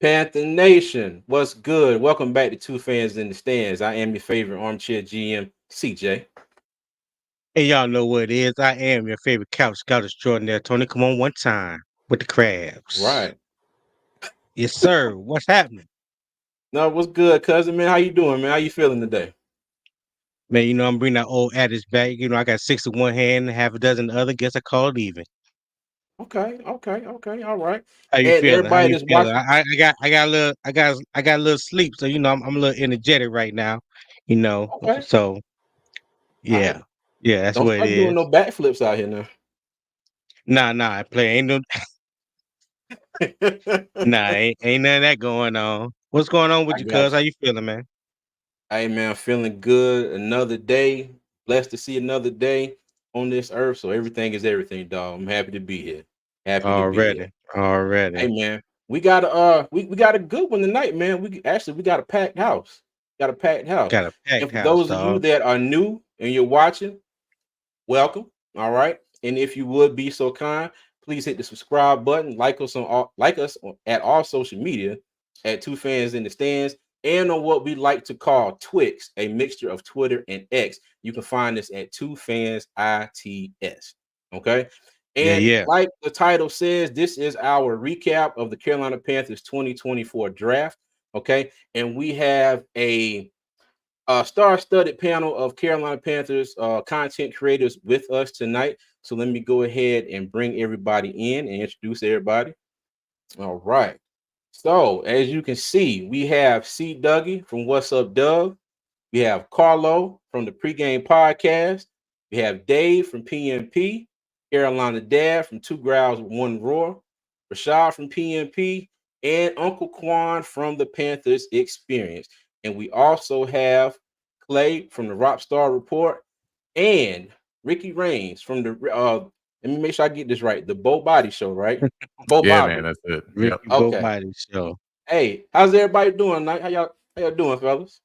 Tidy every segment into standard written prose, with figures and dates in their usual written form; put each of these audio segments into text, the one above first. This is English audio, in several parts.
Panther Nation, what's good? Welcome back to Two Fans in the Stands. I am your favorite armchair GM, CJ. And y'all know what it is. I am your favorite couch scout extraordinaire, Tony. Come on one time with the crabs. Right. Yes, sir. What's happening? No, what's good, cousin, man? How you doing, man? How you feeling today? Man, I'm bringing that old adage back. I got six in one hand and half a dozen in the other. Guess I call it even. Okay. All right. How you And feeling? How everybody you that's feeling? watching, I got a little sleep, so I'm a little energetic right now. You know, okay. so All right. yeah, yeah, that's Don't what it start doing is. no backflips out here now. Nah, I play ain't no nah, ain't none of that going on. What's going on with I you, got cuz? How you. you feeling, man? Hey, man, feeling good. Another day. Blessed to see another day on this earth. So everything is everything, dog. I'm happy to be here. Happy to be here. Hey, Already. man, we got a we got a good one tonight, man. We got a packed house. Got a packed house. Got a And packed for house, those of you dog. that are new and you're watching, welcome. All right. And if you would be so kind, please hit the subscribe button. At all social media at Two Fans in the Stands and on what we like to call Twix, a mixture of Twitter and X. You can find us at Two Fans ITS. Okay. And Yeah. like the title says, this is our recap of the Carolina Panthers 2024 draft. Okay. And we have a star-studded panel of Carolina Panthers content creators with us tonight. So let me go ahead and bring everybody in and introduce everybody. All right. So as you can see, we have C. Dougie from What's Up, Doug. We have Carlo from the Pregame Podcast. We have Dave from PNP. Carolina Dad from Two Growls, One Roar. Rashad from PNP. And Uncle Quan from the Panthers Experience. And we also have Clay from the Rockstar Report and Ricky Rains from the let me make sure I get this right. The Bo Body Show, right? Bo Yeah, man, Bobby. that's it. Yep. Ricky Okay. Bobody Show. Hey, how's everybody doing tonight? How y'all doing, fellas?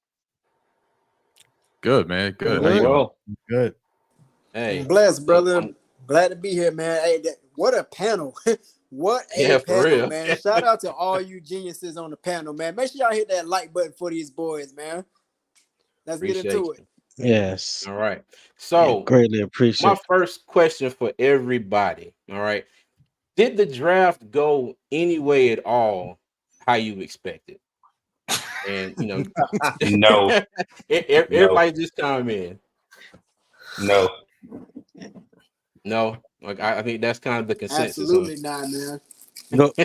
Good, man. Good. How you Good. doing? Well, Good. Hey, Blessed, look, brother. Glad to be here, man. Hey, what a panel. What a yeah, for panel, real. man. Shout out to all you geniuses on the panel, man. Make sure y'all hit that like button for these boys, man. Let's get Appreciate into it. you. Yes. All right. Yeah, So greatly my appreciate. first question for everybody. All right. Did the draft go any way at all how you expected? And No, no, everybody just chime in. no. No, like I think that's kind of the consensus on. Absolutely not, man.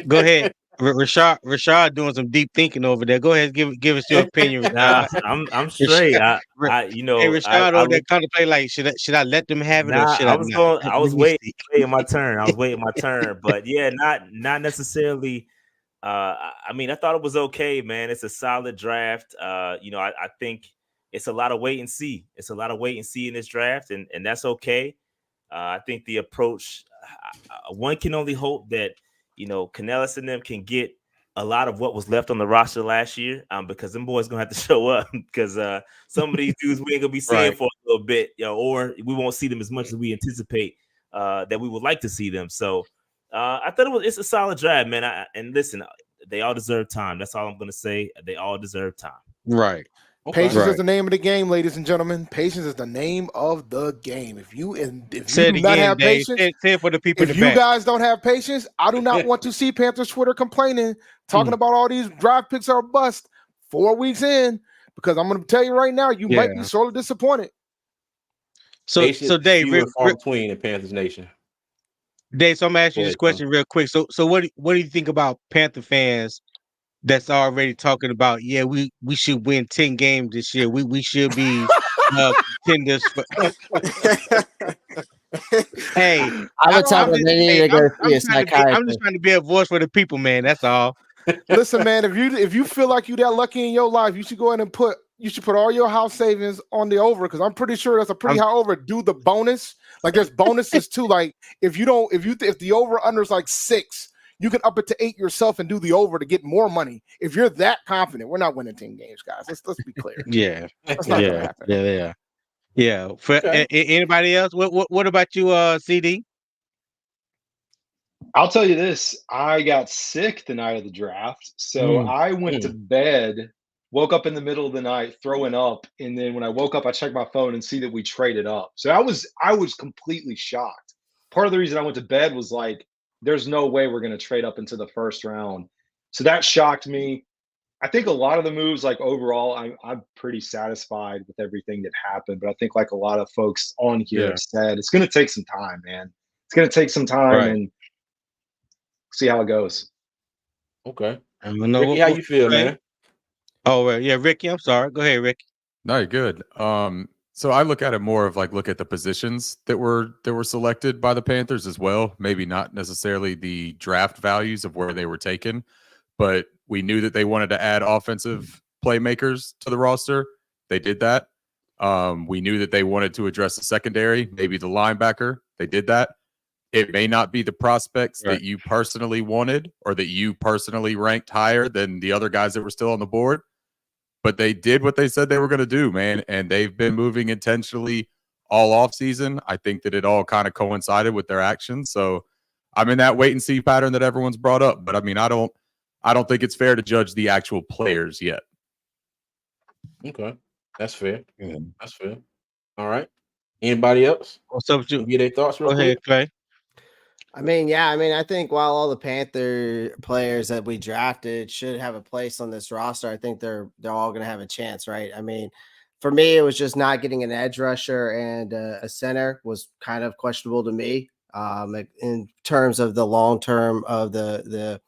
Go ahead. Rashad doing some deep thinking over there. Go ahead, give us your opinion, Nah, Rashad. I'm straight. Rashad, Ra- hey, Rashad I over there contemplate like should I let them have it or nah, should I not? I Let was me see. waiting my turn. I was waiting my turn, but yeah, not necessarily. I mean, I thought it was okay, man. It's a solid draft. I think it's a lot of wait and see. It's a lot of wait and see in this draft, and that's okay. I think the approach, one can only hope that Canellis and them can get a lot of what was left on the roster last year, because them boys gonna have to show up because some of these dudes we ain't gonna be seeing Right. for a little bit, or we won't see them as much as we anticipate that we would like to see them. So I thought it's a solid draft, man. And listen, they all deserve time. That's all I'm gonna say. They all deserve time. Right. Okay. Patience Right. is the name of the game, ladies and gentlemen. Patience is the name of the game. If you Say it do not again, have Dave. patience, Say it for the people in if the you back. guys don't have patience, I do not want to see Panthers Twitter complaining, talking about all these draft picks are a bust 4 weeks in, because I'm going to tell you right now, you might be Yeah. sorely disappointed. So Patience is Dave, few and far between in Panthers Nation. Dave, so I'm gonna ask Go you this ahead, Tom. question real quick. So what do you think about Panther fans that's already talking about, yeah, we should win 10 games this year. We should be contenders for hey, I would tell I'm them just they need hey, to go see a I'm just psychiatrist. trying to be a voice for the people, man. That's all. Listen, man, if you feel like you that lucky in your life, you should go ahead and put all your house savings on the over, because I'm pretty sure that's a pretty high over. Do the bonus. Like there's bonuses too. Like if the over under is like 6, you can up it to 8 yourself and do the over to get more money. If you're that confident, we're not winning 10 games, guys. Let's be clear. Yeah. That's not gonna happen. Yeah. For Okay. anybody else? What about you, CD? I'll tell you this. I got sick the night of the draft. So I went to bed, woke up in the middle of the night throwing up. And then when I woke up, I checked my phone and see that we traded up. So I was completely shocked. Part of the reason I went to bed was like, there's no way we're going to trade up into the first round. So that shocked me. I think a lot of the moves, like overall, I'm pretty satisfied with everything that happened. But I think like a lot of folks on here have said, it's going to take some time, man. It's going to take some time and see how it goes. Okay. I don't know. Ricky, how you feel, man? Oh, well, yeah, Ricky, I'm sorry. Go ahead, Ricky. No, you're good. So I look at it more of like look at the positions that were selected by the Panthers as well. Maybe not necessarily the draft values of where they were taken, but we knew that they wanted to add offensive playmakers to the roster. They did that. We knew that they wanted to address the secondary, maybe the linebacker. They did that. It may not be the prospects that you personally wanted or that you personally ranked higher than the other guys that were still on the board, but they did what they said they were going to do, man. And they've been moving intentionally all off season. I think that it all kind of coincided with their actions. So I'm in that wait and see pattern that everyone's brought up. But I mean, I don't think it's fair to judge the actual players yet. Okay. That's fair. That's fair. All right. Anybody else? What's up with you? Get their thoughts real quick? Go ahead, Clay. I think while all the Panther players that we drafted should have a place on this roster, I think they're all going to have a chance, right? I mean, for me, it was just not getting an edge rusher and a center was kind of questionable to me in terms of the long term of the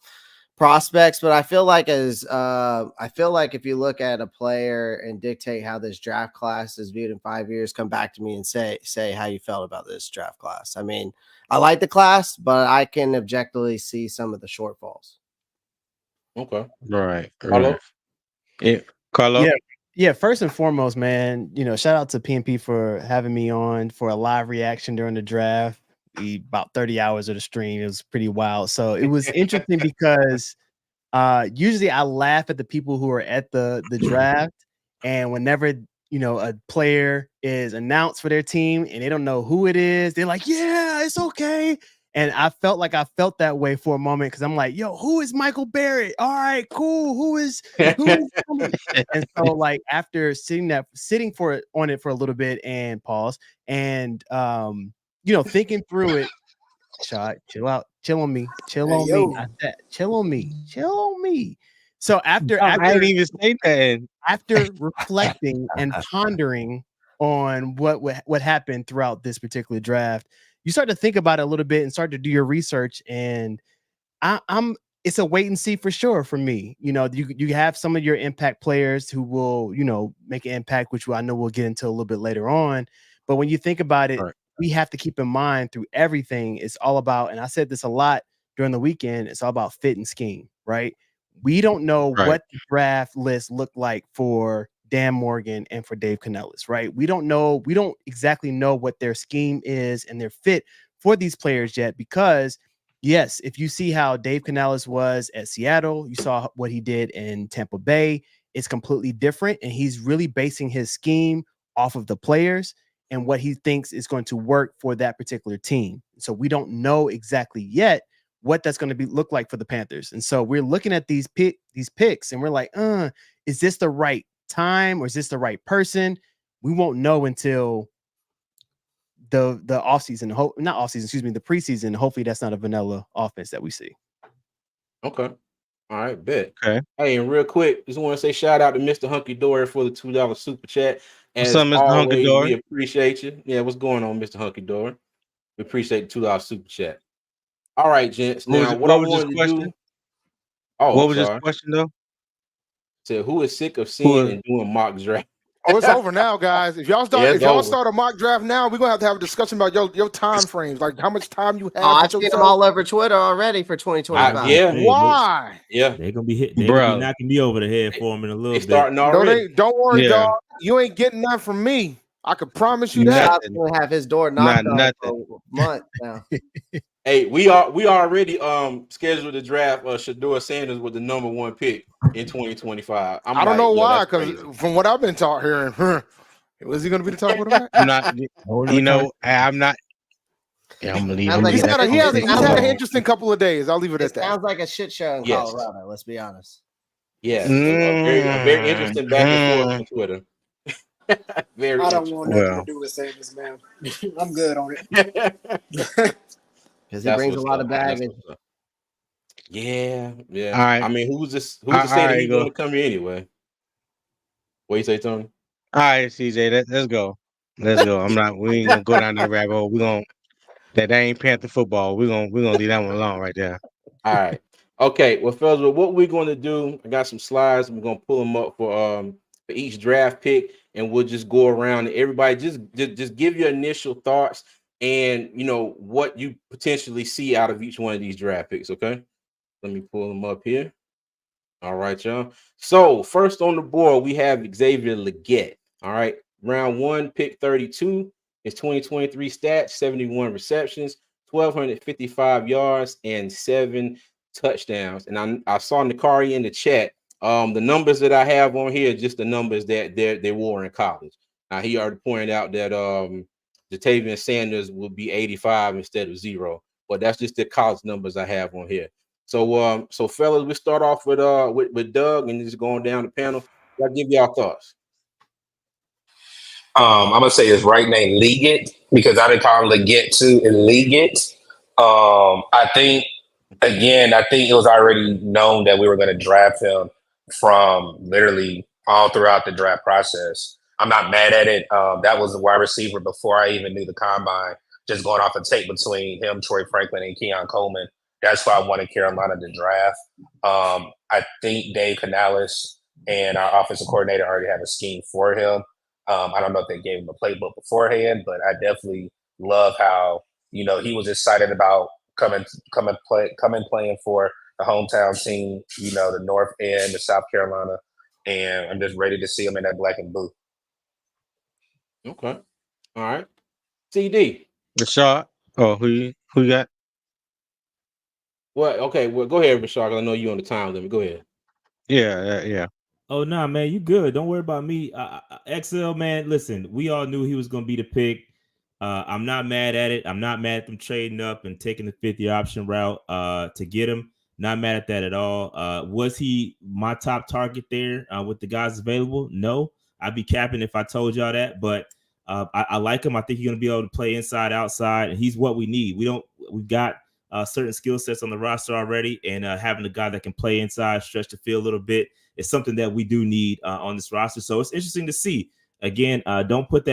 prospects. But I feel like if you look at a player and dictate how this draft class is viewed in 5 years, come back to me and say how you felt about this draft class. I mean, I like the class, but I can objectively see some of the shortfalls. Okay. Right. Carlo? Yeah. Carlo? Yeah. First and foremost, man, shout out to PNP for having me on for a live reaction during the draft. About 30 hours of the stream. It was pretty wild. So it was interesting because usually I laugh at the people who are at the draft, and whenever a player is announced for their team and they don't know who it is, they're like, yeah, it's okay. And I felt that way for a moment because I'm like, yo, who is Michael Barrett? All right, cool. Who is and so like after sitting on it for a little bit and pause and thinking through it, chill out, chill on me. I said, chill on me. So after I didn't even say that. After reflecting and pondering on what happened throughout this particular draft, you start to think about it a little bit and start to do your research. And it's a wait and see for sure for me. You have some of your impact players who will, make an impact, which I know we'll get into a little bit later on. But when you think about it, we have to keep in mind through everything, it's all about, and I said this a lot during the weekend, it's all about fit and scheme, right? We don't know what the draft list looked like for Dan Morgan and for Dave Canellis, right? We don't exactly know what their scheme is and their fit for these players yet, because yes, if you see how Dave Canellis was at Seattle, you saw what he did in Tampa Bay, it's completely different. And he's really basing his scheme off of the players and what he thinks is going to work for that particular team. So we don't know exactly yet what that's going to look like for the Panthers. And so we're looking at these picks and we're like, is this the right time or is this the right person? We won't know until the offseason, the preseason. Hopefully that's not a vanilla offense that we see. Okay. All right, bet. Okay. Hey, and real quick, just want to say shout out to Mr. Hunky Dory for the $2 super chat. What's up, Mr. Hunky Dory? We appreciate you. Yeah, what's going on, Mr. Hunky Dory? We appreciate the $2 super chat. All right, gents. Now, what was this question? What was this question though? Said, who is sick of seeing and doing mock draft? Oh, it's over now, guys. If y'all start a mock draft now, we're gonna have a discussion about your time frames, like how much time you have. I've seen them all over Twitter already for 2025. Yeah. Why? Yeah. They're gonna be hit. They're gonna be knocking me over the head for them in a little bit. Starting already. Don't worry, dog. You ain't getting that from me. I can promise you that. He's gonna have his door knocked on for a month now. Hey, we already scheduled to draft Shedeur Sanders with the number 1 pick in 2025. I don't know why, because from what I've been hearing, was he going to be the top quarterback? I'm not. I'm not. Yeah, I'm gonna leave. Sounds I'm like gonna He's leave had that. a, he has a, it he's sounds had an like, interesting couple of days. I'll leave it it at that. sounds like a shit show in Yes. Colorado. Let's be honest. Yes. A very interesting back and forth on Twitter. Very I don't interesting. want nothing to do with Saints, man. I'm good on it. Because he brings a lot of baggage. Yeah. All right. I mean, who's to say all that right, he's go. going to come here anyway? What you say, Tony? All right, CJ, let's go. Let's go. We ain't gonna go down that rabbit hole. That ain't Panther football. We're gonna leave that one alone right there. All right. Okay. Well, fellas, what we're going to do, I got some slides. We're going to pull them up for each draft pick, and we'll just go around and everybody just give your initial thoughts and what you potentially see out of each one of these draft picks. Okay. Let me pull them up here. All right, y'all. So first on the board, we have Xavier Legette. All right. Round 1, pick 32. His 2023 stats, 71 receptions, 1,255 yards, and 7 touchdowns. And I saw Nakari in the chat. The numbers that I have on here are just the numbers that they wore in college. Now, he already pointed out that Jatavian Sanders will be 85 instead of 0. But that's just the college numbers I have on here. So, fellas, we start off with Doug and just going down the panel. I'll give y'all thoughts. I'm gonna say his right name Legette because I didn't call him Legette too, and Legette. I think it was already known that we were going to draft him from literally all throughout the draft process. I'm not mad at it. That was a wide receiver before I even knew the combine. Just going off a tape between him, Troy Franklin, and Keon Coleman. That's why I wanted Carolina to draft. I think Dave Canales and our offensive coordinator already had a scheme for him. I don't know if they gave him a playbook beforehand, but I definitely love how he was excited about coming playing for the hometown team, the North End, the South Carolina, and I'm just ready to see him in that black and blue. Okay, all right, CD. Rashad. Oh, who you got? Well, okay, well, go ahead, Rashad. I know you on the time limit. Go ahead. Yeah. Oh, nah, man, you good. Don't worry about me. XL, man, listen, we all knew he was going to be the pick. I'm not mad at it. I'm not mad at them trading up and taking the 50 option route to get him. Not mad at that at all. Was he my top target there with the guys available? No. I'd be capping if I told y'all that, but I like him. I think he's going to be able to play inside, outside, and he's what we need. We've got certain skill sets on the roster already, and having a guy that can play inside, stretch the field a little bit, is something that we do need on this roster. So it's interesting to see. Again, don't put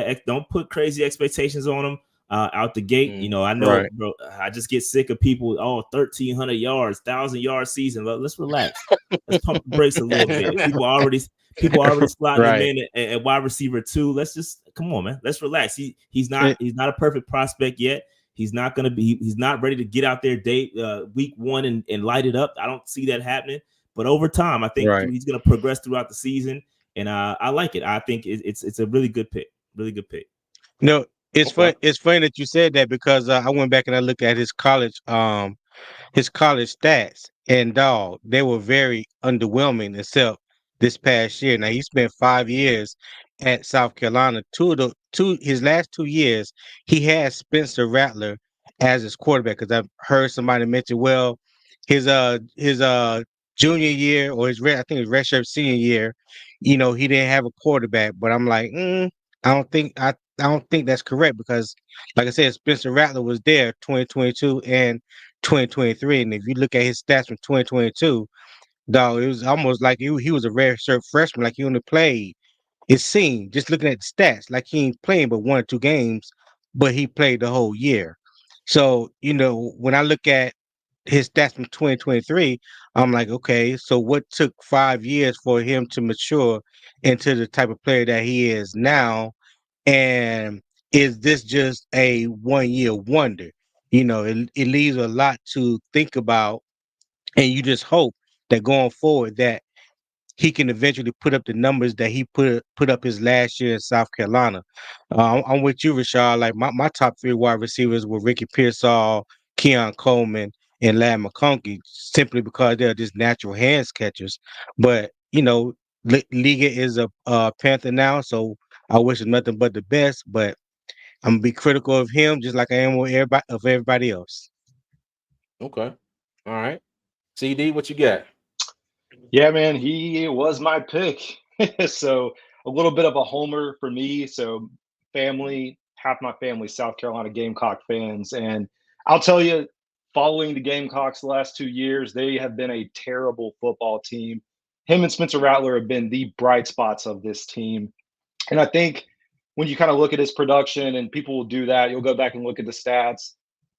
crazy expectations on him out the gate. I know, right. Bro, I just get sick of people. 1,300 yards, 1,000-yard season. Let's relax. Let's pump the brakes a little bit. People already slotting right. him in at wide receiver 2. Let's just come on, man. Let's relax. He's not a perfect prospect yet. He's not ready to get out there week 1 and light it up. I don't see that happening. But over time, I think he's going to progress throughout the season, and I like it. I think it's a really good pick. Really good pick. No, it's funny. It's funny that you said that because I went back and I looked at his college stats, and they were very underwhelming. Except this past year. Now he spent 5 years at South Carolina. His last 2 years, he had Spencer Rattler as his quarterback. Because I've heard somebody mention, well, his junior year or I think his redshirt senior year, he didn't have a quarterback. But I'm like, I don't think that's correct because, like I said, Spencer Rattler was there 2022 and 2023, and if you look at his stats from 2022, dog, it was almost like he was a redshirt freshman, like he only played. It seemed just looking at the stats, like he ain't playing but 1 or 2 games, but he played the whole year. So when I look at his stats from 2023, I'm like, okay, so what took 5 years for him to mature into the type of player that he is now? And is this just a 1-year wonder? It leaves a lot to think about, and you just hope that going forward that he can eventually put up the numbers that he put up his last year in South Carolina. I'm with you, Rashad. Like my top 3 wide receivers were Ricky Pearsall, Keon Coleman, and Lad McConkey, simply because they're just natural hands catchers. But Liga is a Panther now, so I wish him nothing but the best. But I'm gonna be critical of him just like I am with everybody else. Okay. All right. CD, what you got? Yeah, man, he was my pick. So a little bit of a homer for me. So family, half my family, South Carolina Gamecock fans. And I'll tell you, following the Gamecocks the last 2 years, they have been a terrible football team. Him and Spencer Rattler have been the bright spots of this team. And I think when you kind of look at his production, and people will do that, you'll go back and look at the stats.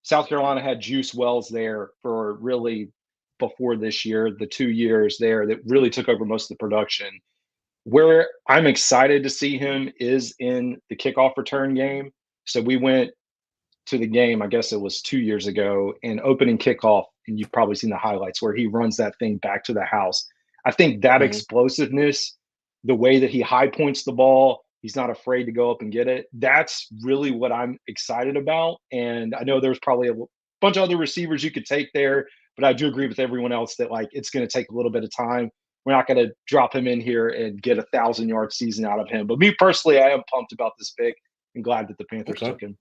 South Carolina had Juice Wells there for really before this year, the 2 years there that really took over most of the production. Where I'm excited to see him is in the kickoff return game. So we went to the game, I guess it was 2 years ago, and opening kickoff, and you've probably seen the highlights where he runs that thing back to the house. I think that explosiveness, the way that he high points the ball, he's not afraid to go up and get it. That's really what I'm excited about. And I know there's probably a bunch of other receivers you could take there, but I do agree with everyone else that like it's going to take a little bit of time. We're not going to drop him in here and get 1,000-yard season out of him. But me personally, I am pumped about this pick and glad that the Panthers took him.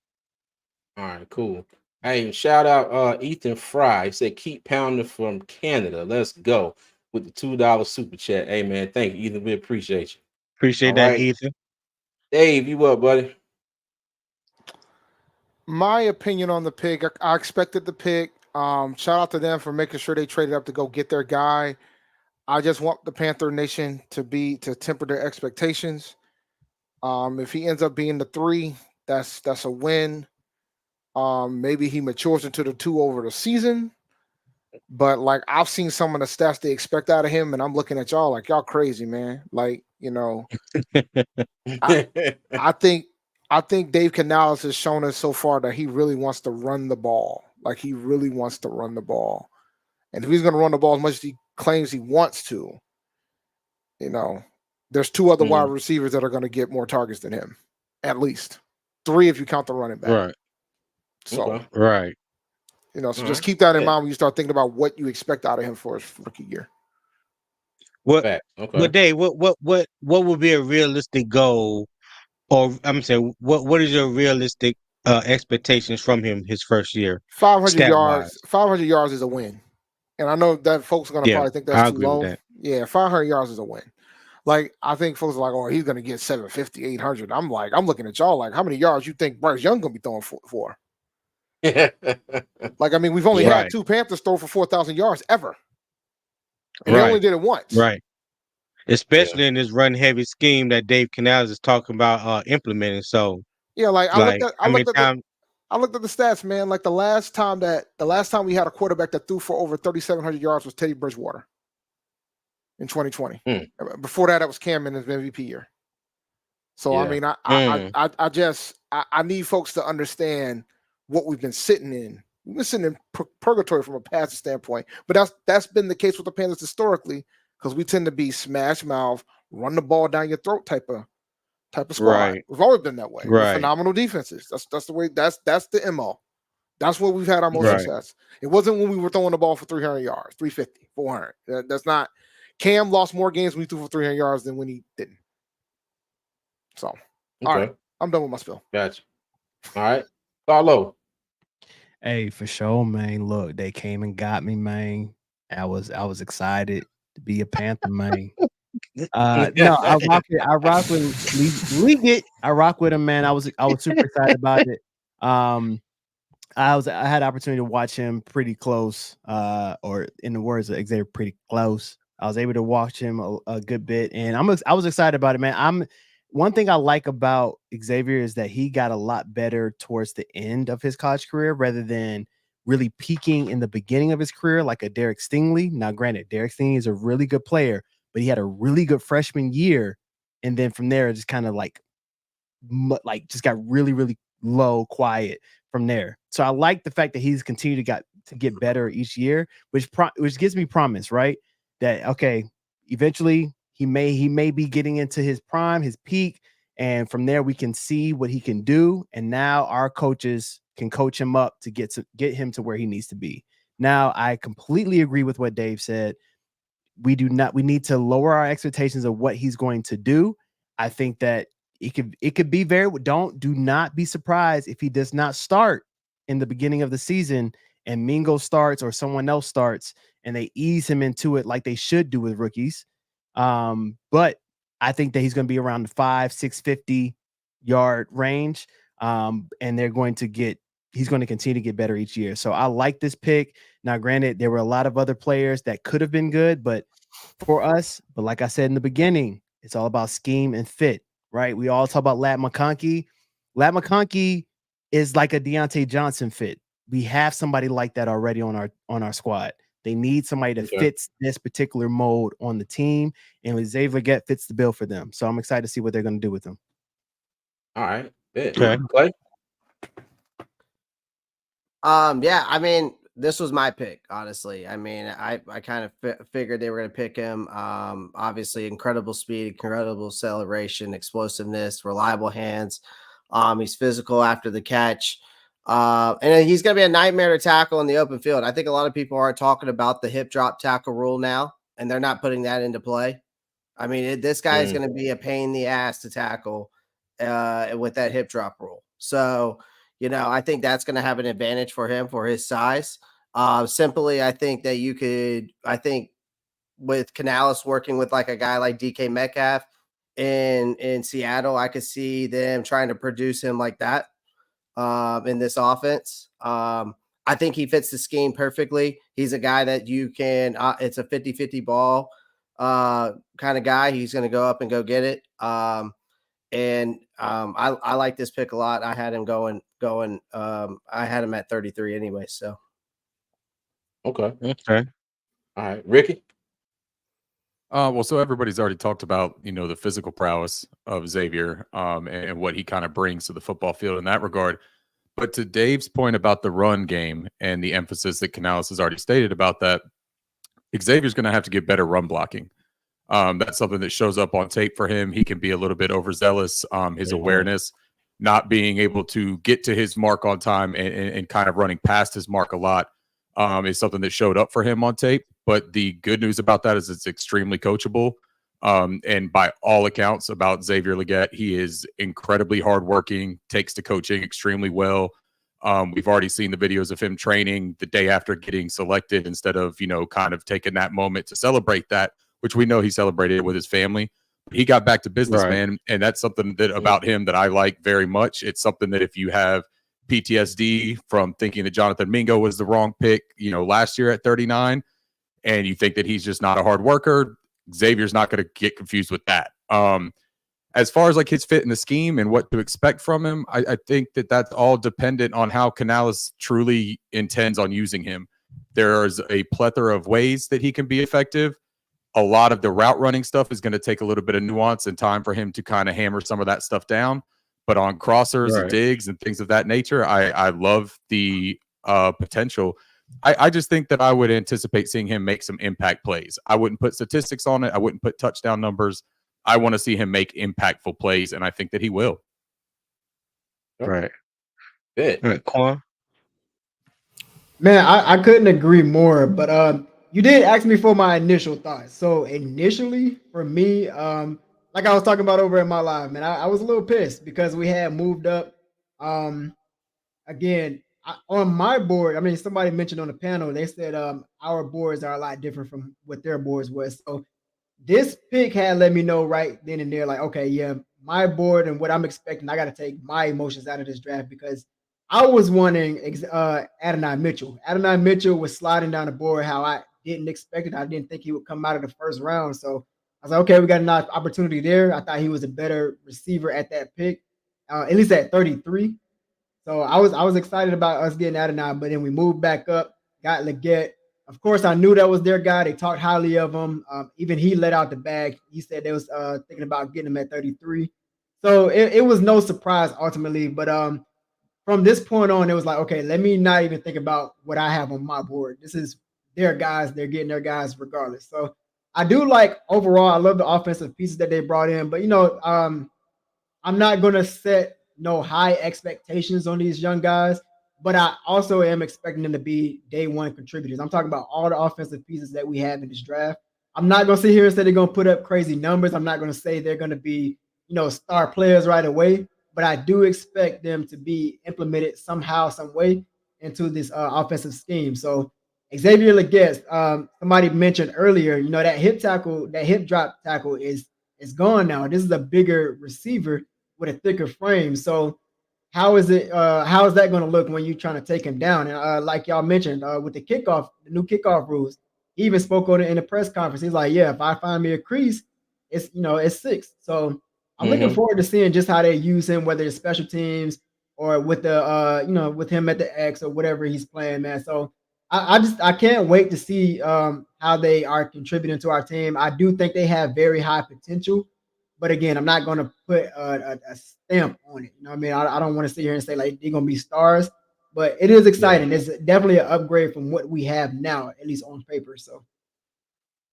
All right, cool. Hey, shout out Ethan Fry. He said, keep pounding from Canada. Let's go with the $2 super chat. Hey, man, thank you, Ethan. We appreciate you. Appreciate that, Ethan. Dave, you up, buddy? My opinion on the pick, I expected the pick. Shout out to them for making sure they traded up to go get their guy. I just want the Panther Nation to temper their expectations. If he ends up being the 3, that's a win. Maybe he matures into the 2 over the season. But like I've seen some of the stats they expect out of him, and I'm looking at y'all like y'all crazy, man. Like, you know, I think Dave Canales has shown us so far that he really wants to run the ball. Like he really wants to run the ball. And if he's going to run the ball as much as he claims he wants to, you know, there's 2 other wide receivers that are going to get more targets than him. At least 3 if you count the running back. Right. So right. You know, so just keep that in mind when you start thinking about what you expect out of him for his rookie year. But Dave, what would be a realistic goal, or I'm saying, what is your realistic expectations from him his first year? 500 yards. 500 yards is a win, and I know that folks are going to probably think that's too low. Yeah, 500 yards is a win. Like I think folks are like, oh, he's going to get 750, 800. I'm looking at y'all like, how many yards you think Bryce Young going to be throwing for? Like, I mean, we've only had 2 Panthers throw for 4,000 yards ever. And they only did it once. Right. Especially in this run heavy scheme that Dave Canales is talking about implementing. So yeah, like I looked at the stats, man. Like the last time we had a quarterback that threw for over 3,700 yards was Teddy Bridgewater in 2020. Before that, it was Cam in his MVP year. So I mean, I need folks to understand what we've been sitting in. We've been sitting in purgatory from a passing standpoint, but that's been the case with the Panthers historically because we tend to be smash mouth, run the ball down your throat type of squad. Right. We've always been that way. Right. Phenomenal defenses. That's the way. That's the MO. That's where we've had our most success. It wasn't when we were throwing the ball for 300 yards, 350, 400. That's not. Cam lost more games when he threw for 300 yards than when he didn't. So, all right, I'm done with my spill. Gotcha. All right, Carlo. Hey, for sure, man. Look, they came and got me, man. I was excited to be a Panther, man. No, I rock with Legette. I rock with him, man. I was super excited about it. I had the opportunity to watch him pretty close, or in the words of Xavier, pretty close. I was able to watch him a good bit, and I was excited about it, man. One thing I like about Xavier is that he got a lot better towards the end of his college career rather than really peaking in the beginning of his career like a Derek Stingley. Now, granted, Derek Stingley is a really good player, but he had a really good freshman year, and then from there, it just kind of like just got really, really low, quiet from there. So I like the fact that he's continued to get better each year, which gives me promise, right? That okay, eventually he may be getting into his prime, his peak, and from there we can see what he can do. And now our coaches can coach him up to get him to where he needs to be. Now, I completely agree with what Dave said. We need to lower our expectations of what he's going to do. I think that it could be very. Do not be surprised if he does not start in the beginning of the season and Mingo starts or someone else starts and they ease him into it like they should do with rookies. But I think that he's going to be around the 650 yard range. And he's going to continue to get better each year. So I like this pick. Now, granted, there were a lot of other players that could have been good, but like I said in the beginning, it's all about scheme and fit, right? We all talk about Lat McConkey. Lat McConkey is like a Deontay Johnson fit. We have somebody like that already on our squad. They need somebody that fits this particular mold on the team, and Xavier Legette fits the bill for them. So I'm excited to see what they're going to do with him. All right. Okay. Clay? Yeah, I mean, this was my pick, honestly. I mean, I kind of figured they were going to pick him. Obviously, incredible speed, incredible acceleration, explosiveness, reliable hands. He's physical after the catch. And he's going to be a nightmare to tackle in the open field. I think a lot of people are talking about the hip drop tackle rule now, and they're not putting that into play. I mean, this guy is going to be a pain in the ass to tackle with that hip drop rule. So, I think that's going to have an advantage for him for his size. Simply, I think that with Canales working with like a guy like DK Metcalf in Seattle, I could see them trying to produce him like that in this offense. I think he fits the scheme perfectly. He's a guy that you can, it's a 50-50 ball kind of guy. He's going to go up and go get it. I like this pick a lot. I had him going. I had him at 33 anyway. So. Okay. All right, Ricky. Well, so everybody's already talked about, the physical prowess of Xavier and what he kind of brings to the football field in that regard. But to Dave's point about the run game and the emphasis that Canales has already stated about that, Xavier's going to have to get better run blocking. That's something that shows up on tape for him. He can be a little bit overzealous. His awareness, not being able to get to his mark on time and kind of running past his mark a lot is something that showed up for him on tape. But the good news about that is it's extremely coachable. And by all accounts about Xavier Legette, he is incredibly hardworking, takes to coaching extremely well. We've already seen the videos of him training the day after getting selected instead of, kind of taking that moment to celebrate that, which we know he celebrated with his family. He got back to business, man. And that's something that about him that I like very much. It's something that if you have PTSD from thinking that Jonathan Mingo was the wrong pick, last year at 39, and you think that he's just not a hard worker, Xavier's not going to get confused with that. As far as like his fit in the scheme and what to expect from him, I think that that's all dependent on how Canales truly intends on using him. There's a plethora of ways that he can be effective. A lot of the route running stuff is going to take a little bit of nuance and time for him to kind of hammer some of that stuff down. But on crossers and digs and things of that nature, I love the potential. I just think that I would anticipate seeing him make some impact plays. I wouldn't put statistics on it. I wouldn't put touchdown numbers. I want to see him make impactful plays, and I think that he will. Right. Good. All right, Quan. Man, I couldn't agree more, but you did ask me for my initial thoughts. So initially, for me, like I was talking about over in my live, man, I was a little pissed because we had moved up. Again, on my board, I mean, somebody mentioned on the panel, they said our boards are a lot different from what their boards was. So this pick had let me know right then and there, like, okay, yeah, my board and what I'm expecting, I got to take my emotions out of this draft because I was wanting Adonai Mitchell. Adonai Mitchell was sliding down the board how I didn't expect it. I didn't think he would come out of the first round. So I was like, okay, we got another opportunity there. I thought he was a better receiver at that pick, at least at 33. So I was excited about us getting Adonai, but then we moved back up, got Legette. Of course, I knew that was their guy. They talked highly of him. Even he let out the bag. He said they was thinking about getting him at 33. So it was no surprise ultimately. But from this point on, it was like, okay, let me not even think about what I have on my board. This is their guys. They're getting their guys regardless. So I do like overall, I love the offensive pieces that they brought in. But, I'm not going to set no high expectations on these young guys. But I also am expecting them to be day one contributors. I'm talking about all the offensive pieces that we have in this draft. I'm not going to sit here and say they're going to put up crazy numbers. I'm not going to say they're going to be star players right away, but I do expect them to be implemented somehow, some way into this offensive scheme. So Xavier Legette, somebody mentioned earlier, that hip tackle, that hip drop tackle is gone now. This is a bigger receiver with a thicker frame. So how is that going to look when you're trying to take him down? And like y'all mentioned, with the new kickoff rules, he even spoke on it in the press conference. He's like, yeah, if I find me a crease, it's 6. So I'm looking forward to seeing just how they use him, whether it's special teams or with the with him at the X or whatever he's playing, man. So I can't wait to see how they are contributing to our team. I do think they have very high potential, but again, I'm not going to put a stamp on it. You know what I mean? I don't want to sit here and say like they're going to be stars, but it is exciting. Yeah. It's definitely an upgrade from what we have now, at least on paper. So.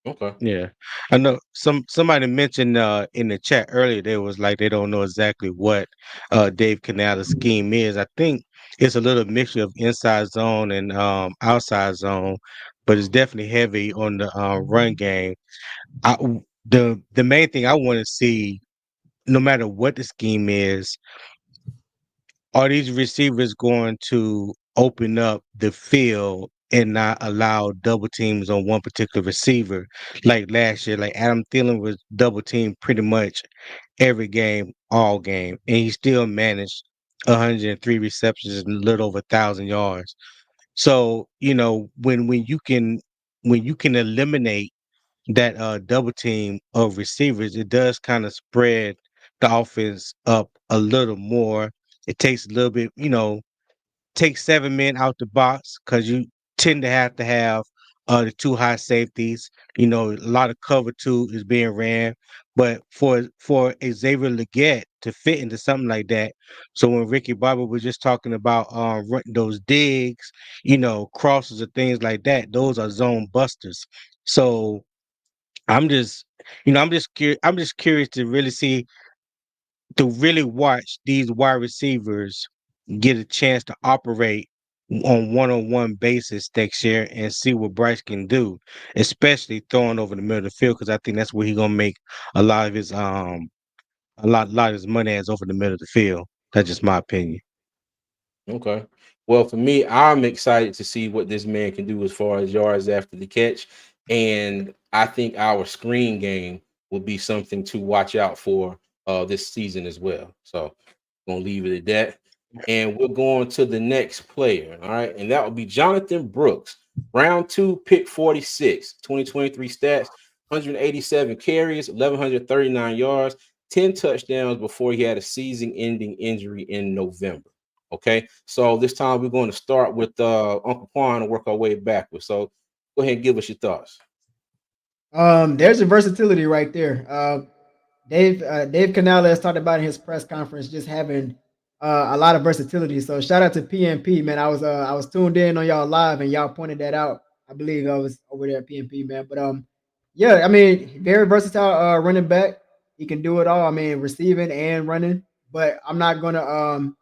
Okay. Yeah. I know somebody mentioned in the chat earlier, they was like they don't know exactly what Dave Canales' scheme is. I think it's a little mixture of inside zone and outside zone, but it's definitely heavy on the run game. The main thing I want to see, no matter what the scheme is, are these receivers going to open up the field and not allow double teams on one particular receiver? Like last year, like Adam Thielen was double teamed pretty much every game, all game, and he still managed 103 receptions and a little over 1,000 yards. So, when you can eliminate that double team of receivers, it does kind of spread the offense up a little more. It takes a little bit, takes 7 men out the box because you tend to have the 2 high safeties. A lot of cover 2 is being ran, but for Xavier Legette to fit into something like that. So when Ricky Barber was just talking about those digs, crosses or things like that, those are zone busters. So I'm just, I'm just curious to really watch these wide receivers get a chance to operate on one-on-one basis next year and see what Bryce can do, especially throwing over the middle of the field, because I think that's where he's gonna make a lot of his money as over the middle of the field. That's just my opinion. Okay. Well, for me, I'm excited to see what this man can do as far as yards after the catch. And I think our screen game will be something to watch out for this season as well. So I'm gonna leave it at that. And we're going to the next player. All right. And that will be Jonathan Brooks. Round 2, pick 46, 2023 stats, 187 carries, 1,139 yards, 10 touchdowns before he had a season-ending injury in November. Okay, so this time we're going to start with Uncle Quan and work our way backwards. So go ahead and give us your thoughts. There's a versatility right there. Dave Canales talked about in his press conference just having a lot of versatility. So shout out to PNP, man. I was tuned in on y'all live and y'all pointed that out. I believe I was over there at PNP, man. But yeah, I mean, very versatile running back. He can do it all. I mean, receiving and running. But I'm not gonna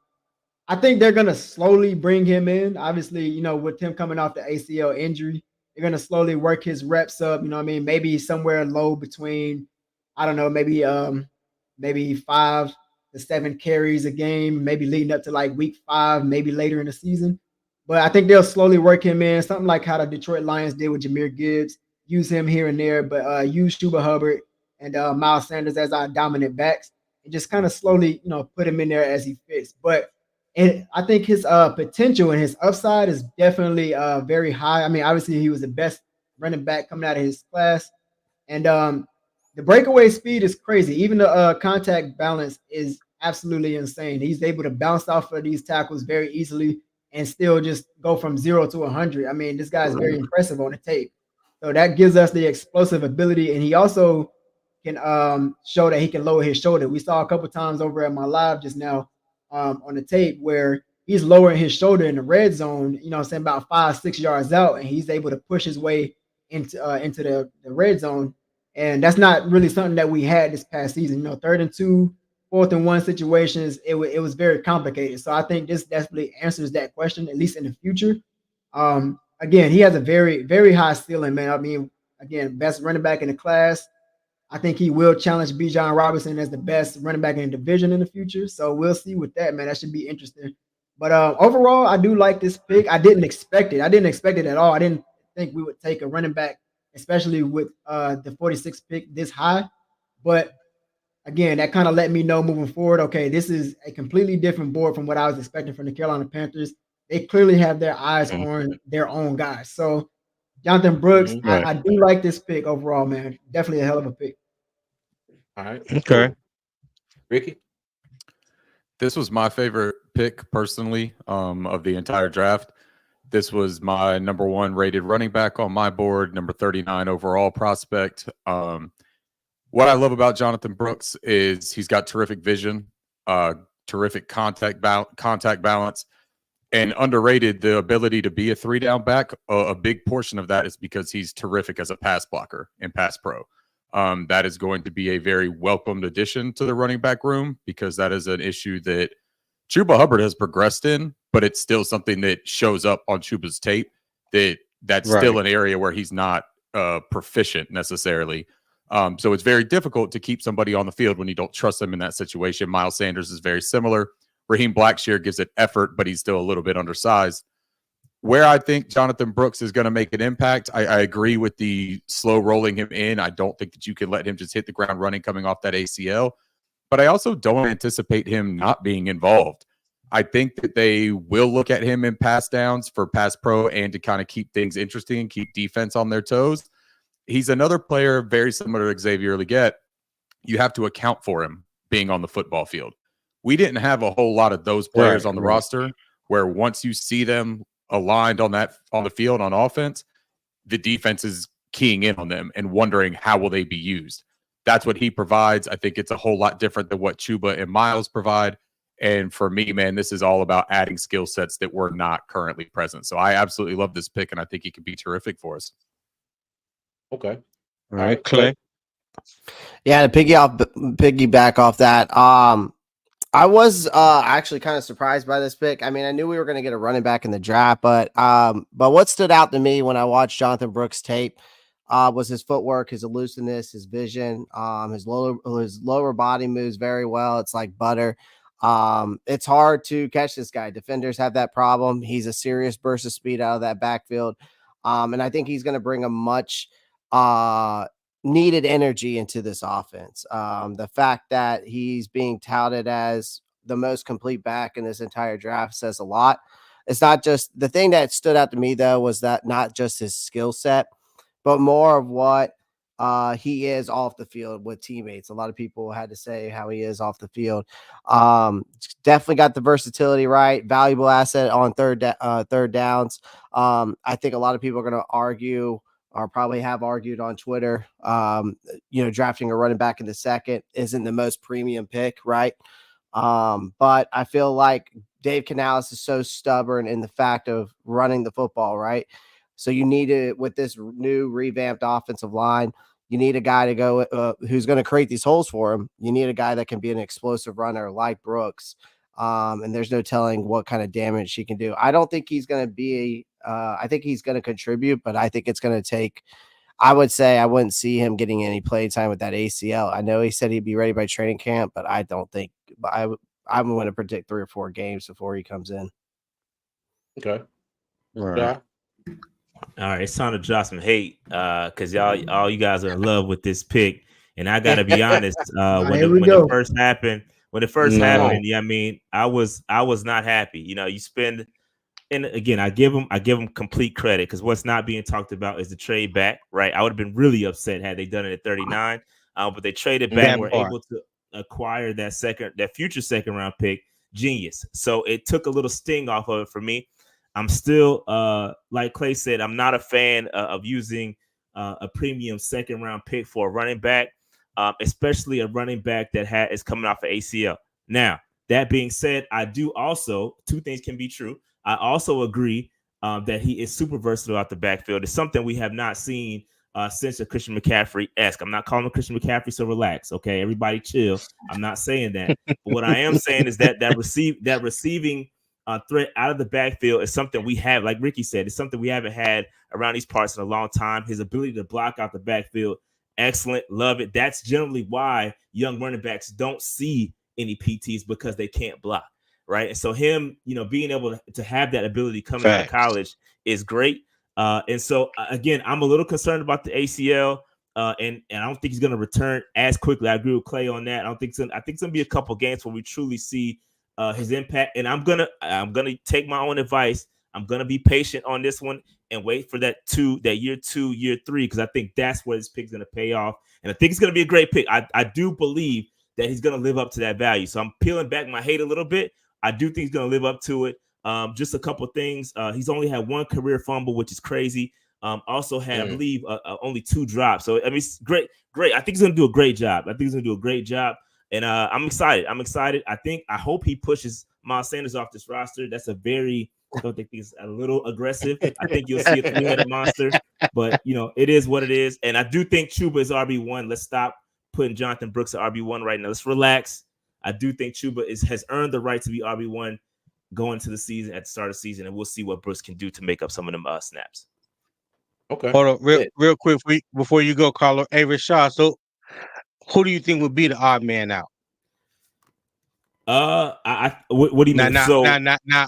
I think they're going to slowly bring him in. Obviously, with him coming off the ACL injury, they're going to slowly work his reps up. Maybe somewhere low between, I don't know, maybe 5 to 7 carries a game, maybe leading up to like week 5, maybe later in the season. But I think they'll slowly work him in, something like how the Detroit Lions did with Jahmyr Gibbs, use him here and there, but use Chuba Hubbard and Miles Sanders as our dominant backs and just kind of slowly, put him in there as he fits. But and I think his potential and his upside is definitely very high. I mean, obviously he was the best running back coming out of his class, and the breakaway speed is crazy. Even the contact balance is absolutely insane. He's able to bounce off of these tackles very easily and still just go from 0 to 100. I mean, this guy is very impressive on the tape. So that gives us the explosive ability, and he also can show that he can lower his shoulder. We saw a couple times over at my live just now. On the tape where he's lowering his shoulder in the red zone, saying about 5-6 yards out, and he's able to push his way into the red zone. And that's not really something that we had this past season. 3rd and 2, 4th and 1 situations, it was very complicated. So I think this definitely answers that question, at least in the future. Again, he has a very, very high ceiling, man. I mean, again, best running back in the class. I think he will challenge Bijan Robinson as the best running back in the division in the future. So we'll see with that, man. That should be interesting. But overall, I do like this pick. I didn't expect it. I didn't expect it at all. I didn't think we would take a running back, especially with the 46th pick this high. But again, that kind of let me know moving forward, okay, this is a completely different board from what I was expecting from the Carolina Panthers. They clearly have their eyes on their own guys. So Jonathan Brooks, I do like this pick overall, man. Definitely a hell of a pick. All right. Okay. Cool. Ricky? This was my favorite pick personally of the entire draft. This was my number 1 rated running back on my board, number 39 overall prospect. What I love about Jonathan Brooks is he's got terrific vision, terrific contact balance, and underrated the ability to be a 3-down back. A big portion of that is because he's terrific as a pass blocker in pass pro. That is going to be a very welcomed addition to the running back room because that is an issue that Chuba Hubbard has progressed in, but it's still something that shows up on Chuba's tape that's still an area where he's not proficient necessarily. So it's very difficult to keep somebody on the field when you don't trust them in that situation. Miles Sanders is very similar. Raheem Blackshear gives it effort, but he's still a little bit undersized. Where I think Jonathan Brooks is going to make an impact, I agree with the slow rolling him in. I don't think that you can let him just hit the ground running coming off that ACL. But I also don't anticipate him not being involved. I think that they will look at him in pass downs for pass pro and to kind of keep things interesting and keep defense on their toes. He's another player very similar to Xavier Legette. You have to account for him being on the football field. We didn't have a whole lot of those players on the roster where once you see them aligned on the field on offense, the defense is keying in on them and wondering how will they be used. That's what he provides. I think it's a whole lot different than what Chuba and Miles provide. And for me, man, this is all about adding skill sets that were not currently present. So I absolutely love this pick, and I think he could be terrific for us. Okay. All right, Clay. Yeah, to piggyback off that, I was actually kind of surprised by this pick. I mean, I knew we were going to get a running back in the draft, but what stood out to me when I watched Jonathan Brooks' tape was his footwork, his elusiveness, his vision, his lower body moves very well. It's like butter. It's hard to catch this guy. Defenders have that problem. He's a serious burst of speed out of that backfield. And I think he's going to bring a much needed energy into this offense. The fact that he's being touted as the most complete back in this entire draft says a lot. It's not just the thing that stood out to me, though, was that not just his skill set, but more of what he is off the field with teammates. A lot of people had to say how he is off the field. Definitely got the versatility right. Valuable asset on third downs. I think a lot of people are going to argue or probably have argued on Twitter, drafting a running back in the second isn't the most premium pick, right? But I feel like Dave Canales is so stubborn in the fact of running the football, right? So you need to, with this new revamped offensive line, you need a guy to go who's going to create these holes for him. You need a guy that can be an explosive runner like Brooks. And there's no telling what kind of damage he can do. I don't think he's going to be I think he's going to contribute, but I think it's going to take, I would say I wouldn't see him getting any play time with that ACL. I know he said he'd be ready by training camp, but I don't think I'm going to predict 3 or 4 games before he comes in. Okay. All right. All right, it's time to drop some hate because all you guys are in love with this pick, and I gotta be honest. When it first happened, yeah, I mean, I was not happy. You spend, and again, I give them complete credit because what's not being talked about is the trade back, right? I would have been really upset had they done it at 39, but they traded back, were able to acquire that future second round pick. Genius. So it took a little sting off of it for me. I'm still, like Clay said, I'm not a fan of using a premium second round pick for a running back, especially a running back that is coming off of ACL. Now, that being said, I do also, 2 things can be true. I also agree that he is super versatile out the backfield. It's something we have not seen since a Christian McCaffrey-esque. I'm not calling him Christian McCaffrey, so relax. Okay, everybody chill. I'm not saying that. But what I am saying is that receiving threat out of the backfield is something we have, like Ricky said, it's something we haven't had around these parts in a long time. His ability to block out the backfield excellent, love it. That's generally why young running backs don't see any PTs, because they can't block, right? And so him, being able to have that ability coming out of college is great. And so again, I'm a little concerned about the ACL, and I don't think he's going to return as quickly. I agree with Clay on that. I think it's going to be a couple games where we truly see his impact. And I'm gonna take my own advice. I'm gonna be patient on this one and wait for that year 2, year 3, because I think that's where this pick's gonna pay off. And I think it's gonna be a great pick. I do believe that he's gonna live up to that value. So I'm peeling back my hate a little bit. I do think he's gonna live up to it. Just a couple things. He's only had 1 career fumble, which is crazy. Also had, I believe, only 2 drops. So I mean, it's great. I think he's gonna do a great job. And I'm excited. I hope he pushes Miles Sanders off this roster. That's I don't think he's a little aggressive. I think you'll see a 3-headed monster, but it is what it is. And I do think Chuba is RB1. Let's stop putting Jonathan Brooks at RB1 right now. Let's relax. I do think Chuba has earned the right to be RB1 going into the season, at the start of the season, and we'll see what Brooks can do to make up some of them snaps. Okay. Hold on, real quick before you go, Carlo. Hey, Rashad. So, who do you think would be the odd man out? What do you mean? Now.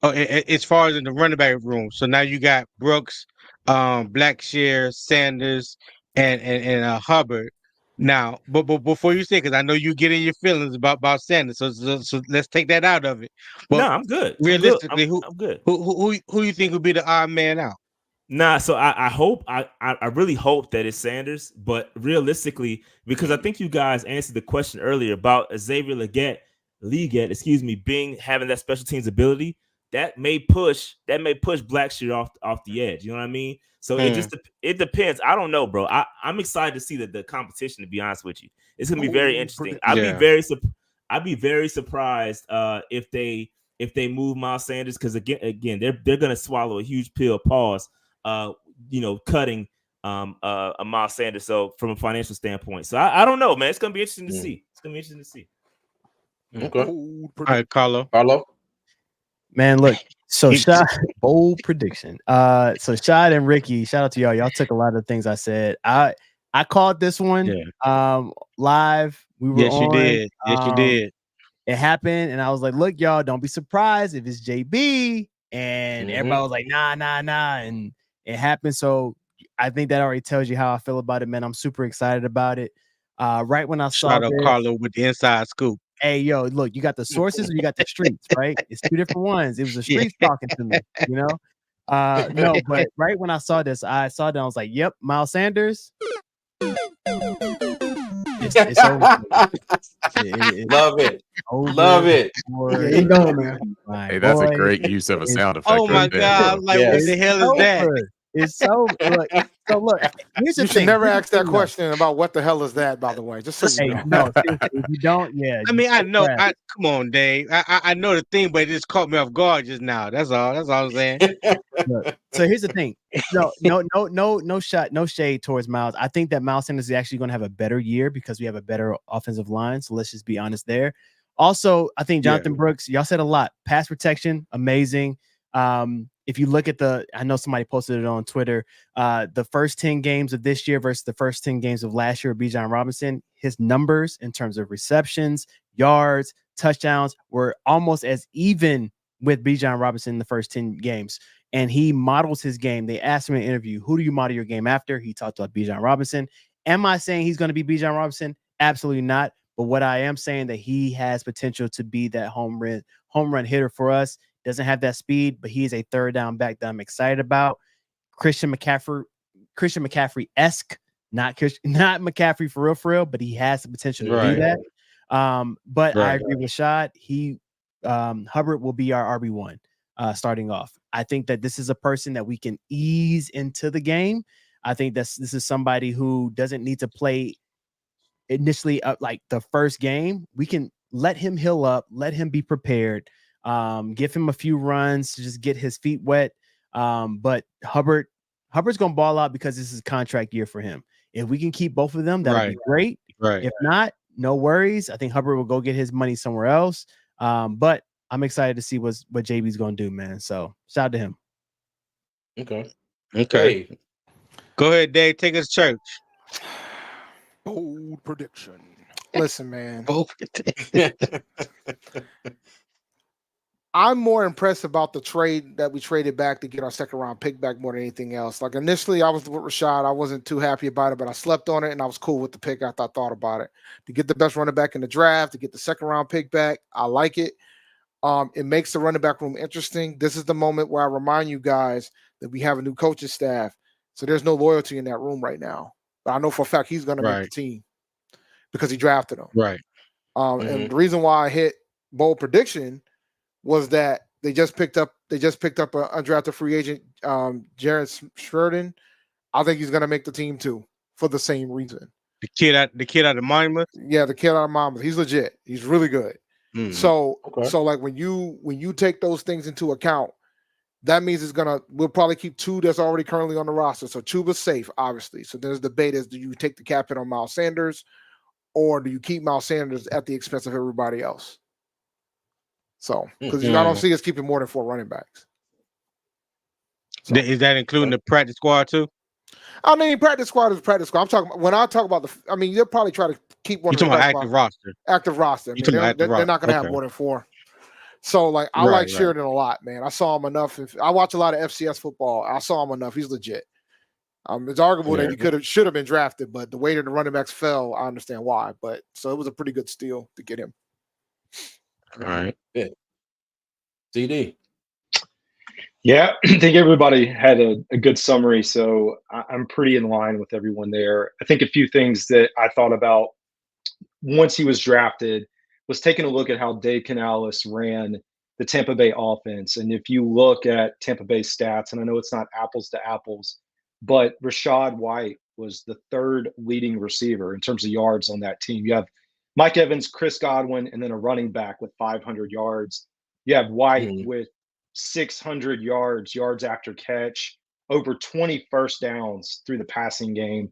Oh, as far as in the running back room, so now you got Brooks, Blackshear, Sanders, and Hubbard. Now, but before you say, because I know you get in your feelings about Sanders, so let's take that out of it. But no, I'm good. Realistically, I'm good. Who you think would be the odd man out? Nah, so I really hope that it's Sanders, but realistically, because I think you guys answered the question earlier about Xavier Legette, having that special teams ability, that may push Blackshear off the edge. You know what I mean? So it depends. I don't know, bro. I'm excited to see the competition. To be honest with you, it's gonna be very interesting. I'd be very surprised if they move Miles Sanders, because again they're gonna swallow a huge pill. Pause. Cutting a Miles Sanders. So from a financial standpoint, so I don't know, man. It's gonna be interesting to see. Okay. All right, Carlo. Man, look. So Shad, bold prediction. So Shad and Ricky, shout out to y'all. Y'all took a lot of things I said. I called this one live. We were Yes, you did. Yes, you did. It happened, and I was like, look, y'all, don't be surprised if it's JB. And everybody was like, nah. And it happened. So I think that already tells you how I feel about it, man. I'm super excited about it. Right when I saw this, Carlo with the inside scoop. Hey, yo, look, you got the sources or you got the streets, right? It's 2 different ones. It was the streets talking to me, No, but right when I saw this, I was like, yep, Miles Sanders. It's over. Love it. Love it. Yeah, he going, man. Hey, that's a great use of a sound effect. Oh my God! Like, what the hell is that? It's so look. Here's the you thing. should never ask that question about what the hell is that. By the way, just so you know. No, if you don't, I mean, I know. Come on, Dave. I know the thing, but it just caught me off guard just now. That's all I'm saying. So here's the thing. No shade towards Miles. I think that Miles Sanders is actually going to have a better year because we have a better offensive line. So let's just be honest there. Also, I think Jonathan Brooks. Y'all said a lot. Pass protection, amazing. If you look at I know somebody posted it on Twitter, the first 10 games of this year versus the first 10 games of last year, Bijan Robinson, his numbers in terms of receptions, yards, touchdowns were almost as even with Bijan Robinson in the first 10 games. And he models his game. They asked him in an interview, who do you model your game after? He talked about Bijan Robinson. Am I saying he's going to be Bijan Robinson? Absolutely not. But what I am saying that he has potential to be that home run hitter for us. Doesn't have that speed, but he is a third down back that I'm excited about. Christian McCaffrey-esque, not McCaffrey for real, but he has the potential to do that. But I agree with Shad. Hubbard will be our RB1 starting off. I think that this is a person that we can ease into the game. I think this is somebody who doesn't need to play initially like the first game. We can let him heal up, let him be prepared. Give him a few runs to just get his feet wet. But Hubbard's gonna ball out because this is a contract year for him. If we can keep both of them, that'll be great. Right. If not, no worries. I think Hubbard will go get his money somewhere else. But I'm excited to see what JB's gonna do, man. So shout out to him. Okay. Go ahead, Dave. Take us to church. Bold prediction. Listen, man. Bold I'm more impressed about the trade that we traded back to get our second round pick back more than anything else. Like initially, I was with Rashad. I wasn't too happy about it, but I slept on it and I was cool with the pick after I thought about it. To get the best running back in the draft, to get the second round pick back, I like it. It makes the running back room interesting. This is the moment where I remind you guys that we have a new coaching staff. So there's no loyalty in that room right now. But I know for a fact he's going to make the team because he drafted him. Right. And the reason why I hit bold prediction was that they just picked up an undrafted free agent, Jared Sheridan. I think he's going to make the team too for the same reason. The kid out of Monmouth. Yeah, the kid out of Monmouth. He's legit. He's really good. Mm-hmm. So like when you take those things into account, that means we'll probably keep two that's already currently on the roster. So Chuba's safe, obviously. So there's debate as do you take the cap hit on Miles Sanders or do you keep Miles Sanders at the expense of everybody else? So because I don't see us keeping more than 4 running backs. So, is that including the practice squad too? I mean, practice squad is practice squad. I'm talking when I talk about they'll probably try to keep one. You're talking about active roster. Active roster. I mean, they're not going to have more than 4. So, like, I like Sheridan a lot, man. I saw him enough. I watch a lot of FCS football. I saw him enough. He's legit. It's arguable that he should have been drafted, but the way that the running backs fell, I understand why. But so it was a pretty good steal to get him. All right. Yeah. CD. Yeah, I think everybody had a good summary, so I'm pretty in line with everyone there. I think a few things that I thought about once he was drafted was taking a look at how Dave Canales ran the Tampa Bay offense. And if you look at Tampa Bay stats, and I know it's not apples to apples, but Rachaad White was the 3rd leading receiver in terms of yards on that team. You have Mike Evans, Chris Godwin, and then a running back with 500 yards. You have White with 600 yards after catch, over 20 first downs through the passing game.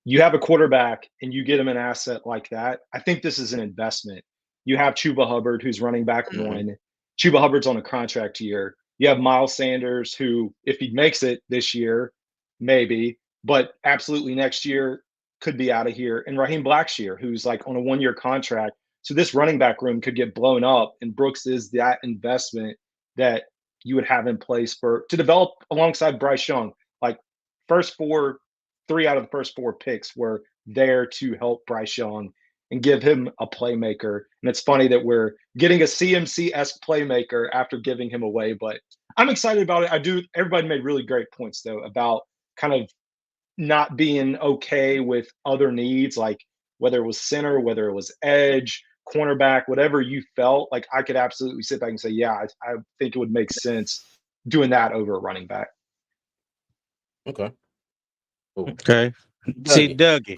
You have a quarterback and you get him an asset like that. I think this is an investment. You have Chuba Hubbard, who's running back 1. Chuba Hubbard's on a contract year. You have Miles Sanders, who, if he makes it this year, maybe, but absolutely next year could be out of here. And Raheem Blackshear, who's like on a 1-year contract. So this running back room could get blown up. And Brooks is that investment that you would have in place to develop alongside Bryce Young. Like 3 out of the first 4 picks were there to help Bryce Young and give him a playmaker. And it's funny that we're getting a CMC-esque playmaker after giving him away, but I'm excited about it. Everybody made really great points though about kind of not being okay with other needs, like whether it was center, whether it was edge, cornerback, whatever you felt. Like I could absolutely sit back and say, yeah, I think it would make sense doing that over a running back. Okay. Cool. Okay. See, Dougie.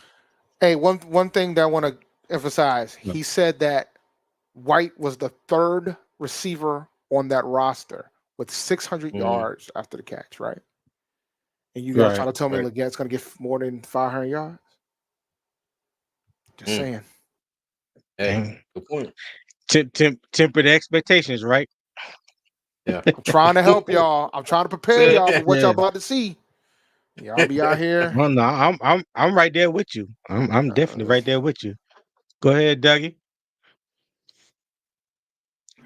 Hey, one thing that I want to emphasize, he said that White was the 3rd receiver on that roster with 600 yards after the catch, right? And you guys trying to tell me Legette's going to get more than 500 yards? Just saying. Hey, good point. Temper the expectations, right? Yeah. I'm trying to help y'all. I'm trying to prepare y'all for what y'all about to see. Y'all be out here. Well, no, I'm right there with you. I'm definitely right there with you. Go ahead, Dougie.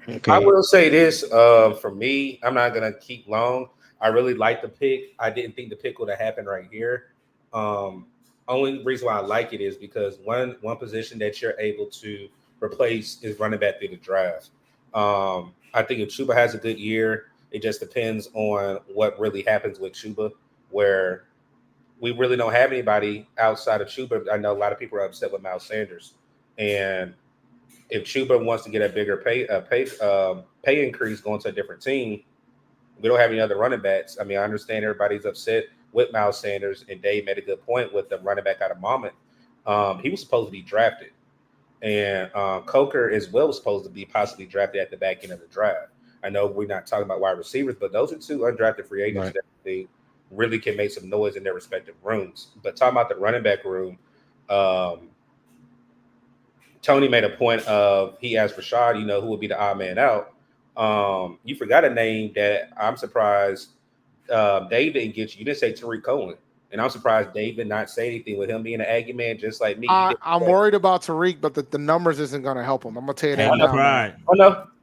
Okay. I will say this, for me, I'm not gonna keep long. I really like the pick. I didn't think the pick would have happened right here. Only reason why I like it is because one position that you're able to replace is running back through the draft. I think if Chuba has a good year, it just depends on what really happens with Chuba, where we really don't have anybody outside of Chuba. I know a lot of people are upset with Miles Sanders, and if Chuba wants to get a bigger pay increase going to a different team, we don't have any other running backs. I mean, I understand everybody's upset with Miles Sanders, and Dave made a good point with the running back out of Monmouth. He was supposed to be drafted, and Coker as well was supposed to be possibly drafted at the back end of the draft. I know we're not talking about wide receivers, but those are 2 undrafted free agents that they really can make some noise in their respective rooms. But talking about the running back room, Tony made a point of, he asked Rashad, who would be the odd man out. You forgot a name that I'm surprised Dave didn't get you. You didn't say Tariq Cohen. And I'm surprised Dave did not say anything with him being an Aggie man, just like me. I'm worried about Tariq, but the numbers isn't going to help him. I'm going to tell you that Aggie now. pride.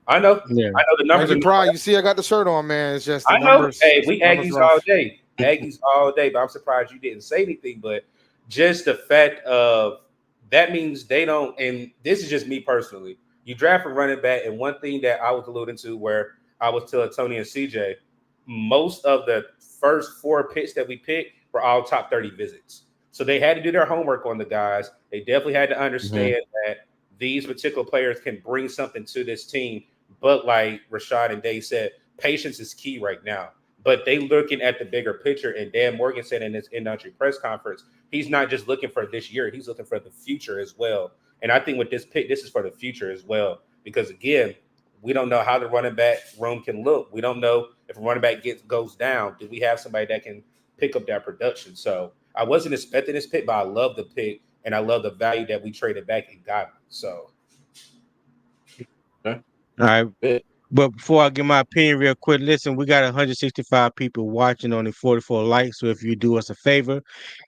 I know. Yeah. I know the numbers. Aggie pride. You see, I got the shirt on, man. It's just the I know. numbers. Hey, we Aggies rough. all day. Aggies all day. But I'm surprised you didn't say anything. But just the fact of that means they don't. And this is just me personally. You draft a running back, and one thing that I was alluding to, where I was telling Tony and CJ, most of the first 4 picks that we picked were all top 30 visits. So they had to do their homework on the guys. They definitely had to understand that these particular players can bring something to this team. But like Rashad and Dave said, patience is key right now. But they looking at the bigger picture. And Dan Morgan said in his introductory press conference, he's not just looking for this year. He's looking for the future as well. And I think with this pick, this is for the future as well. Because, again, we don't know how the running back room can look. We don't know if a running back goes down. Do we have somebody that can pick up that production? So I wasn't expecting this pick, but I love the pick, and I love the value that we traded back and got. So, all right. But before I give my opinion real quick, listen, we got 165 people watching, only 44 likes. So if you do us a favor,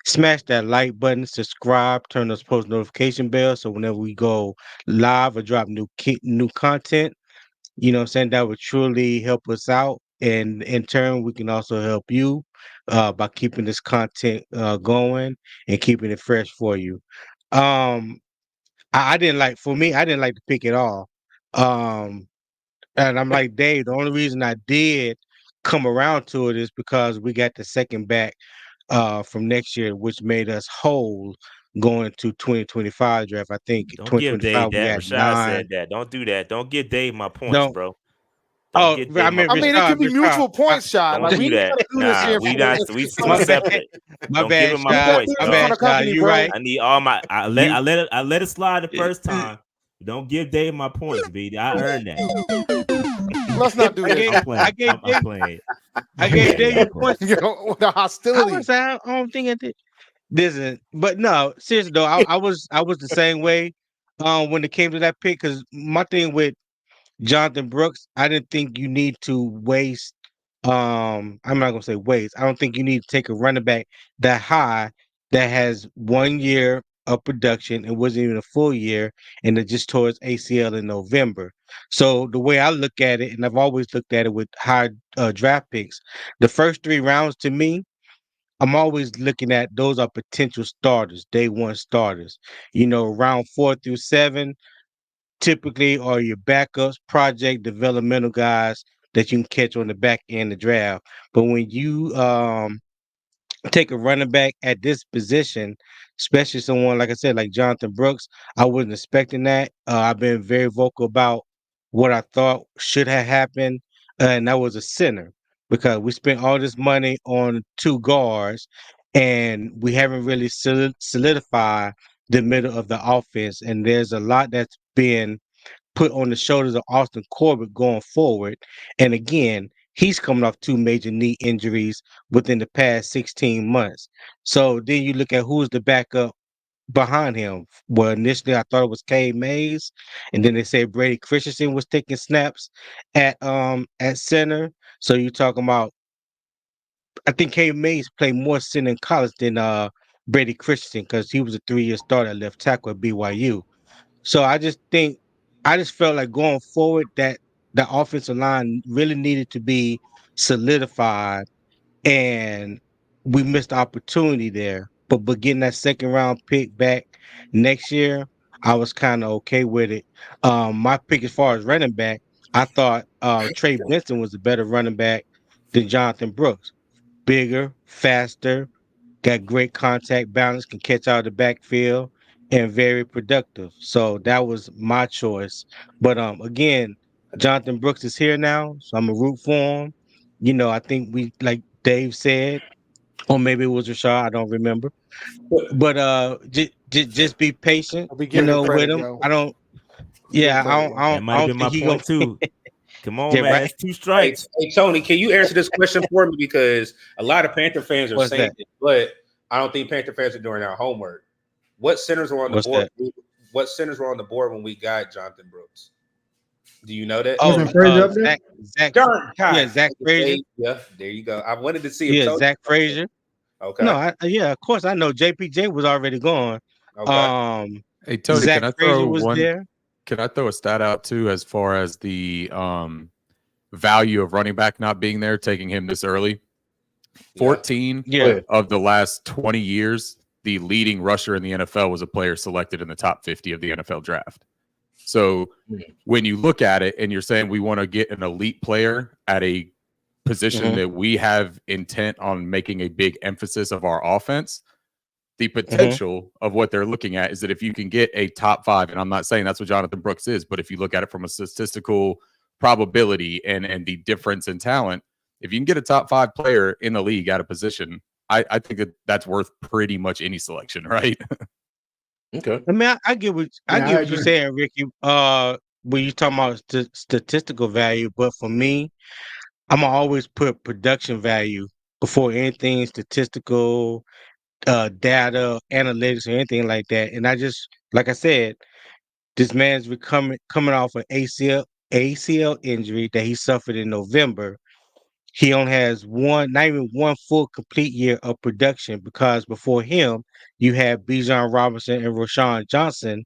smash that like button, subscribe, turn those post notification bell. So whenever we go live or drop new content, you know what I'm saying, that would truly help us out. And in turn, we can also help you by keeping this content going and keeping it fresh for you. I didn't like the pick at all. And I'm like, Dave, the only reason I did come around to it is because we got the second back from next year, which made us whole going to 2025 draft. I think Don't give Dave 2025 we that. had Rashad 9. said that. Don't do that. Don't give Dave my points, bro. Oh, Don't get Dave my I mean, it could be mutual points, shot. Don't do that. Nah, we separate. Don't give him my points, dog. You're right. I need all my. I let it slide the first time. Don't give Dave my points, B. I earned that. Let's not do that. I gave Dave your points. The hostility. I don't think I did. Listen, but no, seriously though, I was the same way when it came to that pick, because my thing with Jonathan Brooks, I didn't think you need to waste. I'm not gonna say waste. I don't think you need to take a running back that high that has 1 year of production. It wasn't even a full year, and it just tore its ACL in November. So the way I look at it, and I've always looked at it with high draft picks, the first 3 rounds to me, I'm always looking at those are potential starters, day 1 starters. You know, round 4 through 7 typically are your backups, project developmental guys that you can catch on the back end of the draft. But when you take a running back at this position, especially someone like I said, like Jonathan Brooks, I wasn't expecting that. I've been very vocal about what I thought should have happened, and that was a center, because we spent all this money on 2 guards, and we haven't really solidified the middle of the offense. And there's a lot that's been put on the shoulders of Austin Corbett going forward. And again, he's coming off 2 major knee injuries within the past 16 months. So then you look at who's the backup behind him. Well, initially I thought it was Cade Mays, and then they say Brady Christensen was taking snaps at center. So you're talking about, I think Cade Mays played more center in college than Brady Christensen, because he was a 3-year starter at left tackle at BYU. So I just felt like going forward that the offensive line really needed to be solidified, and we missed the opportunity there. But getting that second round pick back next year, I was kind of okay with it. My pick as far as running back, I thought Trey Benson was a better running back than Jonathan Brooks. Bigger, faster, got great contact balance, can catch out of the backfield, and very productive. So that was my choice. But again, Jonathan Brooks is here now, so I'm a root for him. You know, I think we, like Dave said, or maybe it was Rashad, I don't remember. But just be patient, you know, with him. I don't think he gonna too. Come on, man. Right? It's 2 strikes. Hey, Tony, can you answer this question for me? Because a lot of Panther fans are saying it, but I don't think Panther fans are doing our homework. What centers were on the board? What centers were on the board when we got Jonathan Brooks? Do you know that? Oh, Zach Frazier. Yeah, Yeah, there you go. I wanted to see Zach Frazier. Okay. No, yeah, of course I know JPJ was already gone. Okay. Hey Tony, Zach can I Frazier throw was one? there. Can I throw a stat out too, as far as the value of running back not being there, taking him this early? 14 of the last 20 years, the leading rusher in the NFL was a player selected in the top 50 of the NFL draft. So when you look at it and you're saying we want to get an elite player at a position that we have intent on making a big emphasis of our offense, the potential of what they're looking at is that if you can get a top 5, and I'm not saying that's what Jonathan Brooks is, but if you look at it from a statistical probability and the difference in talent, if you can get a top 5 player in the league at a position, I think that that's worth pretty much any selection, right? Okay. I mean, I get what you're saying, Ricky. When you're talking about statistical value, but for me, I'm gonna always put production value before anything statistical, data, analytics, or anything like that. And I just, like I said, this man's coming off an ACL injury that he suffered in November. He only has not even one full complete year of production, because before him, you had Bijan Robinson and Rashawn Johnson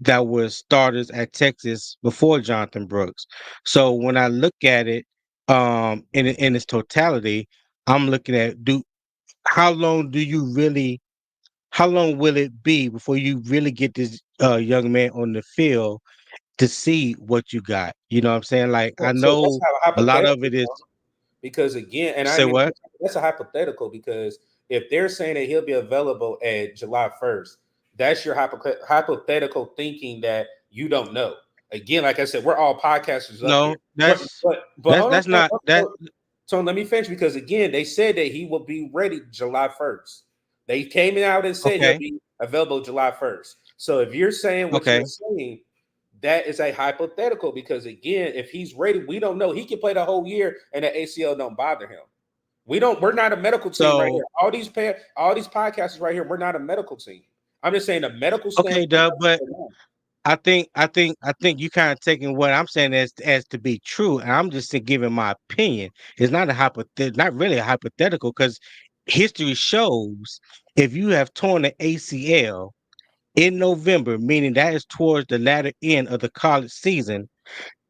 that were starters at Texas before Jonathan Brooks. So when I look at it in its totality, I'm looking at how long will it be before you really get this young man on the field to see what you got? You know what I'm saying? Like, I So that's know how a lot of it is. Because again, and Say what? that's a hypothetical, because if they're saying that he'll be available at July 1st, that's your hypothetical thinking that you don't know. Again, like I said, we're all podcasters up No, here. that's not that. So let me finish, because again, they said that he will be ready July 1st. They came out and said he'll be available July 1st. So if you're saying what you're saying, that is a hypothetical, because again, if he's ready, we don't know. He can play the whole year and the ACL don't bother him. We're not a medical team right here. All these podcasts right here, we're not a medical team. I'm just saying the medical standpoint. Okay, Doug, but I think you kind of taking what I'm saying as to be true, and I'm just giving my opinion. It's not not really a hypothetical, because history shows if you have torn the ACL in November, meaning that is towards the latter end of the college season,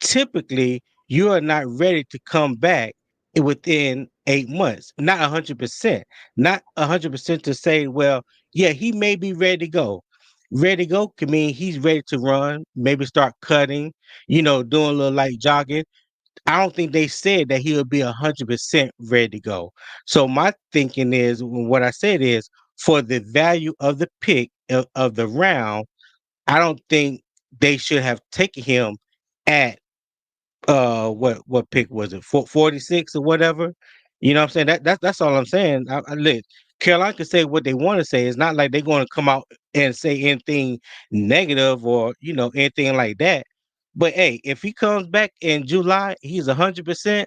typically you are not ready to come back within 8 months. Not 100%. Not 100% to say, well, yeah, he may be ready to go. Ready to go can mean he's ready to run, maybe start cutting, doing a little light jogging. I don't think they said that he'll be 100% ready to go. So my thinking is, what I said is, for the value of the pick of the round, I don't think they should have taken him at what pick was it, 46 or whatever. You know what I'm saying? That's all I'm saying. Look, Carolina can say what they want to say. It's not like they're going to come out and say anything negative or anything like that. But hey, if he comes back in July, he's 100%.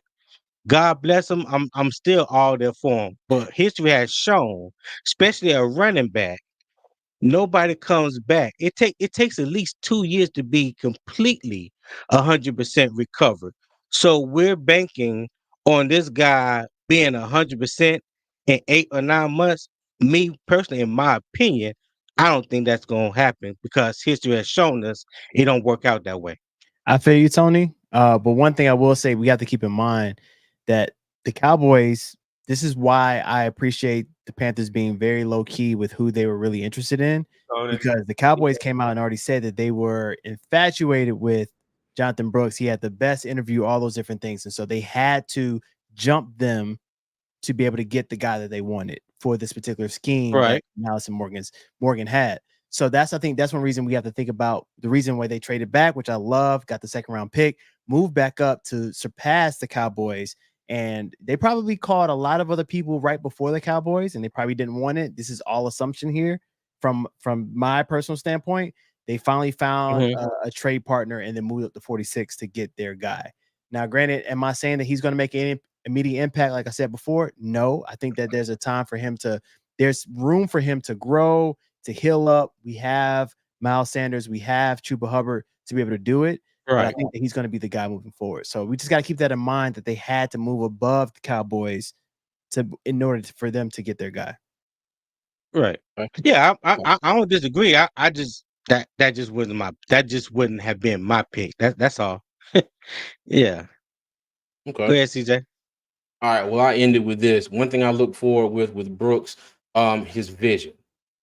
God bless him. I'm still all there for him. But history has shown, especially a running back, nobody comes back. It takes at least 2 years to be completely 100% recovered. So we're banking on this guy being 100% in 8 or 9 months. Me personally, in my opinion, I don't think that's gonna happen, because history has shown us it don't work out that way. I feel you, Tony. But one thing I will say, we have to keep in mind that the Cowboys, this is why I appreciate the Panthers being very low key with who they were really interested in, because the Cowboys came out and already said that they were infatuated with Jonathan Brooks. He had the best interview, all those different things. And so they had to jump them to be able to get the guy that they wanted for this particular scheme that Allison Morgan had. So I think that's one reason we have to think about the reason why they traded back, which I love, got the second round pick, moved back up to surpass the Cowboys. And they probably called a lot of other people right before the Cowboys, and they probably didn't want it. This is all assumption here from my personal standpoint. They finally found a trade partner and then moved up to 46 to get their guy. Now, granted, am I saying that he's going to make any immediate impact? Like I said before, no. I think that there's there's room for him to grow, to heal up. We have Miles Sanders, we have Chuba Hubbard to be able to do it. But I think that he's going to be the guy moving forward. So we just got to keep that in mind, that they had to move above the Cowboys in order for them to get their guy. Right. Yeah, I don't disagree. I just that just wouldn't have been my pick. That's all. Yeah. Okay. Go ahead, CJ. All right. Well, I ended with this. One thing I look forward with Brooks, his vision.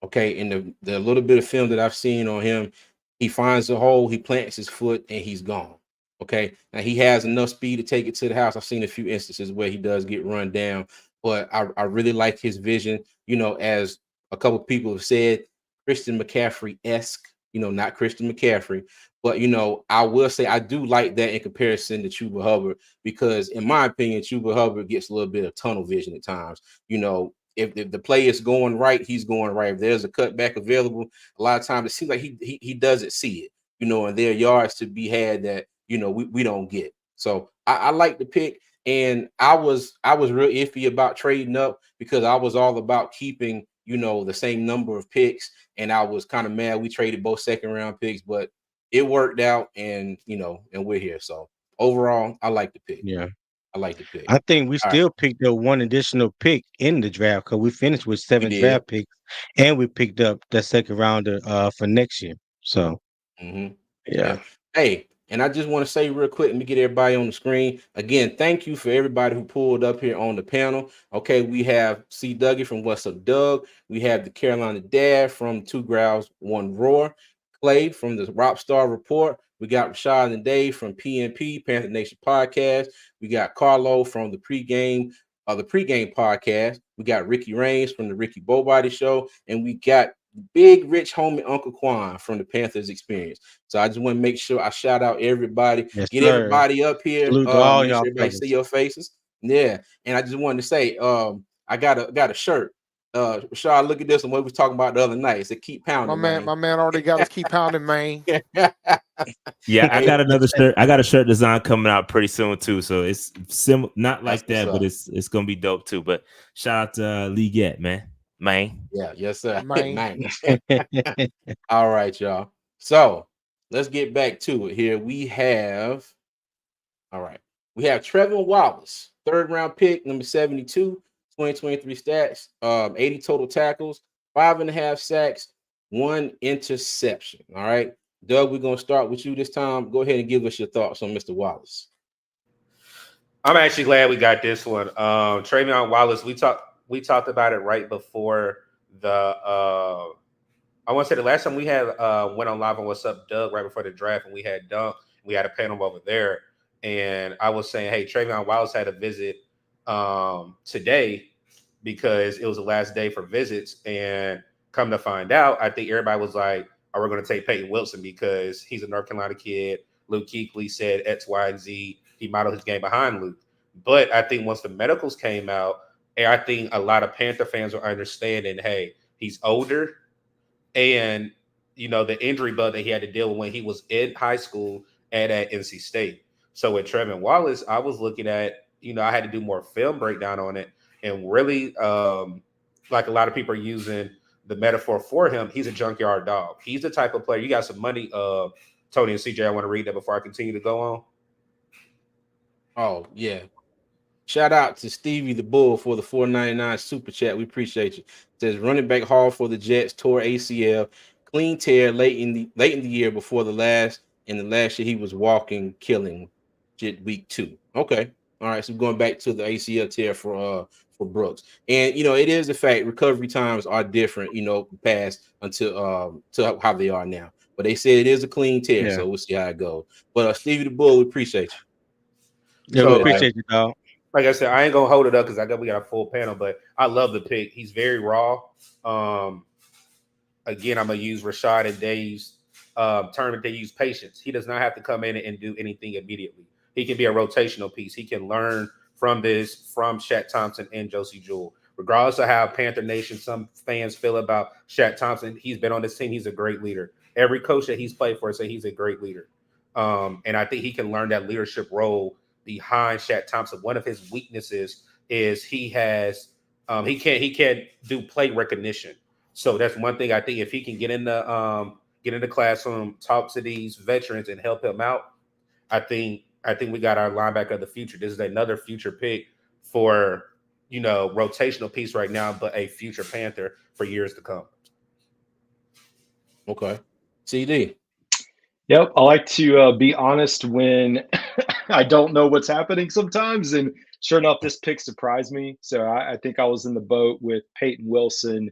Okay, in the little bit of film that I've seen on him, he finds the hole, he plants his foot, and he's gone. Okay, now he has enough speed to take it to the house. I've seen a few instances where he does get run down, but I really like his vision. You know, as a couple people have said, Christian McCaffrey-esque. You know, not Christian McCaffrey, but you know, I will say I do like that in comparison to Chuba Hubbard because, in my opinion, Chuba Hubbard gets a little bit of tunnel vision at times. You know, if the play is going right, he's going right. If there's a cutback available, a lot of times it seems like he doesn't see it, you know, and there are yards to be had that, you know, we don't get. So I like the pick. And I was real iffy about trading up because I was all about keeping, you know, the same number of picks. And I was kind of mad we traded both second round picks, but it worked out and, you know, and we're here. So overall, I like the pick. Yeah. I like the pick. I think we All still picked up one additional pick in the draft because we finished with 7 draft picks, and we picked up the second rounder for next year. So, yeah. Hey, and I just want to say real quick, let me get everybody on the screen. Again, thank you for everybody who pulled up here on the panel. Okay, we have C. Dougie from What's Up, Doug. We have the Carolina Dad from Two Growls, One Roar. Clay from the Rockstar Report. We got Rashad and Dave from PNP, Panther Nation Podcast. We got Carlo from the pregame podcast. We got Ricky Raines from the Ricky Bobody Show, and we got big rich homie Uncle Quan from the Panthers Experience. So I just want to make sure I shout out everybody, get everybody up here, Salute to all make y'all sure everybody see your faces. Yeah, and I just wanted to say, I got a shirt. Rashad, look at this and what we was talking about the other night. It's a keep pounding. My man already got his keep pounding, man. Yeah, I got another shirt. I got a shirt design coming out pretty soon too. So it's not like that, but it's gonna be dope too. But shout out to Legette, man. Yeah, yes, sir. Man. All right, y'all. So let's get back to it here. We have Trevon Wallace, 3rd round pick, number 72. 2023 stats, 80 total tackles, 5.5 sacks, 1 interception. All right, Doug, we're gonna start with you this time. Go ahead and give us your thoughts on Mr. Wallace. I'm actually glad we got this one. Trevon Wallace, we talked about it right before the I want to say the last time we had went on live on What's Up, Doug, right before the draft, and we had Dunk, we had a panel over there, and I was saying, hey, Trevon Wallace had a visit today because it was the last day for visits, and come to find out, I think everybody was like, "Are we going to take Peyton Wilson because he's a North Carolina kid?" Luke Kuechly said X, Y, and Z. He modeled his game behind Luke, but I think once the medicals came out, and I think a lot of Panther fans are understanding, hey, he's older, and you know the injury bug that he had to deal with when he was in high school and at NC State. So with Trevon Wallace, I was looking at, I had to do more film breakdown on it. And really, like a lot of people are using the metaphor for him, he's a junkyard dog. He's the type of player. You got some money, Tony and CJ. I want to read that before I continue to go on. Oh, yeah. Shout out to Stevie the Bull for the $4.99 super chat. We appreciate you. It says running back Hall for the Jets tore ACL, clean tear late in the year before the last year he was walking, killing week 2. Okay. All right, so going back to the ACL tear for Brooks, and it is the fact recovery times are different, past until to how they are now. But they said it is a clean tear, so we'll see how it goes. But Stevie the Bull, we appreciate you. Yeah, we appreciate you, dog. Like I said, I ain't gonna hold it up because I know we got a full panel, but I love the pick. He's very raw. Again, I'm gonna use Rashad and Dave's term that they use patience. He does not have to come in and do anything immediately. He can be a rotational piece. He can learn from Shaq Thompson and Josie Jewell. Regardless of how Panther Nation, some fans feel about Shaq Thompson, he's been on this team. He's a great leader. Every coach that he's played for say he's a great leader. And I think he can learn that leadership role behind Shaq Thompson. One of his weaknesses is he can't do play recognition. So that's one thing I think if he can get in the classroom, talk to these veterans and help him out, I think we got our linebacker of the future. This is another future pick for rotational piece right now, but a future Panther for years to come. Okay. CD. Yep. I like to be honest when I don't know what's happening sometimes. And sure enough, this pick surprised me. So I think I was in the boat with Peyton Wilson,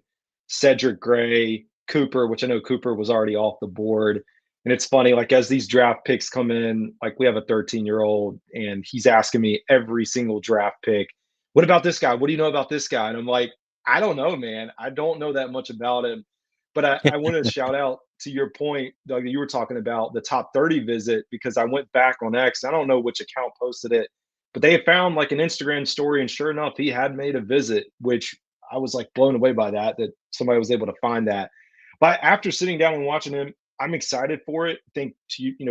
Cedric Gray, Cooper, which I know Cooper was already off the board. And it's funny, like as these draft picks come in, like we have a 13-year-old and he's asking me every single draft pick, what about this guy? What do you know about this guy? And I'm like, I don't know, man. I don't know that much about him. But I want to shout out to your point, Doug, that you were talking about the top 30 visit, because I went back on X. I don't know which account posted it, but they had found like an Instagram story. And sure enough, he had made a visit, which I was like blown away by that somebody was able to find that. But after sitting down and watching him, I'm excited for it. I think,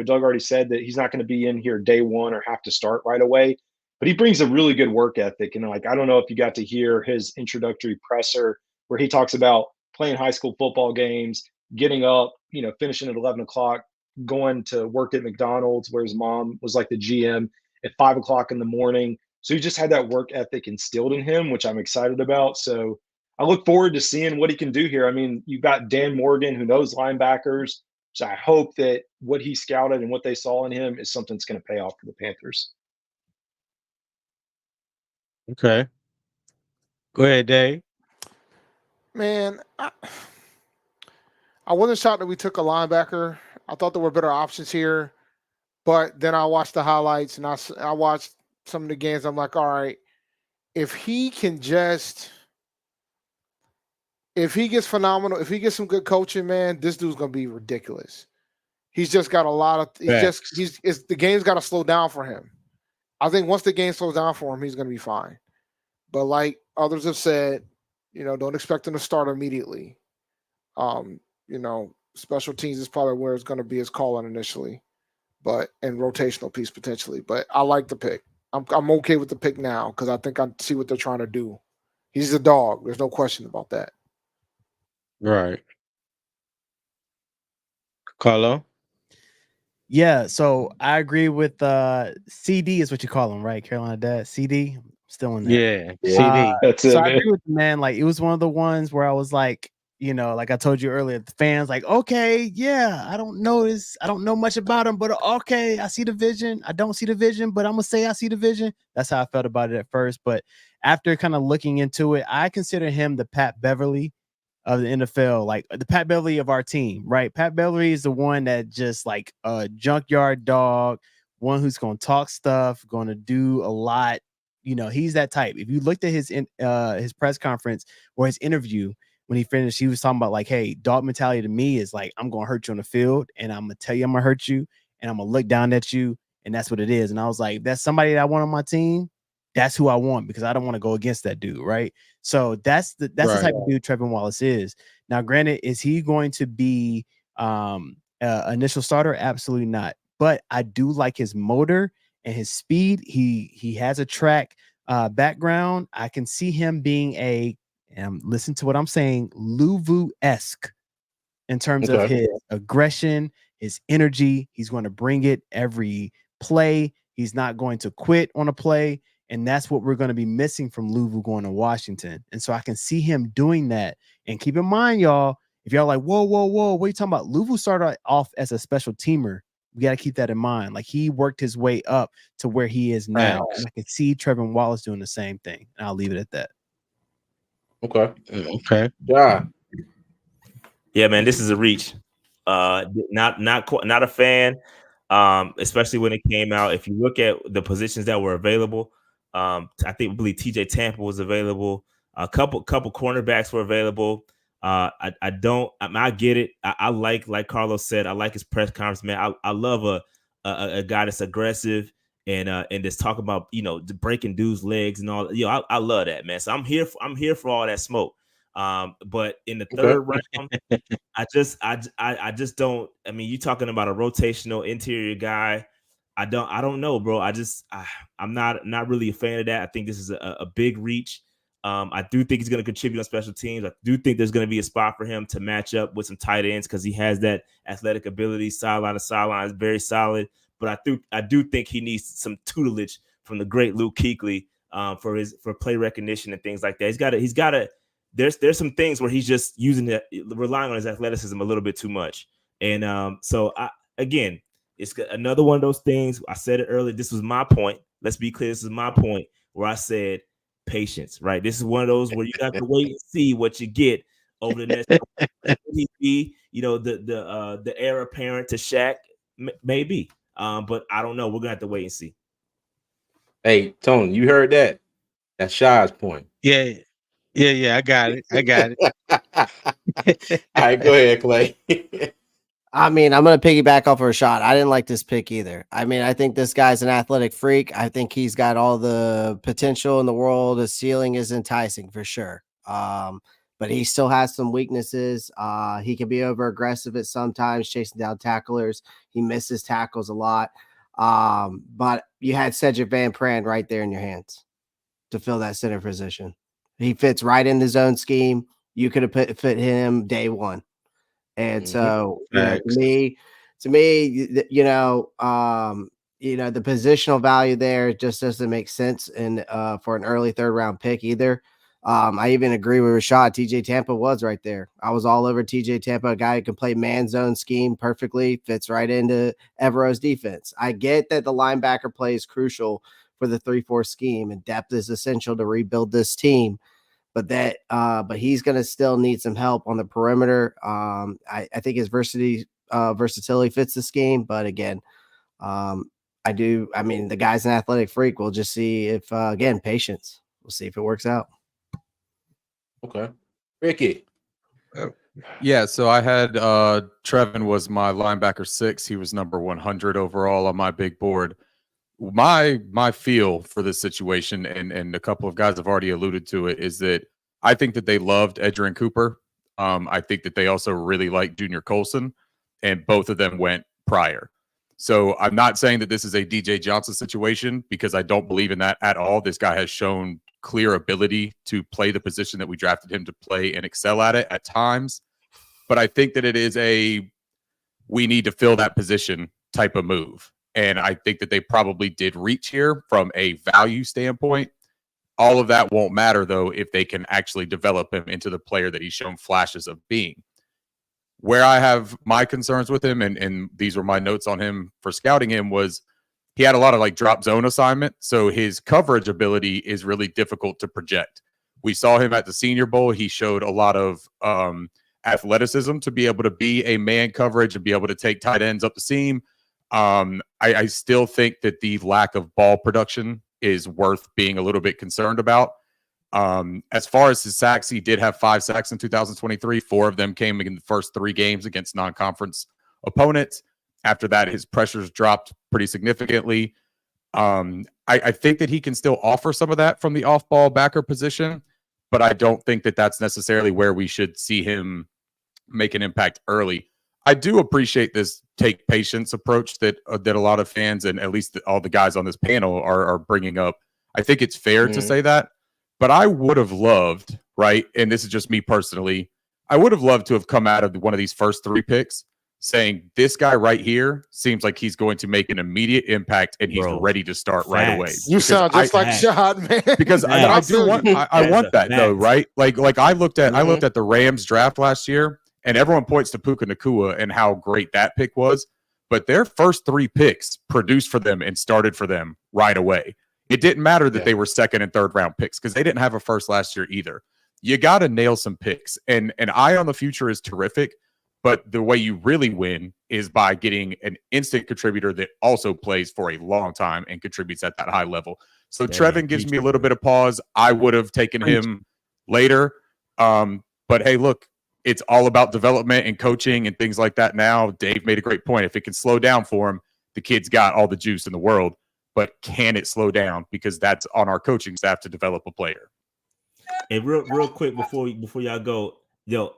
Doug already said that he's not going to be in here day one or have to start right away, but he brings a really good work ethic. And like, I don't know if you got to hear his introductory presser where he talks about playing high school football games, getting up, finishing at 11 o'clock, going to work at McDonald's where his mom was like the GM at 5 o'clock in the morning. So he just had that work ethic instilled in him, which I'm excited about. So I look forward to seeing what he can do here. I mean, you've got Dan Morgan, who knows linebackers. So I hope that what he scouted and what they saw in him is something that's going to pay off for the Panthers. Okay. Go ahead, Dave. Man, I wasn't shocked that we took a linebacker. I thought there were better options here, but then I watched the highlights and I watched some of the games. I'm like, all right, if he gets phenomenal, if he gets some good coaching, man, this dude's gonna be ridiculous. He's just got a lot of. The game's got to slow down for him. I think once the game slows down for him, he's gonna be fine. But like others have said, don't expect him to start immediately. Special teams is probably where it's going to be his call on initially, and rotational piece potentially. But I like the pick. I'm okay with the pick now because I think I see what they're trying to do. He's a dog. There's no question about that. Right. Carlo? Yeah, so I agree with CD is what you call him, right? Carolina Dad, CD. Still in there. Yeah, CD. That's it. So man. I agree with you, man. Like it was one of the ones where I was like, like I told you earlier, the fans like, okay, yeah, I don't know much about him, but okay, I see the vision. I don't see the vision, but I'm gonna say I see the vision. That's how I felt about it at first. But after kind of looking into it, I consider him the Pat Beverly of the NFL, like the Pat Beverly of our team, right? Pat Beverly is the one that just like a junkyard dog, one who's gonna talk stuff, gonna do a lot. He's that type. If you looked at his press conference or his interview when he finished, he was talking about like, hey, dog mentality to me is like, I'm going to hurt you on the field and I'm going to tell you I'm going to hurt you and I'm going to look down at you. And that's what it is. And I was like, that's somebody that I want on my team. That's who I want because I don't want to go against that dude. Right. So that's the type of dude Trevon Wallace is. Now, granted, is he going to be initial starter? Absolutely not. But I do like his motor and his speed. He has a track background. I can see him being listen to what I'm saying, Luvu-esque in terms of his aggression, his energy. He's going to bring it every play. He's not going to quit on a play. And that's what we're going to be missing from Luvu going to Washington. And so I can see him doing that. And keep in mind, y'all, if y'all like, whoa, what are you talking about? Luvu started off as a special teamer. We got to keep that in mind. Like he worked his way up to where he is now. And I can see Trevon Wallace doing the same thing. And I'll leave it at that. Okay. Yeah. Yeah, man, this is a reach. Not a fan. Especially when it came out. If you look at the positions that were available, I believe TJ Tampa was available. A couple cornerbacks were available. I get it. I like Carlos said, I like his press conference, man. I love a guy that's aggressive and just talk about breaking dudes' legs and all. I love that, man. So I'm here for all that smoke. But in the third round, I just don't. I mean, you talking about a rotational interior guy. I don't know, bro. I'm not really a fan of that. I think this is a big reach. I do think he's going to contribute on special teams. I do think there's going to be a spot for him to match up with some tight ends because he has that athletic ability. Sideline to sideline is very solid. But I do think he needs some tutelage from the great Luke Kuechly for play recognition and things like that. He's got to. There's some things where he's just relying on his athleticism a little bit too much. And so again, it's another one of those things. I said it earlier. This was my point. Let's be clear. This is my point where I said patience, right? This is one of those where you have to wait and see what you get over the next. He be, the heir apparent to Shaq, maybe. But I don't know. We're gonna have to wait and see. Hey, Tony, you heard that? That's Shai's point. Yeah. I got it. All right, go ahead, Clay. I mean, I'm going to piggyback off of Rashad. I didn't like this pick either. I mean, I think this guy's an athletic freak. I think he's got all the potential in the world. His ceiling is enticing for sure. But he still has some weaknesses. He can be over aggressive at sometimes, chasing down tacklers. He misses tackles a lot. But you had Cedric Van Pran right there in your hands to fill that center position. He fits right in the zone scheme. You could have fit him day one. And so, to me, the positional value there just doesn't make sense for an early third round pick either. I even agree with Rashad. TJ Tampa was right there. I was all over TJ Tampa, a guy who can play man zone scheme perfectly, fits right into Evero's defense. I get that the linebacker play is crucial for the 3-4 scheme, and depth is essential to rebuild this team. But he's going to still need some help on the perimeter. I think his versatility fits the scheme. But again, the guy's an athletic freak. We'll just see if, again, patience. We'll see if it works out. Okay. Ricky. Yeah, so I had Trevon was my linebacker 6. He was number 100 overall on my big board. My feel for this situation, and a couple of guys have already alluded to it, is that I think that they loved Edgerrin Cooper. I think that they also really liked Junior Colson, and both of them went prior. So I'm not saying that this is a DJ Johnson situation, because I don't believe in that at all. This guy has shown clear ability to play the position that we drafted him to play and excel at it at times. But I think that it is we need to fill that position type of move. And I think that they probably did reach here from a value standpoint. All of that won't matter, though, if they can actually develop him into the player that he's shown flashes of being. Where I have my concerns with him, and these were my notes on him for scouting him, was he had a lot of drop zone assignment. So his coverage ability is really difficult to project. We saw him at the Senior Bowl. He showed a lot of athleticism to be able to be a man coverage and be able to take tight ends up the seam. I still think that the lack of ball production is worth being a little bit concerned about. As far as his sacks, he did have 5 sacks in 2023. 4 of them came in the first 3 games against non-conference opponents. After that, his pressures dropped pretty significantly. I think that he can still offer some of that from the off-ball backer position, but I don't think that that's necessarily where we should see him make an impact early. I do appreciate this take patience approach that a lot of fans, and at least all the guys on this panel, are bringing up. I think it's fair to say that, but I would have loved, right, and this is just me personally, I would have loved to have come out of one of these first 3 picks saying this guy right here seems like he's going to make an immediate impact and he's ready to start right away. You sound just like Shad, man. Because I do want I want that though, right? Like I looked at the Rams draft last year, and everyone points to Puka Nacua and how great that pick was, but their first 3 picks produced for them and started for them right away. It didn't matter that they were 2nd and 3rd round picks, because they didn't have a first last year either. You got to nail some picks, and an eye on the future is terrific, but the way you really win is by getting an instant contributor that also plays for a long time and contributes at that high level. So Trevon gives me a little bit of pause. I would have taken him later, but hey, look, it's all about development and coaching and things like that now. Dave made a great point. If it can slow down for him, the kid's got all the juice in the world. But can it slow down? Because that's on our coaching staff to develop a player. And real quick before y'all go,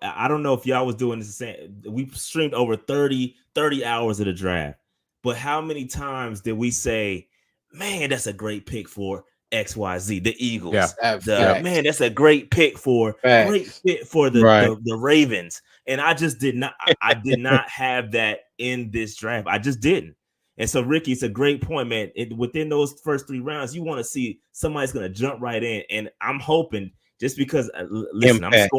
I don't know if y'all was doing this. We streamed over 30 hours of the draft. But how many times did we say, man, that's a great pick for XYZ, the Eagles. Yeah, man, that's a great pick for great fit for the Ravens. And I just did not have that in this draft. I just didn't. And so, Ricky, it's a great point, man. Within those first 3 rounds, you want to see somebody's going to jump right in. And I'm hoping, just because, listen, Impact.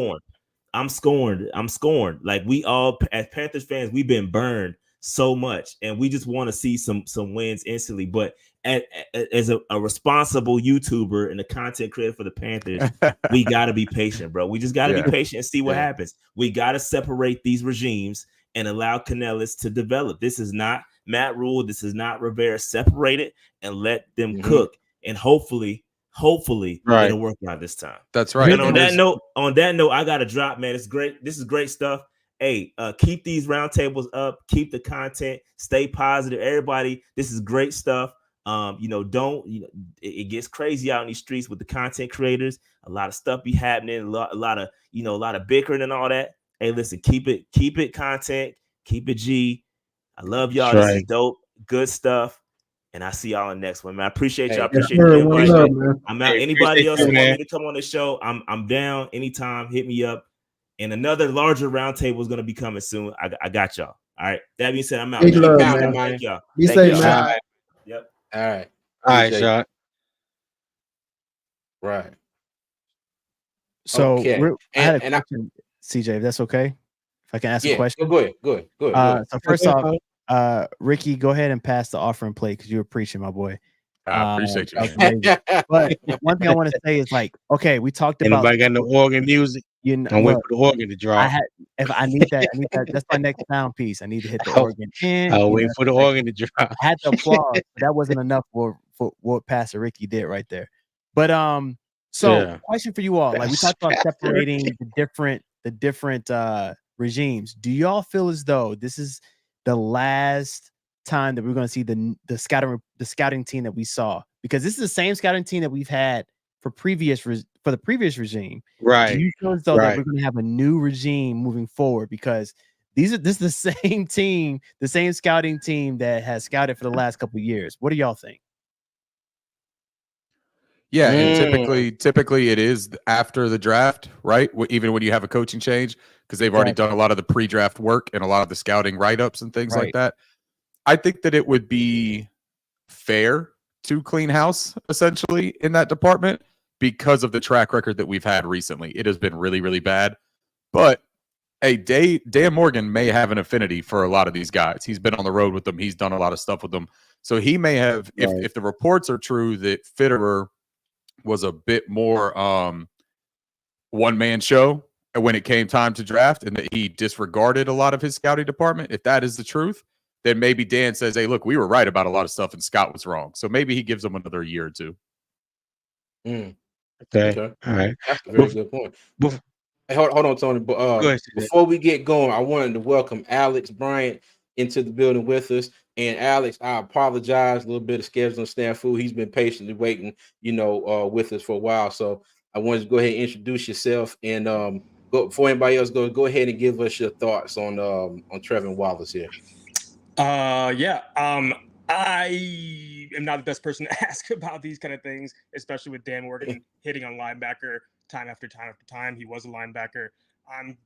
I'm scorned. Like, we all, as Panthers fans, we've been burned so much, and we just want to see some wins instantly. But as a responsible YouTuber and a content creator for the Panthers, we got to be patient, bro. We just got to be patient and see what happens. We got to separate these regimes and allow Canellis to develop. This is not Matt Rule. This is not Rivera. Separate it and let them cook. And hopefully it'll work out this time. That's right. And on that note, I got to drop, man. It's great. This is great stuff. Hey, keep these roundtables up. Keep the content. Stay positive, everybody. This is great stuff. It gets crazy out in these streets with the content creators. A lot of stuff be happening. A lot of bickering and all that. Hey, listen, keep it content. Keep it G. I love y'all. This is dope. Good stuff. And I see y'all in the next one, man. I appreciate y'all. Appreciate the invite. I'm out. Anybody else want me to come on the show? I'm down anytime. Hit me up. And another larger roundtable is going to be coming soon. I got y'all. All right. That being said, I'm out. Thank y'all. Be safe, man. Yep. All right. All right, Sean. Right. So Okay. I had a question, CJ, if that's okay. If I can ask a question. Go ahead. So first off, Ricky, go ahead and pass the offering plate because you were preaching, my boy. I appreciate you. But one thing I want to say is, like, okay, we talked about. Anybody got no organ music? I'm waiting for the organ to drop. I need that. That's my next sound piece. I need to hit the organ. I'll wait for the organ to drop. I had to applaud, but that wasn't enough for what Pastor Ricky did right there. But question for you all: like, we talked about separating the different regimes. Do y'all feel as though this is the last time that we're going to see the scouting team that we saw? Because this is the same scouting team that we've had for the previous regime, right? Do you feel as though that we're going to have a new regime moving forward? Because this is the same team, the same scouting team that has scouted for the last couple of years. What do y'all think? Yeah, and typically it is after the draft, right? Even when you have a coaching change, because they've already done a lot of the pre-draft work and a lot of the scouting write-ups and things like that. I think that it would be fair to clean house essentially in that department because of the track record that we've had recently. It has been really, really bad. But hey, Dan Morgan may have an affinity for a lot of these guys. He's been on the road with them. He's done a lot of stuff with them. So he may have, if the reports are true that Fitterer was a bit more one-man show when it came time to draft and that he disregarded a lot of his scouting department, if that is the truth, then maybe Dan says, hey, look, we were right about a lot of stuff and Scott was wrong. So maybe he gives them another year or two. Okay. All right. That's a very good point. Hey, hold on, Tony. But before we get going, I wanted to welcome Alex Bryant into the building with us. And Alex, I apologize, a little bit of scheduling snafu. He's been patiently waiting, with us for a while. So I wanted to go ahead and introduce yourself and go before anybody else goes. Go ahead and give us your thoughts on Trevon Wallace here. I am not the best person to ask about these kind of things, especially with Dan Morgan hitting on linebacker time after time after time. He was a linebacker. I'm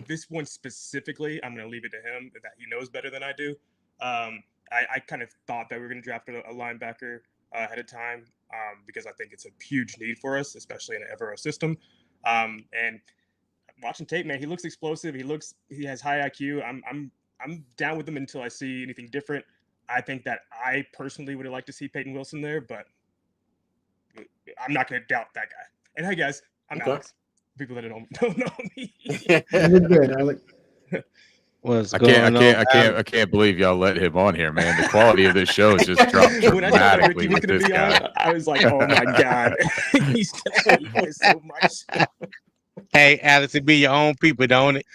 this one specifically, I'm going to leave it to him that he knows better than I do. I kind of thought that we were going to draft a linebacker ahead of time because I think it's a huge need for us, especially in an Evero system. And watching tape, man, he looks explosive. He has high IQ. I'm down with him until I see anything different. I think that I personally would have liked to see Peyton Wilson there, but I'm not going to doubt that guy. And hey, guys, I'm Alex. People that don't know me. You're good, Alex. I can't believe y'all let him on here, man. The quality of this show has just dropped dramatically with this guy. I was like, oh my god, he's gonna hate this so much. Hey, Alex, it be your own people, don't it?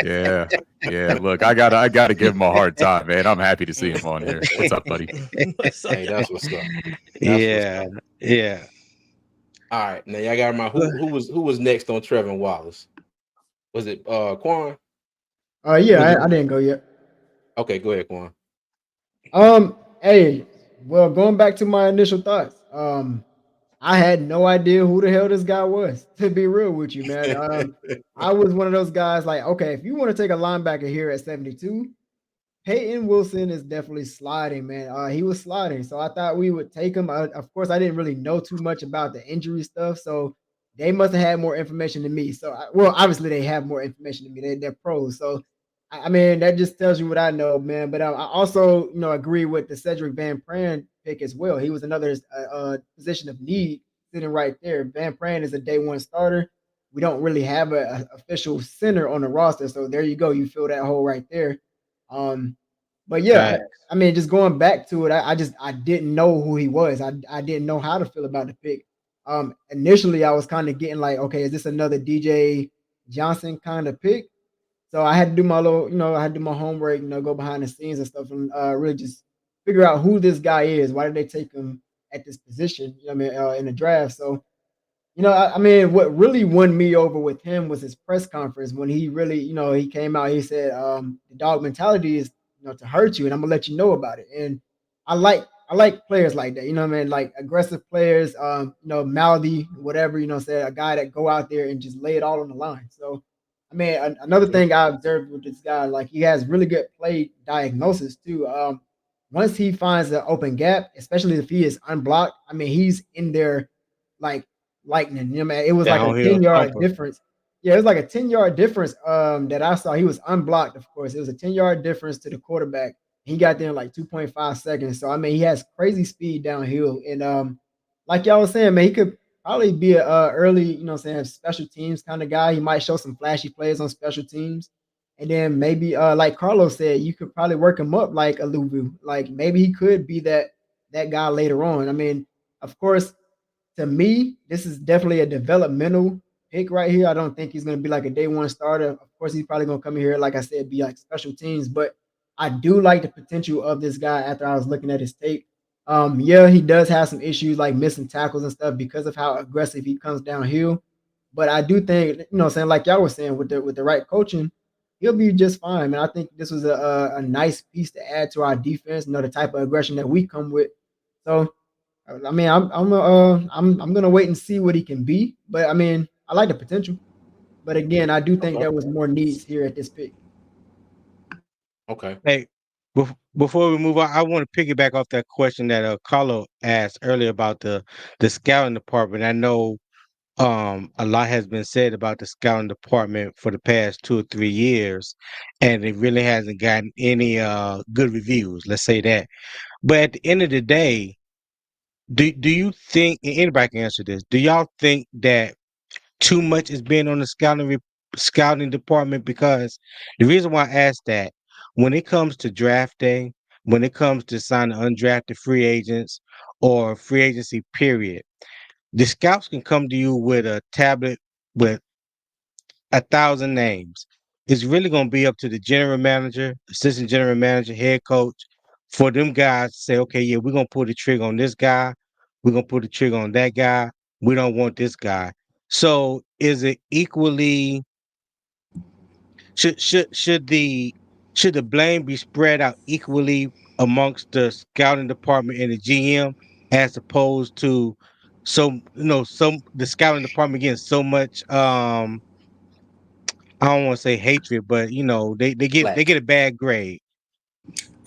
Yeah. Look, I gotta give him a hard time, man. I'm happy to see him on here. What's up, buddy? Hey, that's what's up. Yeah. All right, now y'all got my who was next on Trevon Wallace? Was it Quan? I didn't go yet. Okay, go ahead, Quan. Hey, well, going back to my initial thoughts, I had no idea who the hell this guy was, to be real with you, man. I was one of those guys like, okay, if you want to take a linebacker here at 72, Peyton Wilson is definitely sliding, man. He was sliding, so I thought we would take him. Of course, I didn't really know too much about the injury stuff, so they must have had more information than me. So, well, obviously they have more information than me. They're pros, so I mean that just tells you what I know, man. But I also, agree with the Cedric Van Pran pick as well. He was another position of need sitting right there. Van Pran is a day one starter. We don't really have an official center on the roster, so there you go. You fill that hole right there. But yeah, I mean, just going back to it, I didn't know who he was. I didn't know how to feel about the pick. Initially I was kind of getting like, okay, is this another DJ Johnson kind of pick? So I had to do my little, I had to do my homework, go behind the scenes and stuff, and really just figure out who this guy is. Why did they take him at this position? In the draft. So I mean, what really won me over with him was his press conference when he really, he came out. He said, "The dog mentality is, to hurt you, and I'm gonna let you know about it." And I like players like that. What I mean, like aggressive players. Mouthy, whatever. Say a guy that go out there and just lay it all on the line. So, I mean, another thing I observed with this guy, like he has really good play diagnosis too. Once he finds an open gap, especially if he is unblocked, I mean, he's in there like lightning. Man, it was like a 10-yard difference. Yeah, it was like a 10-yard difference that I saw. He was unblocked, of course. It was a 10-yard difference to the quarterback. He got there in like 2.5 seconds. So I mean, he has crazy speed downhill. And like y'all was saying, man, he could probably be a early, special teams kind of guy. He might show some flashy plays on special teams. And then maybe like Carlos said, you could probably work him up like a Luvu. Like maybe he could be that guy later on. I mean, of course, to me, this is definitely a developmental pick right here. I don't think he's going to be like a day one starter. Of course, he's probably going to come here, like I said, be like special teams. But I do like the potential of this guy after I was looking at his tape. Yeah, he does have some issues like missing tackles and stuff because of how aggressive he comes downhill. But I do think, saying like y'all were saying, with the right coaching, he'll be just fine. Man, I think this was a nice piece to add to our defense. The type of aggression that we come with. So, I mean, I'm gonna wait and see what he can be. But I mean, I like the potential. But again, I do think there was more needs here at this pick. Okay. Hey, before we move on, I want to piggyback off that question that Carlo asked earlier about the scouting department. I know a lot has been said about the scouting department for the past 2 or 3 years, and it really hasn't gotten any good reviews. Let's say that. But at the end of the day, do you think, and anybody can answer this? Do y'all think that too much is being on the scouting department? Because the reason why I asked that, when it comes to draft day, when it comes to signing undrafted free agents or free agency period, the scouts can come to you with a tablet with 1,000 names. It's really going to be up to the general manager, assistant general manager, head coach, for them guys to say, okay, yeah, we're going to pull the trigger on this guy. We're going to pull the trigger on that guy. We don't want this guy. So is it equally, should the blame be spread out equally amongst the scouting department and the GM, as opposed to the scouting department getting so much I don't want to say hatred, but they get a bad grade.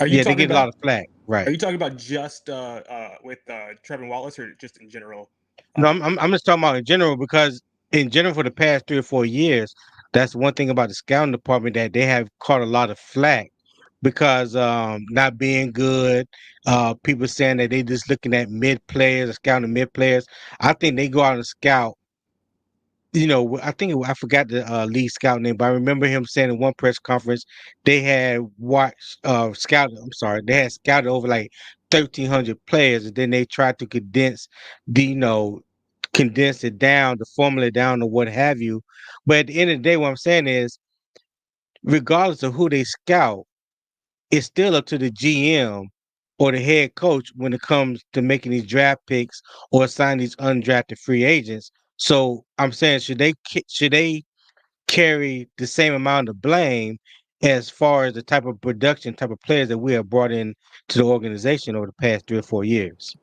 Are you they get a lot of flack, right? Are you talking about just with Trevon Wallace, or just in general? No, I'm just talking about in general, because in general for the past 3 or 4 years, that's one thing about the scouting department, that they have caught a lot of flack because not being good. People saying that they just looking at mid players or scouting mid players. I think they go out and scout. I forgot the lead scout name, but I remember him saying in one press conference they had scouted. I'm sorry, they had scouted over like 1,300 players, and then they tried to condense it down, the formula down, or what have you. But at the end of the day, what I'm saying is, regardless of who they scout, it's still up to the GM or the head coach when it comes to making these draft picks or signing these undrafted free agents. So I'm saying, should they carry the same amount of blame as far as the type of production, type of players that we have brought in to the organization over the past 3 or 4 years?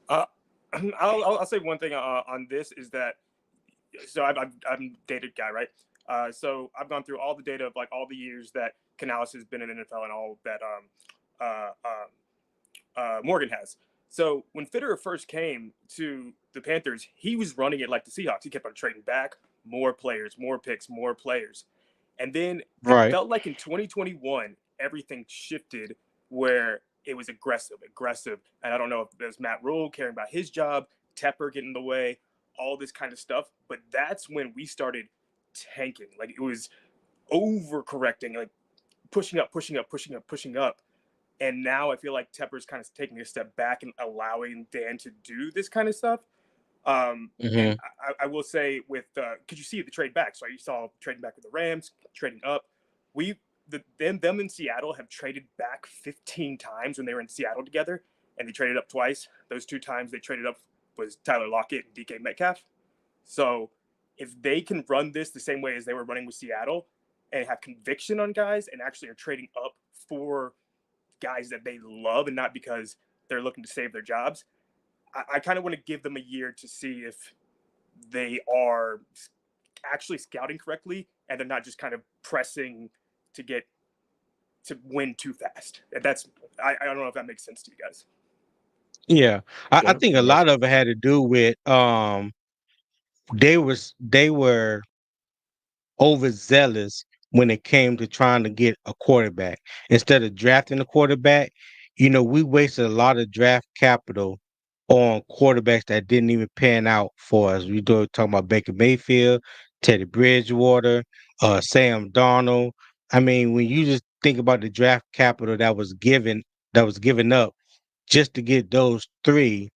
I'll say one thing on this is that, so I'm a dated guy, right? So I've gone through all the data of like all the years that Canales has been in the NFL and all that Morgan has. So when Fitterer first came to the Panthers, he was running it like the Seahawks. He kept on trading back, more players, more picks, more players. And then it felt like in 2021, everything shifted where it was aggressive. And I don't know if there's Matt Rule caring about his job, Tepper getting in the way, all this kind of stuff. But that's when we started tanking. Like it was overcorrecting, like pushing up. And now I feel like Tepper's kind of taking a step back and allowing Dan to do this kind of stuff. And I will say with because you see the trade back, so you saw trading back with the Rams, trading up. Them in Seattle have traded back 15 times when they were in Seattle together, and they traded up twice. Those 2 times they traded up was Tyler Lockett and DK Metcalf. So if they can run this the same way as they were running with Seattle and have conviction on guys and actually are trading up for guys that they love and not because they're looking to save their jobs, I kind of want to give them a year to see if they are actually scouting correctly and they're not just kind of pressing to win too fast. That's I don't know if that makes sense to you guys. Yeah, I think a lot of it had to do with they were overzealous when it came to trying to get a quarterback. Instead of drafting a quarterback, we wasted a lot of draft capital on quarterbacks that didn't even pan out for us. We talking about Baker Mayfield, Teddy Bridgewater, Sam Darnold. I mean, when you just think about the draft capital that was given up just to get those 3,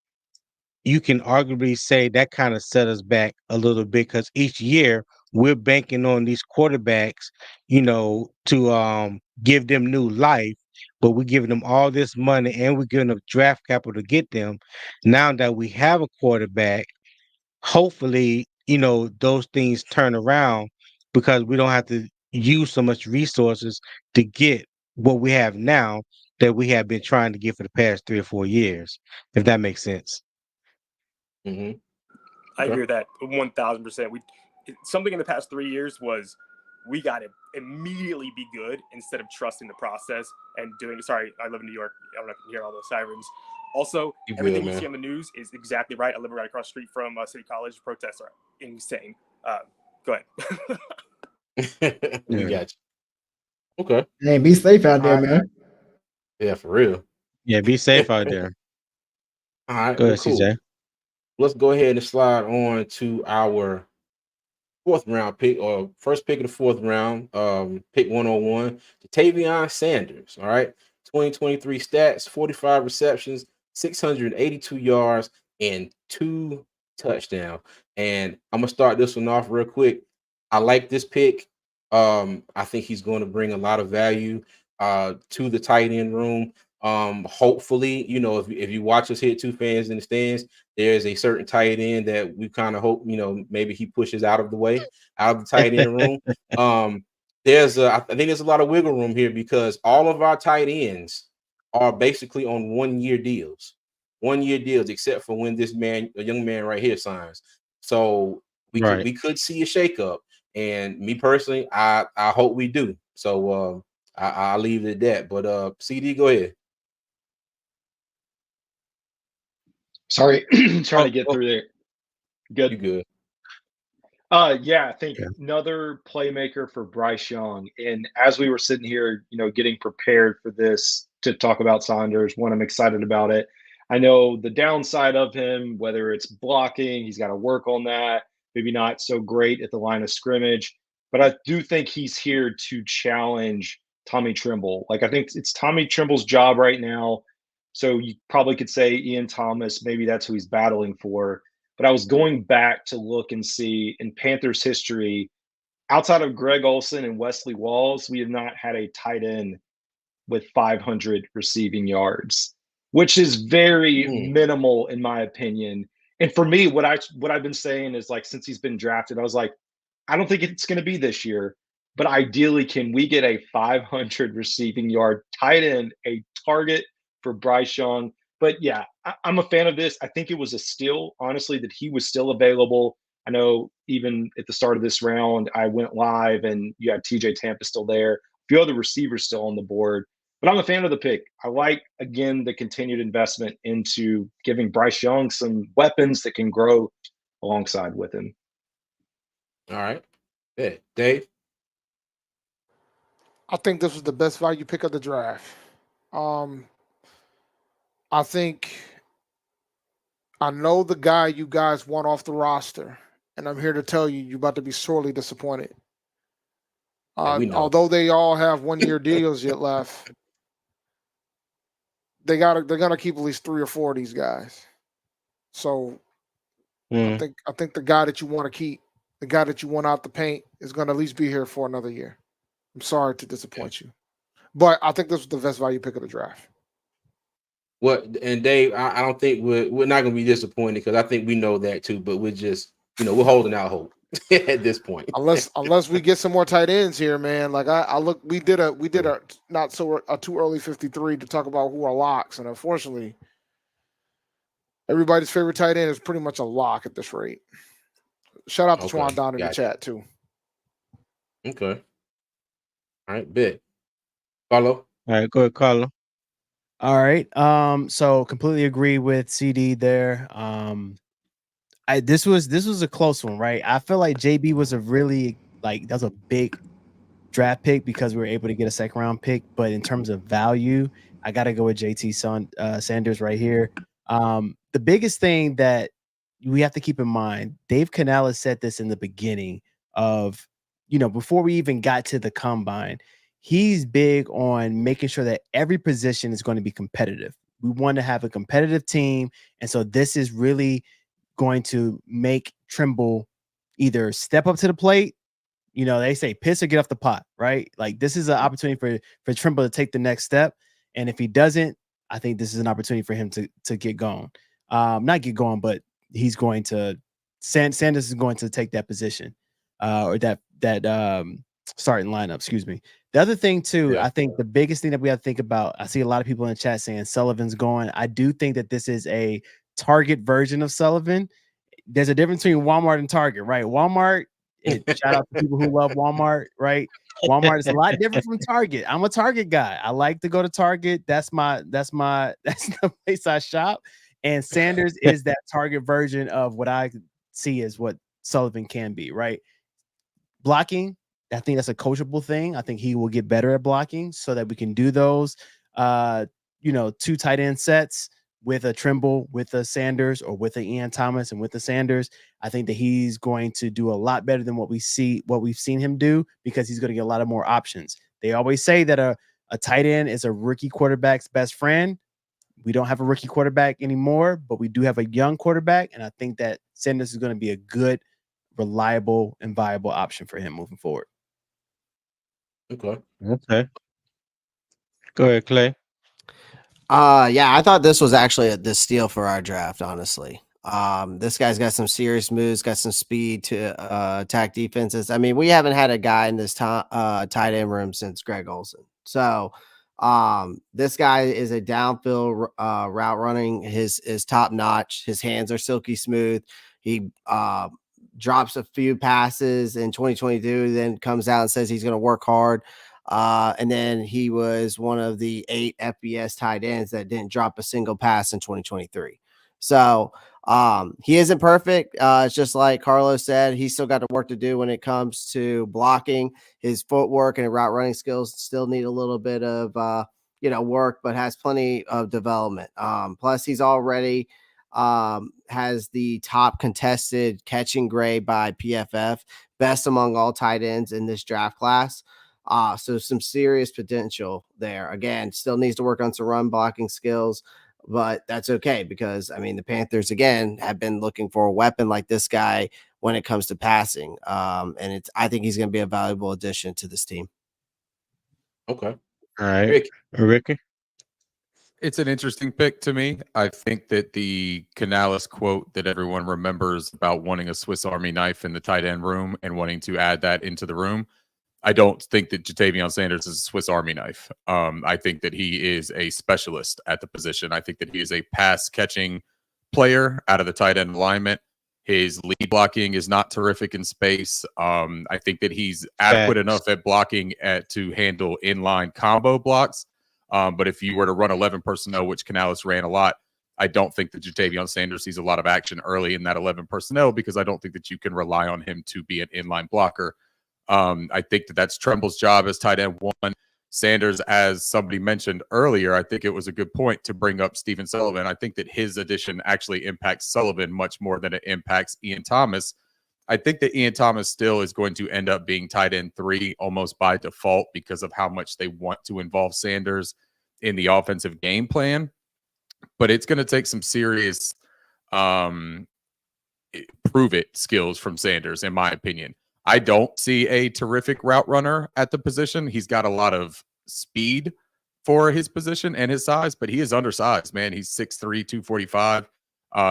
you can arguably say that kind of set us back a little bit because each year we're banking on these quarterbacks, to give them new life, but we're giving them all this money and we're giving them draft capital to get them. Now that we have a quarterback, hopefully, those things turn around because we don't have to use so much resources to get what we have now that we have been trying to get for the past 3 or 4 years, if that makes sense. I agree with that 1,000%. Something in the past 3 years was we got to immediately be good instead of trusting the process and doing. Sorry, I live in New York. I don't know if you can hear all those sirens. Also, everything you see on the news is exactly right. I live right across the street from City College. Protests are insane. Go ahead. We got you. Okay. Hey, be safe out there, man. Yeah, for real. Yeah, be safe out there. All right. Go ahead, cool. CJ. Let's go ahead and slide on to our 4th round pick, or first pick of the 4th round, pick 101, Tavion Sanders. All right. 2023 stats, 45 receptions, 682 yards, and 2 touchdowns. And I'm going to start this one off real quick. I like this pick. I think he's going to bring a lot of value to the tight end room. Hopefully, if you watch us hit 2 fans in the stands, there's a certain tight end that we kind of hope, maybe he pushes out of the way, out of the tight end room. I think there's a lot of wiggle room here because all of our tight ends are basically on 1-year deals, except for when this a young man right here signs. So we could see a shakeup, and me personally, I hope we do. So I'll leave it at that. But CD, go ahead. Sorry, trying to get through there. Good. You good. Yeah, I think another playmaker for Bryce Young. And as we were sitting here, getting prepared for this to talk about Saunders, I'm excited about it. I know the downside of him, whether it's blocking, he's got to work on that. Maybe not so great at the line of scrimmage, but I do think he's here to challenge Tommy Tremble. Like, I think it's Tommy Tremble's job right now. So you probably could say Ian Thomas, maybe that's who he's battling for. But I was going back to look and see in Panthers history, outside of Greg Olsen and Wesley Walls, we have not had a tight end with 500 receiving yards, which is very minimal in my opinion. And for me, what I've been saying is, like, since he's been drafted, I was like, I don't think it's going to be this year, but ideally, can we get a 500 receiving yard tight end, a target for Bryce Young? But yeah, I'm a fan of this. I think it was a steal, honestly, that he was still available. I know even at the start of this round, I went live and you had TJ Tampa still there, a few other receivers still on the board. But I'm a fan of the pick. I like, again, the continued investment into giving Bryce Young some weapons that can grow alongside with him. All right. Yeah. Dave? I think this was the best value pick of the draft. I think I know the guy you guys want off the roster, and I'm here to tell you, you're about to be sorely disappointed. Although they all have 1-year deals yet left, they're gonna keep at least 3 or 4 of these guys. So I think the guy that you want to keep, the guy that you want out the paint, is gonna at least be here for another year. I'm sorry to disappoint you, but I think this was the best value pick of the draft. What and Dave, I don't think we're not gonna be disappointed because I think we know that too, but we're just we're holding out hope at this point. Unless we get some more tight ends here, man. Like I look, we did a not so a too early 53 to talk about who are locks, and unfortunately, everybody's favorite tight end is pretty much a lock at this rate. Shout out to Twan Don in the chat too. Okay. All right, bet. Carlo. All right, go ahead, Carlo. All right. So completely agree with CD there. This was a close one, right? I feel like JB was a really that was a big draft pick because we were able to get a second round pick. But in terms of value, I got to go with JT Sanders right here. The biggest thing that we have to keep in mind, Dave Canales said this in the beginning of, before we even got to the combine, he's big on making sure that every position is going to be competitive. We want to have a competitive team. And so this is really going to make Trimble either step up to the plate. They say piss or get off the pot, right? Like this is an opportunity for Trimble to take the next step. And if he doesn't, I think this is an opportunity for him to get going. Not get going, but he's going to Sanders is going to take that position or that starting lineup, excuse me. The other thing too, I think the biggest thing that we have to think about, I see a lot of people in the chat saying Sullivan's going. I do think that this is a Target version of Sullivan. There's a difference between Walmart and Target, right? Walmart, shout out to people who love Walmart, right? Walmart is a lot different from Target. I'm a Target guy. I like to go to Target. That's the place I shop. And Sanders is that Target version of what I see as what Sullivan can be, right? Blocking, I think that's a coachable thing. I think he will get better at blocking so that we can do those, 2 tight end sets with a Trimble, with a Sanders, or with a Ian Thomas and with the Sanders. I think that he's going to do a lot better than what we've seen him do because he's going to get a lot of more options. They always say that a tight end is a rookie quarterback's best friend. We don't have a rookie quarterback anymore, but we do have a young quarterback. And I think that Sanders is going to be a good, reliable, and viable option for him moving forward. Okay. Go ahead, Clay. Yeah, I thought this was actually the steal for our draft, honestly. This guy's got some serious moves, got some speed to attack defenses. I mean, we haven't had a guy in this tight end room since Greg Olsen. So this guy is a downfield route running. His top notch. His hands are silky smooth. He drops a few passes in 2022, then comes out and says he's going to work hard. And then he was one of the 8 FBS tight ends that didn't drop a single pass in 2023. So he isn't perfect. It's just like Carlos said, he's still got work to do when it comes to blocking. His footwork and route running skills still need a little bit of work, but has plenty of development. Plus, he's already has the top contested catching grade by PFF, best among all tight ends in this draft class. So some serious potential there. Again, still needs to work on some run blocking skills, but that's okay because I mean the Panthers again have been looking for a weapon like this guy when it comes to passing. And I think he's going to be a valuable addition to this team. Okay. All right. Ricky. It's an interesting pick to me. I think that the Canales quote that everyone remembers about wanting a Swiss Army knife in the tight end room and wanting to add that into the room, I don't think that Jatavion Sanders is a Swiss Army knife. I think that he is a specialist at the position. I think that he is a pass-catching player out of the tight end alignment. His lead blocking is not terrific in space. I think that he's adequate enough at blocking to handle inline combo blocks. But if you were to run 11 personnel, which Canales ran a lot, I don't think that Ja'Tavion Sanders sees a lot of action early in that 11 personnel because I don't think that you can rely on him to be an inline blocker. I think that that's Tremble's job as tight end one. Sanders, as somebody mentioned earlier, I think it was a good point to bring up Stephen Sullivan. I think that his addition actually impacts Sullivan much more than it impacts Ian Thomas. I think that Ian Thomas still is going to end up being tight end 3 almost by default because of how much they want to involve Sanders in the offensive game plan. But it's going to take some serious prove it skills from Sanders, in my opinion. I don't see a terrific route runner at the position. He's got a lot of speed for his position and his size, but he is undersized, man. He's 6'3", 245.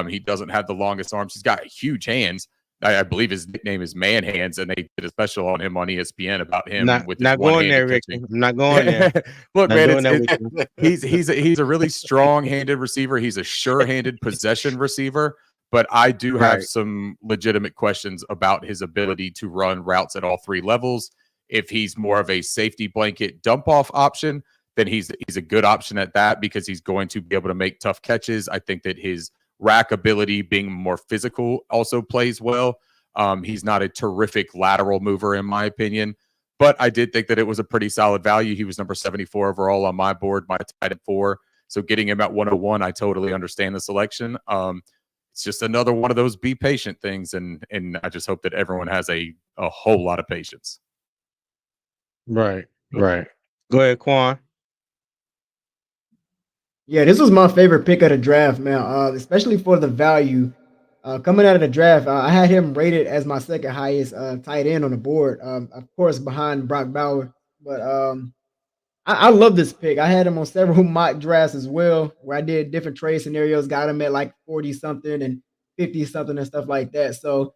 He doesn't have the longest arms. He's got huge hands. I believe his nickname is Man Hands, and they did a special on him on ESPN about him with his one-handed catching. I'm not going there. Look, man, he's a really strong-handed receiver. He's a sure-handed possession receiver. But I do have some legitimate questions about his ability to run routes at all 3 levels. If he's more of a safety blanket dump-off option, then he's a good option at that because he's going to be able to make tough catches. I think that his rack ability, being more physical, also plays well. He's not a terrific lateral mover, in my opinion. But I did think that it was a pretty solid value. He was number 74 overall on my board, my tight end 4. So getting him at 101, I totally understand the selection. It's just another one of those be patient things, and I just hope that everyone has a whole lot of patience. Right. Go ahead, Quan. Yeah, this was my favorite pick of the draft, man. Especially for the value. Coming out of the draft, I had him rated as my second highest tight end on the board. Of course, behind Brock Bowers. But I love this pick. I had him on several mock drafts as well, where I did different trade scenarios, got him at like 40-something and 50-something and stuff like that. So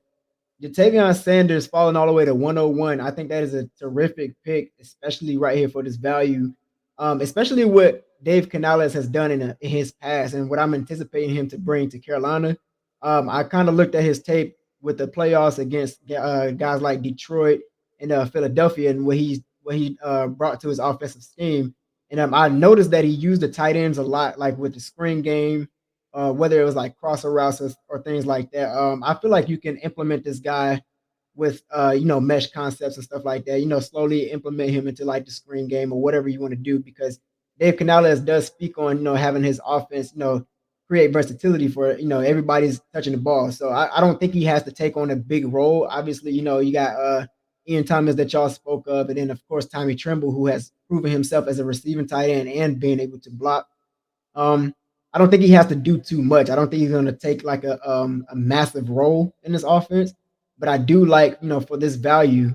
Ja'Tavion Sanders falling all the way to 101. I think that is a terrific pick, especially right here for this value, especially what Dave Canales has done in his past and what I'm anticipating him to bring to Carolina. I kind of looked at his tape with the playoffs against guys like Detroit and Philadelphia and what he brought to his offensive scheme. And I noticed that he used the tight ends a lot, like with the screen game, whether it was like crosser routes or things like that. I feel like you can implement this guy with mesh concepts and stuff like that. Slowly implement him into like the screen game or whatever you want to do, because Dave Canales does speak on having his offense create versatility for everybody's touching the ball. So I don't think he has to take on a big role. Obviously, you got Ian Thomas that y'all spoke of, and then of course Tommy Tremble, who has proven himself as a receiving tight end and being able to block. I don't think he has to do too much. I don't think he's going to take like a massive role in this offense, but I do like, for this value,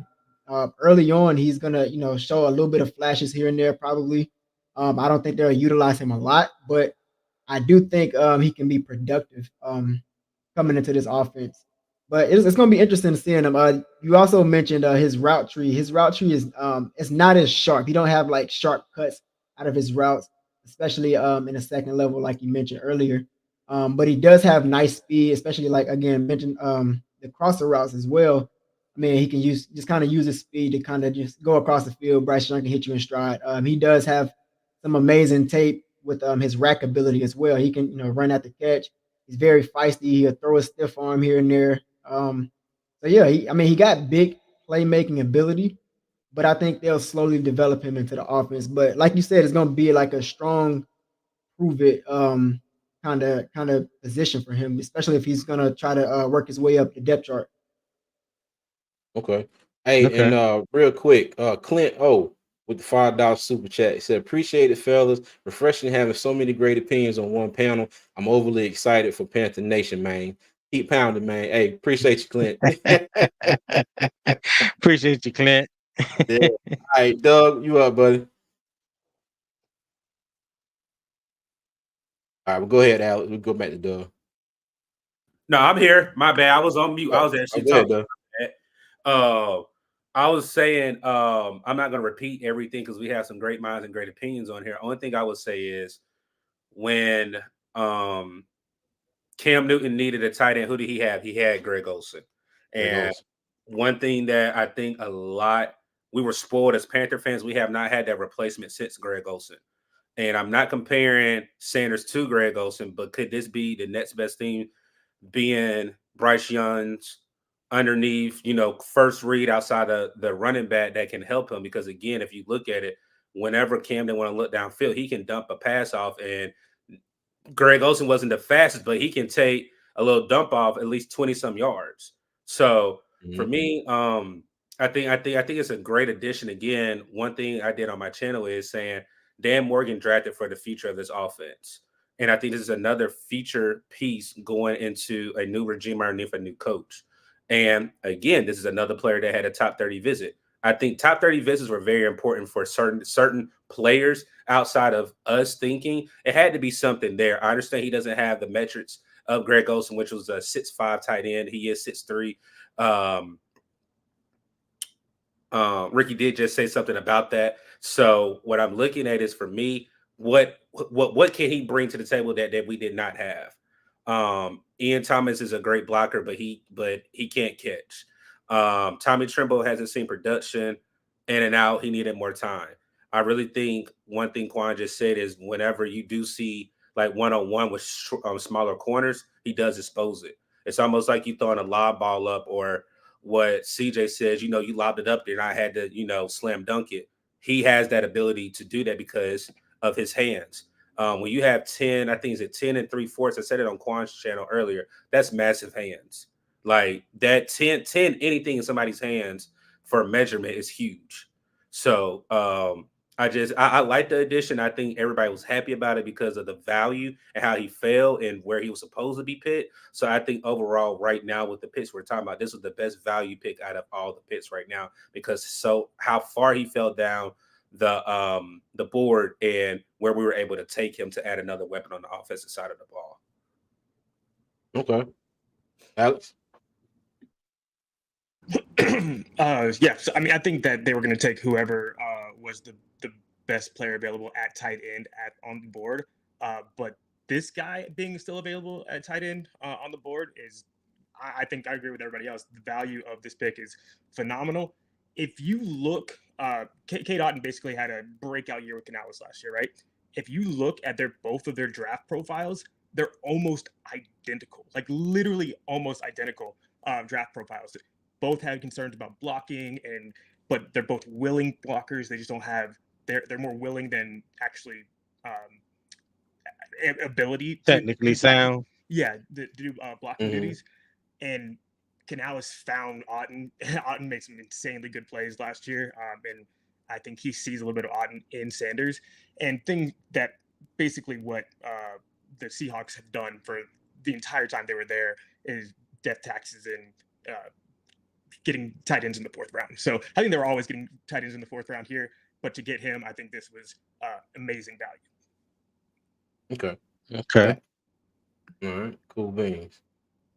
early on, he's going to, show a little bit of flashes here and there, probably. I don't think they'll utilize him a lot, but I do think he can be productive coming into this offense. But it's going to be interesting to see him. You also mentioned his route tree. His route tree is it's not as sharp. He don't have like sharp cuts out of his routes, especially in the second level, like you mentioned earlier. But he does have nice speed, especially like again mentioned the crosser routes as well. I mean, he can just kind of use his speed to kind of just go across the field. Bryce Young can hit you in stride. He does have some amazing tape with his rack ability as well. He can run at the catch. He's very feisty. He'll throw a stiff arm here and there. So yeah, he got big playmaking ability, but I think they'll slowly develop him into the offense. But like you said, it's going to be like a strong prove it kind of position for him, especially if he's going to try to work his way up the depth chart. Okay. Hey, and real quick, Clint O with the $5 super chat, he said, appreciate it, fellas. Refreshing having so many great opinions on one panel. I'm overly excited for Panther Nation, man. Keep pounding, man. Hey, appreciate you, Clint. Appreciate you, Clint. Yeah. All right, Doug, you up, buddy? All right, well, go ahead, Alex. We'll go back to Doug. No, I'm here. My bad. I was on mute. I was actually talking. I was saying I'm not going to repeat everything because we have some great minds and great opinions on here. Only thing I would say is when Cam Newton needed a tight end. Who did he have? He had Greg Olsen. And one thing that I think we were spoiled as Panther fans, we have not had that replacement since Greg Olsen. And I'm not comparing Sanders to Greg Olsen, but could this be the next best thing, being Bryce Young's underneath, first read outside of the running back that can help him? Because again, if you look at it, whenever Cam didn't want to look downfield, he can dump a pass off, and Greg Olsen wasn't the fastest, but he can take a little dump off at least 20-some yards. So for me, I think it's a great addition. Again, one thing I did on my channel is saying Dan Morgan drafted for the future of this offense. And I think this is another feature piece going into a new regime underneath a new coach. And again, this is another player that had a top 30 visit. I think top 30 visits were very important for certain players outside of us thinking. It had to be something there. I understand he doesn't have the metrics of Greg Olsen, which was a 6'5" tight end. He is 6'3". Ricky did just say something about that. So what I'm looking at is, for me, what can he bring to the table that we did not have? Ian Thomas is a great blocker, but he can't catch. Tommy Tremble hasn't seen production in and out. He needed more time. I really think one thing Quan just said is, whenever you do see like one-on-one with smaller corners, he does expose it. It's almost like you throwing a lob ball up, or what CJ says, you lobbed it up there and I had to, slam dunk it. He has that ability to do that because of his hands. When you have 10, I think it's at 10 3/4. I said it on Quan's channel earlier. That's massive hands. Like that 10, anything in somebody's hands for measurement is huge. So I like the addition. I think everybody was happy about it because of the value and how he fell and where he was supposed to be picked. So I think overall right now with the picks we're talking about, this was the best value pick out of all the picks right now, because how far he fell down the board and where we were able to take him to add another weapon on the offensive side of the ball. Okay. Alex? Yeah, so I mean, I think that they were going to take whoever was the best player available at tight end on the board. But this guy being still available at tight end on the board is, I think I agree with everybody else. The value of this pick is phenomenal. If you look, Cade Otton basically had a breakout year with Canales last year, right? If you look at both of their draft profiles, they're almost identical, like literally almost identical draft profiles. Both had concerns about blocking, but they're both willing blockers. They just don't have, they're more willing than actually ability. Technically sound. Yeah, to do blocking duties. And Canales found Otton. Otton made some insanely good plays last year. And I think he sees a little bit of Otton in Sanders. And thing that basically what the Seahawks have done for the entire time they were there is death taxes and getting tight ends in the fourth round. So I think they were always getting tight ends in the fourth round here, but to get him, I think this was amazing value. Okay. All right. Cool beans.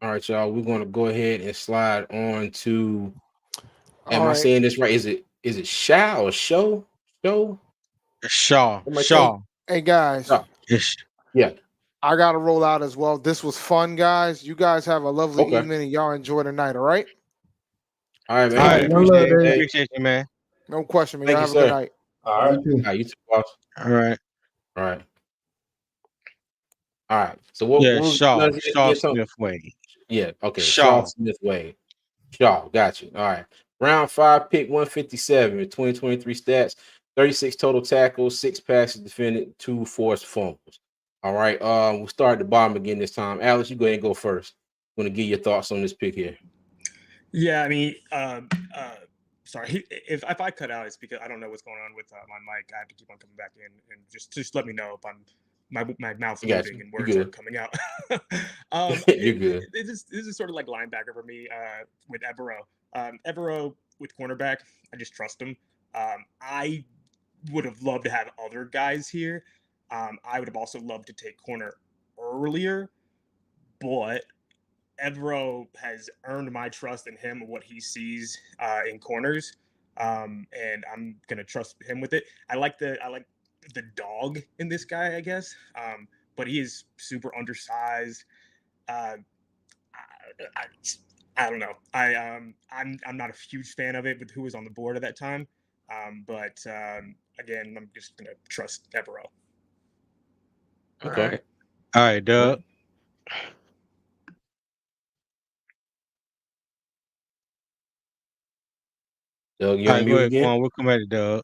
All right, y'all. We're going to go ahead and slide on to. Am I saying this right? Is it Shao or Show? Shaw. Hey guys. Shaw. Yeah. I gotta roll out as well. This was fun, guys. You guys have a lovely evening and y'all enjoy the night, all right? All right, man. Appreciate you, man. No question, man. Thank Y'all you, have a good night. All right. You too, boss. All right. All right. So what Chau Smith-Wade. Yeah, okay. Chau Smith-Wade. Chau, got you. All right. Round 5, pick 157, 2023 stats, 36 total tackles, 6 passes defended, 2 forced fumbles. All right. We'll start at the bottom again this time. Alex, you go ahead and go first. I'm going to give your thoughts on this pick here. Yeah, I mean, sorry, if I cut out, it's because I don't know what's going on with my mic. I have to keep on coming back in, and just let me know if my mouth's moving and words aren't coming out. You're good. This is sort of like linebacker for me with Evero. Evero with cornerback, I just trust him. I would have loved to have other guys here. I would have also loved to take corner earlier, but Evero has earned my trust in him, what he sees in corners, and I'm gonna trust him with it. I like the dog in this guy, I guess, but he is super undersized. I don't know. I'm not a huge fan of it with who was on the board at that time. But again, I'm just gonna trust Evero. Okay. All right, Doug. Doug, you All on right, go mute ahead, again? Quan. We'll come at it, Doug.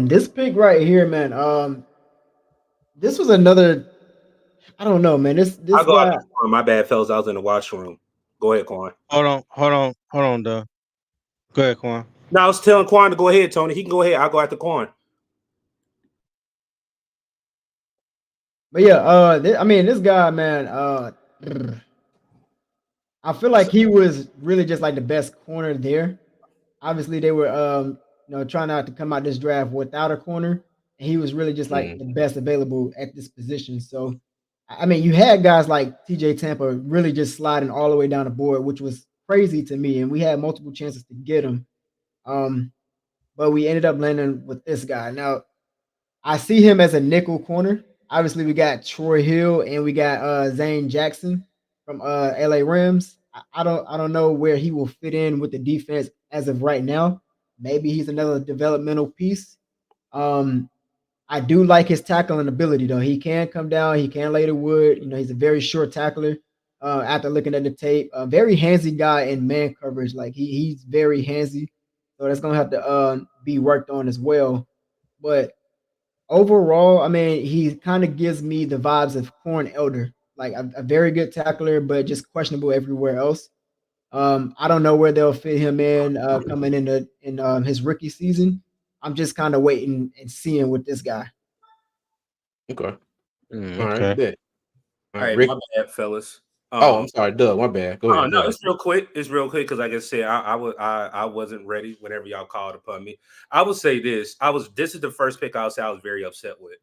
This pick right here, man. This was another. I don't know, man. This I'll go guy. out the corner. My bad, fellas. I was in the washroom. Go ahead, Quan. Hold on, Doug. Go ahead, Quan. No, I was telling Quan to go ahead, Tony. He can go ahead. I'll go after Quan. But yeah, I mean, this guy, man. I feel like he was really just like the best corner there. Obviously, they were trying not to come out this draft without a corner, and he was really just like the best available at this position. So, I mean, you had guys like TJ Tampa really just sliding all the way down the board, which was crazy to me, and we had multiple chances to get him. But we ended up landing with this guy. Now, I see him as a nickel corner. Obviously, we got Troy Hill and we got Zane Jackson from LA Rams. I don't know where he will fit in with the defense as of right now. Maybe he's another developmental piece. I do like his tackling ability though. He can come down, he can lay the wood. You know, he's a very short tackler. After looking at the tape, a very handsy guy in man coverage. Like he's very handsy, so that's gonna have to be worked on as well. But overall, I mean, he kind of gives me the vibes of Corn Elder, like a very good tackler, but just questionable everywhere else. I don't know where they'll fit him in coming in his rookie season. I'm just kind of waiting and seeing with this guy. Okay. All Okay. right. Bet. All right, Rick. my bad, fellas. I'm sorry, Doug. My bad. Go ahead. No, it's real quick. It's real quick because, like I said, I wasn't ready whenever y'all called upon me. I would say this. This is the first pick I would say I was very upset with.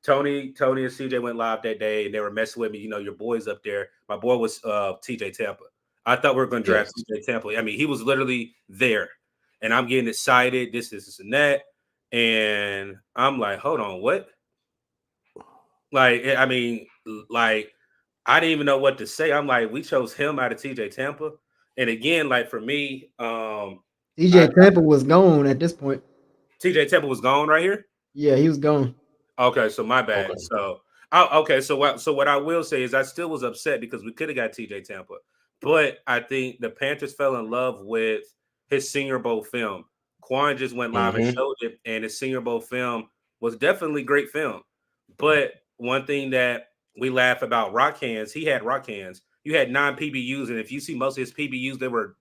Tony and CJ went live that day and they were messing with me. You know, your boy's up there. My boy was TJ Tampa. I thought we were going to draft TJ Tampa. I mean, he was literally there, and I'm getting excited. This, and that, and I'm like, hold on, what? Like, I mean, like. I didn't even know what to say. I'm like, we chose him out of TJ Tampa. And again, like for me, TJ Tampa was gone at this point. TJ Tampa was gone right here? Yeah, he was gone. Okay, so my bad. Okay. So what I will say is I still was upset because we could have got TJ Tampa. But I think the Panthers fell in love with his Senior Bowl film. Quan just went live and showed it, and his Senior Bowl film was definitely great film. But one thing that we laugh about rock hands. He had rock hands. You had 9 PBUs, and if you see most of his PBUs, they were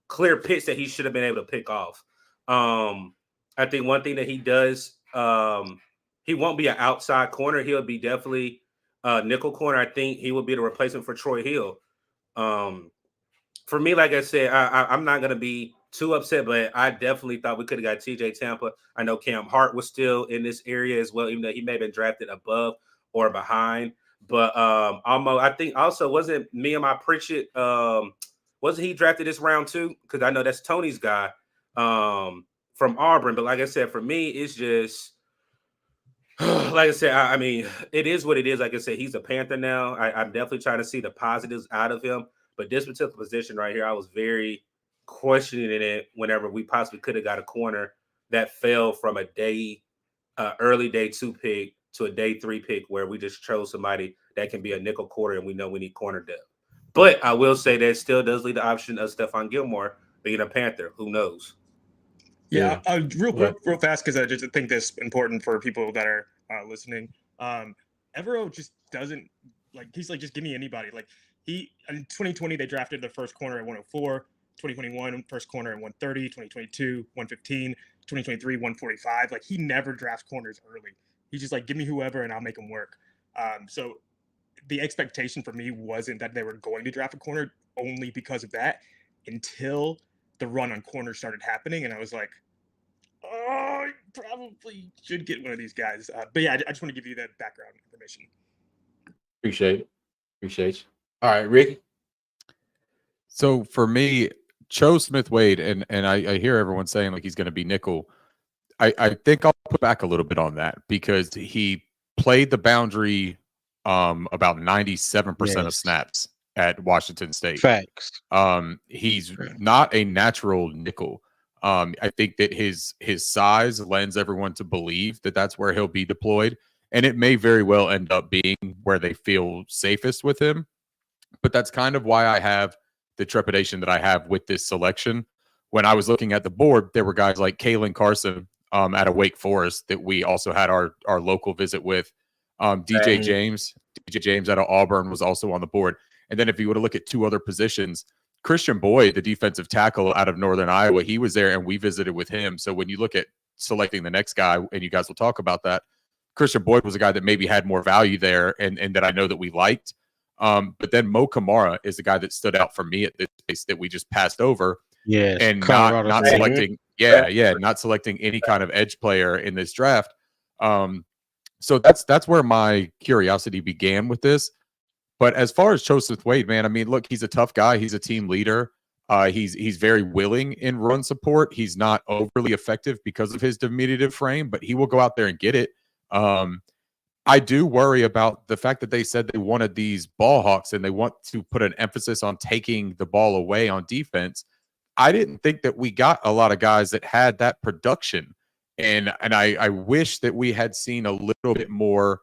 clear picks that he should have been able to pick off. I think one thing that he does, he won't be an outside corner. He'll be definitely a nickel corner. I think he will be the replacement for Troy Hill. For me, like I said, I'm not going to be too upset, but I definitely thought we could have got TJ Tampa. I know Cam Hart was still in this area as well, even though he may have been drafted above or behind. But almost, I think also wasn't Nehemiah Pritchett. Wasn't he drafted this round too? Because I know that's Tony's guy from Auburn. But like I said, for me, it's just like I said. I mean, it is what it is. Like I said, he's a Panther now. I'm definitely trying to see the positives out of him. But this particular position right here, I was very questioning it whenever we possibly could have got a corner that fell from a early day 2 pick to a day 3 pick where we just chose somebody that can be a nickel corner and we know we need corner depth. But I will say that still does leave the option of Stephon Gilmore being a Panther. Who knows? Yeah. Real quick, real fast, because I just think this is important for people that are listening. Evero just doesn't he's like, just give me anybody. Like in 2020, they drafted their first corner at 104. 2021, first corner at 130. 2022, 115. 2023, 145. Like he never drafts corners early. He's just like, give me whoever and I'll make them work. So the expectation for me wasn't that they were going to draft a corner only because of that until the run on corners started happening. And I was like, oh, I probably should get one of these guys. But yeah, I just want to give you that background information. Appreciate it. All right, Ricky. So for me, Chau Smith-Wade, and I hear everyone saying like he's going to be nickel. I think I'll put back a little bit on that because he played the boundary about 97% of Yes. snaps at Washington State. Facts. He's not a natural nickel. I think that his size lends everyone to believe that that's where he'll be deployed, and it may very well end up being where they feel safest with him. But that's kind of why I have the trepidation that I have with this selection. When I was looking at the board, there were guys like Kalen Carson out of Wake Forest that we also had our local visit with. DJ James out of Auburn was also on the board. And then if you were to look at two other positions, Christian Boyd, the defensive tackle out of Northern Iowa, he was there and we visited with him. So when you look at selecting the next guy, and you guys will talk about that, Christian Boyd was a guy that maybe had more value there and that I know that we liked. But then Mo Kamara is the guy that stood out for me at this place that we just passed over. Yeah, and not selecting, not selecting any kind of edge player in this draft. So that's where my curiosity began with this. But as far as Chau Smith-Wade, man, I mean, look, he's a tough guy. He's a team leader. He's very willing in run support. He's not overly effective because of his diminutive frame, but he will go out there and get it. I do worry about the fact that they said they wanted these ball hawks and they want to put an emphasis on taking the ball away on defense. I didn't think that we got a lot of guys that had that production. And I wish that we had seen a little bit more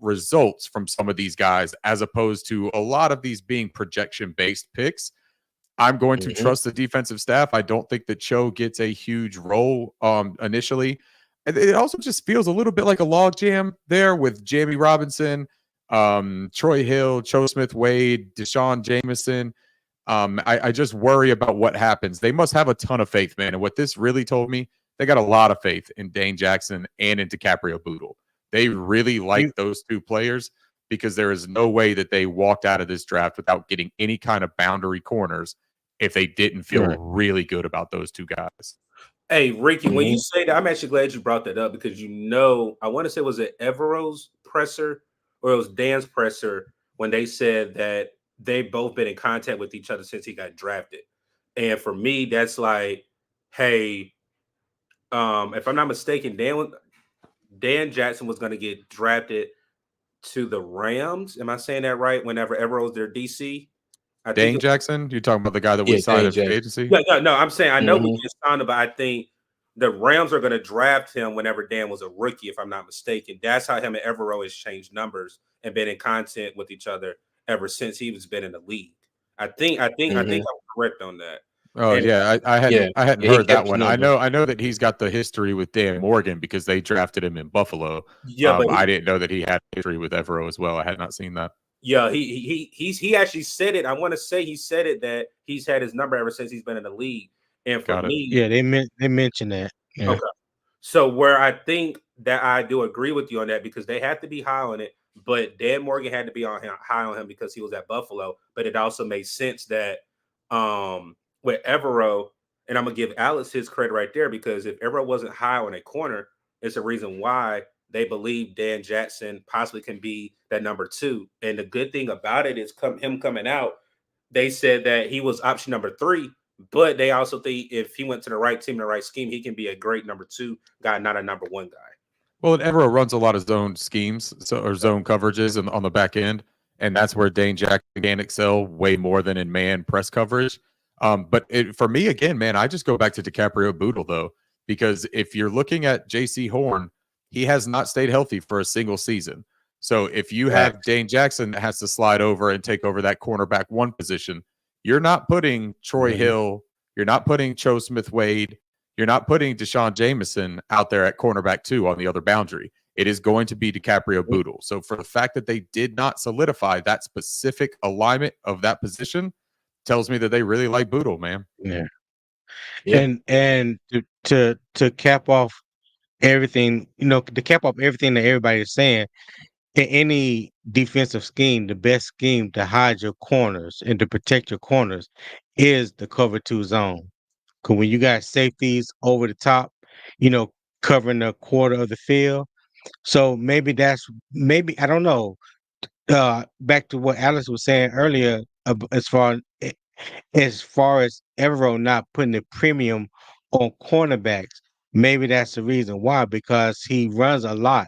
results from some of these guys, as opposed to a lot of these being projection-based picks. I'm going to trust the defensive staff. I don't think that Chau gets a huge role initially. It also just feels a little bit like a logjam there with Jamie Robinson, Troy Hill, Chau Smith-Wade, Deshaun Jameson. I just worry about what happens. They must have a ton of faith, man. And what this really told me, they got a lot of faith in Dane Jackson and in DiCaprio Bootle. They really like those two players, because there is no way that they walked out of this draft without getting any kind of boundary corners if they didn't feel really good about those two guys. Hey, Ricky, when you say that, I'm actually glad you brought that up, because I want to say, was it Evero's presser or it was Dan's presser when they said that they've both been in contact with each other since he got drafted. And for me, that's like, hey, if I'm not mistaken, Dan Jackson was going to get drafted to the Rams. Am I saying that right? Whenever Evero's their DC. Dane Jackson? You're talking about the guy that we signed at the agency? Yeah, no, I'm saying I know we just signed him, but I think the Rams are going to draft him whenever Dan was a rookie, if I'm not mistaken. That's how him and Evero has changed numbers and been in contact with each other ever since he was been in the league. I think I'm correct on that. Oh, and, I hadn't heard that one. I know that he's got the history with Dan Morgan because they drafted him in Buffalo. Yeah, but I didn't know that he had history with Evero as well. I had not seen that. Yeah, he actually said it. I want to say he said it that he's had his number ever since he's been in the league. And for me, they mentioned that. Yeah. Okay. So where I think that I do agree with you on that, because they have to be high on it, but Dan Morgan had to be high on him because he was at Buffalo. But it also made sense that with Evero, and I'm gonna give Alex his credit right there, because if Evero wasn't high on a corner, it's a reason why they believe Dan Jackson possibly can be that number 2. And the good thing about it is him coming out, they said that he was option number 3, but they also think if he went to the right team, the right scheme, he can be a great number 2 guy, not a number 1 guy. Well, Evero runs a lot of zone schemes or zone coverages on the back end, and that's where Dane Jackson can excel way more than in man press coverage. But for me, again, man, I just go back to DiCaprio Bootle, though, because if you're looking at J.C. Horn, he has not stayed healthy for a single season. So if you have Dane Jackson that has to slide over and take over that cornerback 1 position, you're not putting Troy Hill, you're not putting Chau Smith-Wade, you're not putting Deshaun Jameson out there at cornerback 2 on the other boundary. It is going to be DiCaprio Bootle. So for the fact that they did not solidify that specific alignment of that position tells me that they really like Bootle, man. Yeah. And to cap off everything, to cap off everything that everybody is saying, in any defensive scheme, the best scheme to hide your corners and to protect your corners is the cover 2 zone. Because when you got safeties over the top, covering a quarter of the field. So maybe I don't know. Back to what Alice was saying earlier, as far as Evero not putting the premium on cornerbacks, maybe that's the reason why, because he runs a lot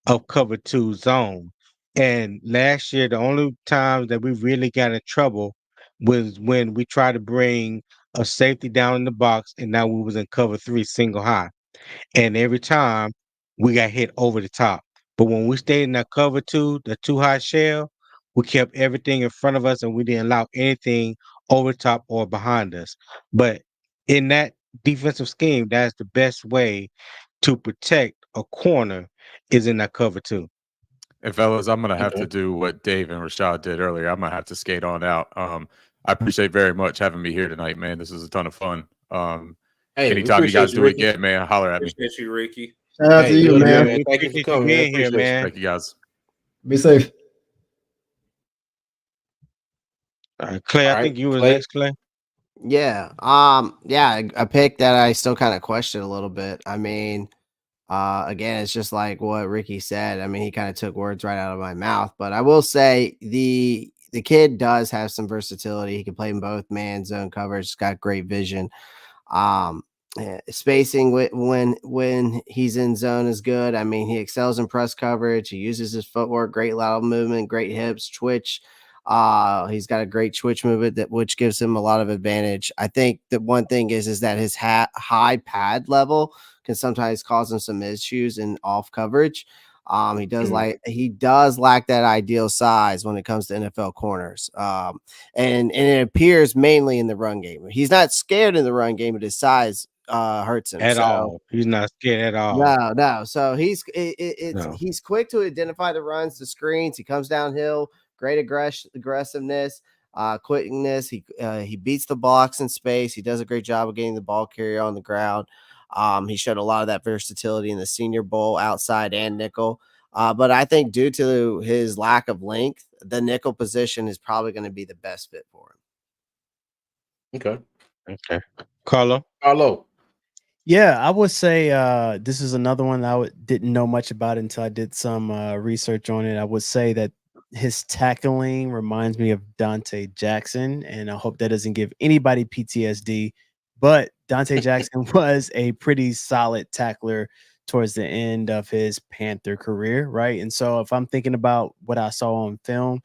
of cover 2 zone. And last year, the only time that we really got in trouble was when we tried to bring a safety down in the box, and now we was in cover 3 single high. And every time we got hit over the top. But when we stayed in that cover 2, the 2 high shell, we kept everything in front of us and we didn't allow anything over the top or behind us. But in that defensive scheme, that's the best way to protect a corner is in that cover 2. And fellas, I'm gonna have to do what Dave and Rashad did earlier. I'm gonna have to skate on out. I appreciate very much having me here tonight, man. This is a ton of fun. Hey, anytime you guys do it again, man, holler at me. Appreciate you, Ricky. Shout out to you, man. Man. Thank you for coming, man. here, man. Thank you, guys. Be safe. Clay, I think you was next, Clay. Yeah. Yeah, a pick that I still kind of question a little bit. I mean, again, it's just like what Ricky said. I mean, he kind of took words right out of my mouth, but I will say the kid does have some versatility. He can play in both man zone coverage. He's got great vision. Spacing when he's in zone is good. I mean, he excels in press coverage. He uses his footwork, great lateral movement, great hips, twitch. He's got a great twitch movement which gives him a lot of advantage. I think that one thing is that his high pad level can sometimes cause him some issues in off coverage. He does lack that ideal size when it comes to NFL corners. And it appears mainly in the run game. He's not scared in the run game, but his size hurts him at all. He's not scared at all. No. So he's quick to identify the runs, the screens. He comes downhill, great aggressiveness, quickness. He beats the blocks in space. He does a great job of getting the ball carrier on the ground. He showed a lot of that versatility in the Senior Bowl, outside and nickel. But I think due to his lack of length, the nickel position is probably going to be the best fit for him. Okay. Carlo. Yeah, I would say this is another one I didn't know much about until I did some research on it. I would say that his tackling reminds me of Dante Jackson, and I hope that doesn't give anybody PTSD. But Dante Jackson was a pretty solid tackler towards the end of his Panther career, right? And so if I'm thinking about what I saw on film,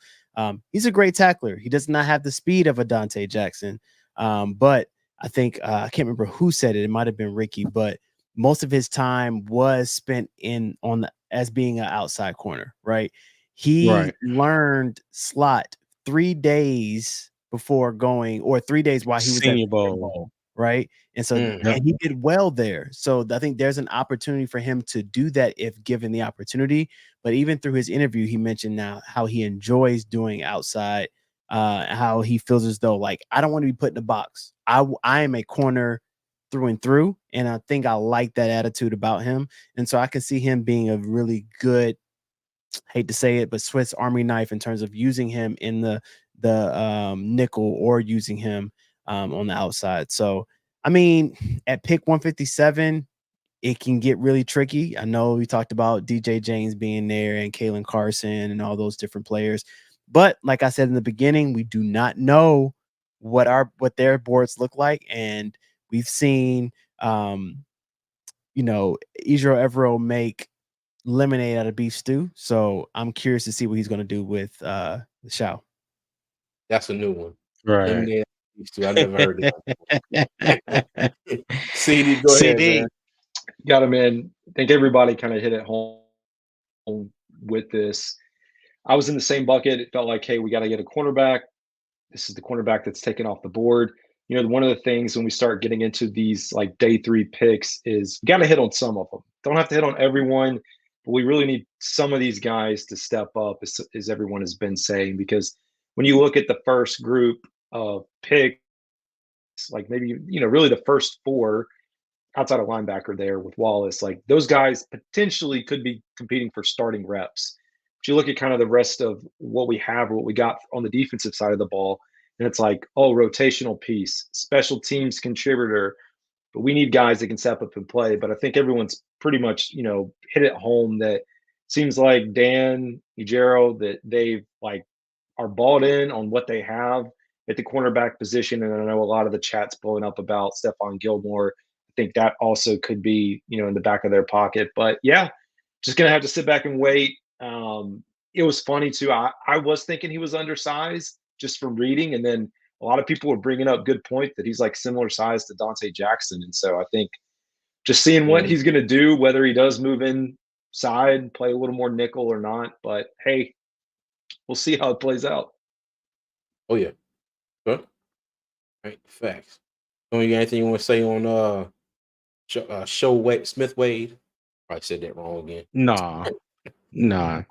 he's a great tackler. He does not have the speed of a Dante Jackson, but I think I can't remember who said it. It might have been Ricky, but most of his time was spent as being an outside corner, right? He learned slot 3 days before going, or 3 days while he was Senior at Bowl. Right. And so and he did well there. So I think there's an opportunity for him to do that if given the opportunity. But even through his interview, he mentioned now how he enjoys doing outside, how he feels as though, like, I don't want to be put in a box. I am a corner through and through. And I think I like that attitude about him. And so I can see him being a really good, hate to say it, but Swiss Army knife in terms of using him in the nickel or using him on the outside. So, I mean, at pick 157, it can get really tricky. I know we talked about DJ James being there and Kalen Carson and all those different players. But like I said in the beginning, we do not know what their boards look like. And we've seen, Israel Evero make lemonade out of beef stew. So I'm curious to see what he's going to do with Chau. That's a new one. Right. Lemonade I never heard it. CD, go ahead, man. Got him in. I think everybody kind of hit it home with this. I was in the same bucket. It felt like, hey, we got to get a cornerback. This is the cornerback that's taken off the board. One of the things when we start getting into these like day 3 picks is we got to hit on some of them. Don't have to hit on everyone, but we really need some of these guys to step up, as everyone has been saying, because when you look at the first group of picks, like maybe, really the first 4 outside of linebacker there with Wallace, like those guys potentially could be competing for starting reps. But you look at kind of the rest of what we have or what we got on the defensive side of the ball, and it's like, rotational piece, special teams contributor, but we need guys that can step up and play. But I think everyone's pretty much, hit it home that seems like Dan, Ujero, that they've like are bought in on what they have at the cornerback position. And I know a lot of the chat's blowing up about Stephon Gilmore. I think that also could be, in the back of their pocket. But yeah, just gonna have to sit back and wait. It was funny too. I was thinking he was undersized just from reading, and then a lot of people were bringing up good point that he's like similar size to Dante Jackson, and so I think just seeing what he's gonna do, whether he does move inside, play a little more nickel or not. But hey, we'll see how it plays out. Oh yeah, good. Right, facts. You got anything you want to say on Chau Smith-Wade? Probably said that wrong again. Nah.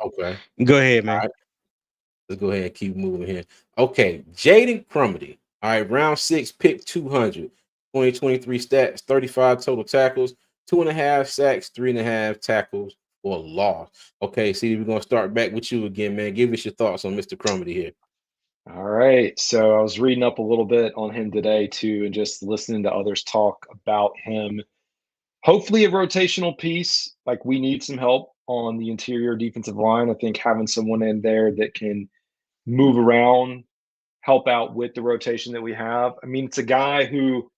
Okay. Go ahead, man. All right. Let's go ahead and keep moving here. Okay, Jaden Crumedy. All right, round 6, pick 200. 2023 stats: 35 total tackles, 2.5 sacks, 3.5 tackles for loss. Okay, CD, we're gonna start back with you again, man. Give us your thoughts on Mr. Crumedy here. All right. So I was reading up a little bit on him today too, and just listening to others talk about him. Hopefully a rotational piece. Like, we need some help on the interior defensive line. I think having someone in there that can move around, help out with the rotation that we have. I mean, it's a guy who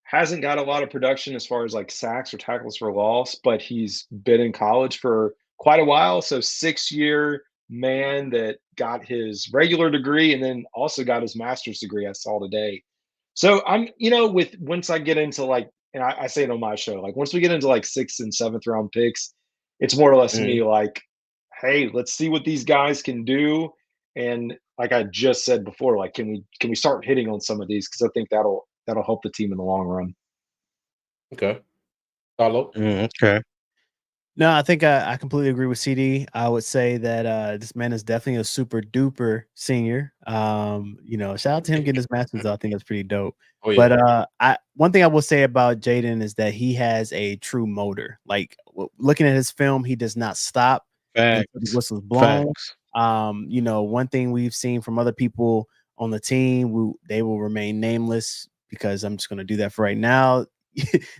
hasn't got a lot of production as far as like sacks or tackles for loss, but he's been in college for quite a while. So 6-year man that got his regular degree and then also got his master's degree, I saw today. So I'm, with once I get into like, and I say it on my show, like once we get into like 6th and 7th round picks, it's more or less me like, hey, let's see what these guys can do. And like I just said before, like, can we start hitting on some of these? Because I think that'll help the team in the long run. Okay. Carlo? Okay. No, I think I completely agree with CD. I would say that this man is definitely a super duper senior. Shout out to him getting his master's. I think that's pretty dope. Oh, yeah. But one thing I will say about Jaden is that he has a true motor. Like looking at his film, he does not stop until the whistle's blown. One thing we've seen from other people on the team, they will remain nameless because I'm just going to do that for right now.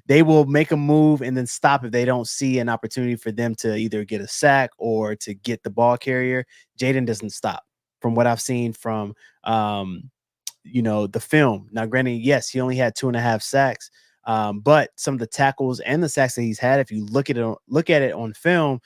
They will make a move and then stop if they don't see an opportunity for them to either get a sack or to get the ball carrier. Jaden doesn't stop from what I've seen from, the film. Now, granted, yes, he only had 2.5 sacks, but some of the tackles and the sacks that he's had, if you look at it on film,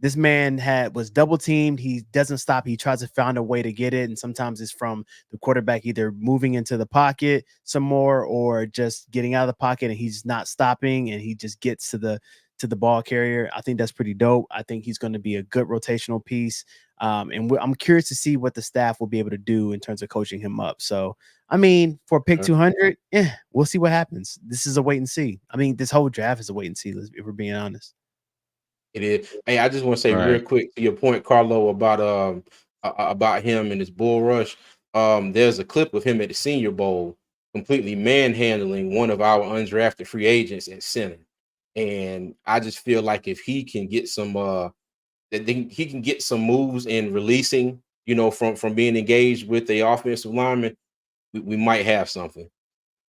this man was double teamed. He doesn't stop. He tries to find a way to get it. And sometimes it's from the quarterback either moving into the pocket some more or just getting out of the pocket and he's not stopping and he just gets to the ball carrier. I think that's pretty dope. I think he's going to be a good rotational piece. And I'm curious to see what the staff will be able to do in terms of coaching him up. So, I mean, for pick 200, we'll see what happens. This is a wait and see. I mean, this whole draft is a wait and see, if we're being honest. It is. Hey, I just want to say real quick to your point, Carlo, about him and his bull rush. There's a clip of him at the Senior Bowl completely manhandling one of our undrafted free agents at center. And I just feel like if he can get some he can get some moves in releasing, from being engaged with the offensive lineman, we might have something.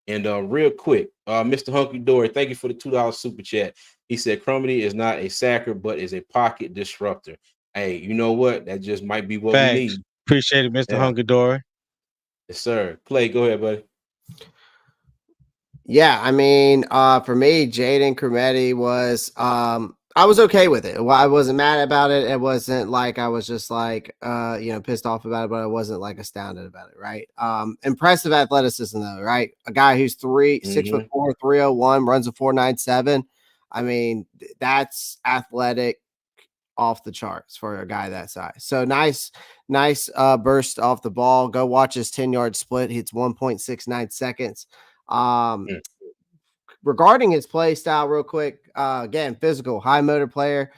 And real quick, Mr. Hunky Dory, thank you for the $2 super chat. He said Crumedy is not a sacker, but is a pocket disruptor. Hey, you know what? That just might be what we need. Appreciate it, Mr. Hunky Dory. Yes, sir. Clay, go ahead, buddy. Yeah, I mean, for me, Jaden Crumedy was I was okay with it. Well, I wasn't mad about it. It wasn't like I was just like pissed off about it, but I wasn't like astounded about it, right? Impressive athleticism though, right? A guy who's 6'4", 301, runs a 4.97. I mean, that's athletic off the charts for a guy that size. So nice burst off the ball. Go watch his 10-yard split. It's 1.69 seconds. Regarding his play style, real quick, again, physical, high motor player,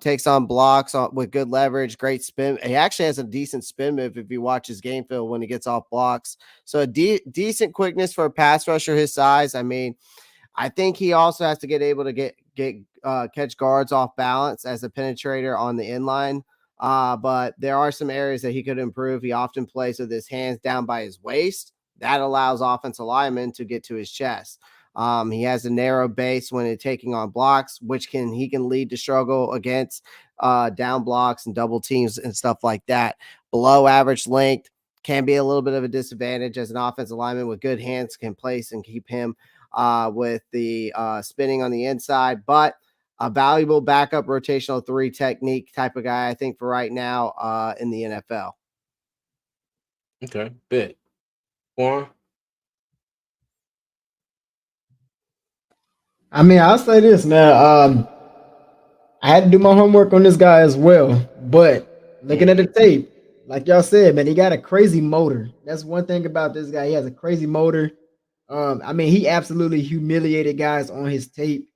takes on blocks with good leverage, great spin. He actually has a decent spin move if you watch his game film when he gets off blocks. So decent quickness for a pass rusher his size. I mean, I think he also has to get able to catch guards off balance as a penetrator on the inline. But there are some areas that he could improve. He often plays with his hands down by his waist. That allows offensive linemen to get to his chest. He has a narrow base when taking on blocks, which he can lead to struggle against down blocks and double teams and stuff like that. Below average length can be a little bit of a disadvantage as an offensive lineman with good hands can place and keep him with the spinning on the inside. But a valuable backup rotational 3 technique type of guy, I think, for right now in the NFL. Okay, bet. Juan? I mean, I'll say this, man. I had to do my homework on this guy as well, but looking at the tape, like y'all said, man, he got a crazy motor. That's one thing about this guy. He has a crazy motor. I mean, he absolutely humiliated guys on his tape.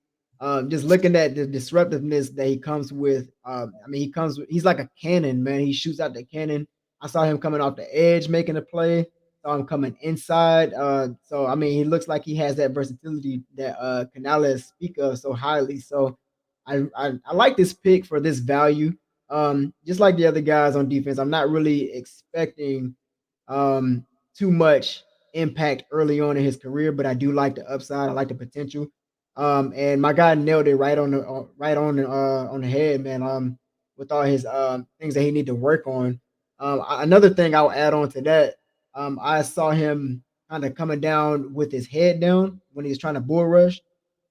Just looking at the disruptiveness that he comes with. I mean, he's like a cannon, man. He shoots out the cannon. I saw him coming off the edge, making a play. Saw him coming inside. So I mean, he looks like he has that versatility that Canales speak of so highly. So I like this pick for this value. Just like the other guys on defense, I'm not really expecting too much impact early on in his career, but I do like the upside. I like the potential. And my guy nailed it right on the head, man. With all his things that he need to work on. Another thing I'll add on to that, I saw him kind of coming down with his head down when he was trying to bull rush.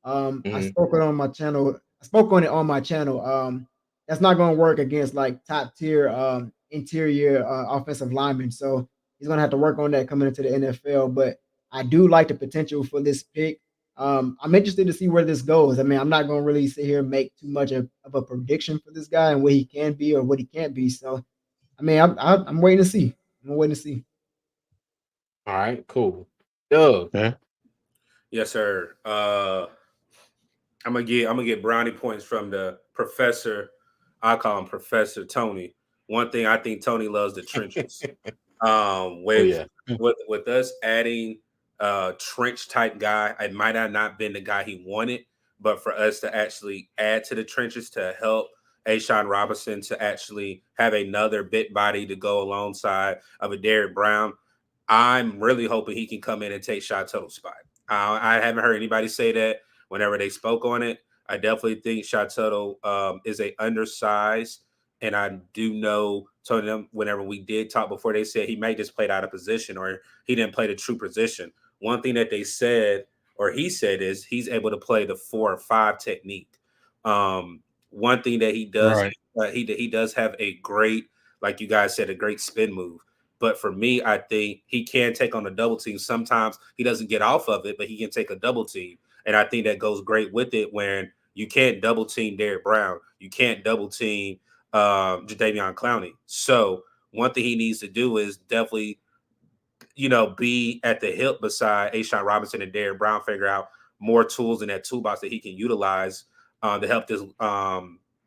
I spoke on my channel. I spoke on it on my channel. That's not going to work against like top tier interior offensive linemen. So he's going to have to work on that coming into the NFL. But I do like the potential for this pick. I'm interested to see where this goes. I mean, I'm not going to really sit here and make too much of a prediction for this guy and what he can be or what he can't be. So, I mean, I'm waiting to see. I'm waiting to see. All right, cool. Doug. Okay. Yes, sir. I'm gonna get brownie points from the professor. I call him Professor Tony. One thing I think Tony loves the trenches. With us adding a trench type guy, it might have not been the guy he wanted, but for us to actually add to the trenches to help A'Shawn Robinson to actually have another bit body to go alongside of a Derrick Brown, I'm really hoping he can come in and take Chau Smith-Wade's spot. I haven't heard anybody say that whenever they spoke on it. I definitely think Chau Smith-Wade is a undersized, and I do know Tony, whenever we did talk before, they said he may just played out of position or he didn't play the true position. One thing that they said, or he said, is he's able to play the 4 or 5 technique. One thing that he does, right. He does have a great, like you guys said, a great spin move. But for me, I think he can take on a double team. Sometimes he doesn't get off of it, but he can take a double team. And I think that goes great with it when you can't double team Derrick Brown. You can't double team Jadeveon Clowney. So one thing he needs to do is definitely, be at the hip beside A'Shawn Robinson and Derrick Brown, figure out more tools in that toolbox that he can utilize to help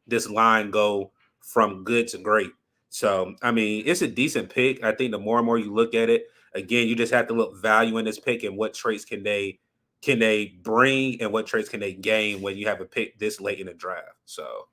this line go from good to great. So, I mean, it's a decent pick. I think the more and more you look at it, again, you just have to look value in this pick and what traits can they bring and what traits can they gain when you have a pick this late in the draft. So,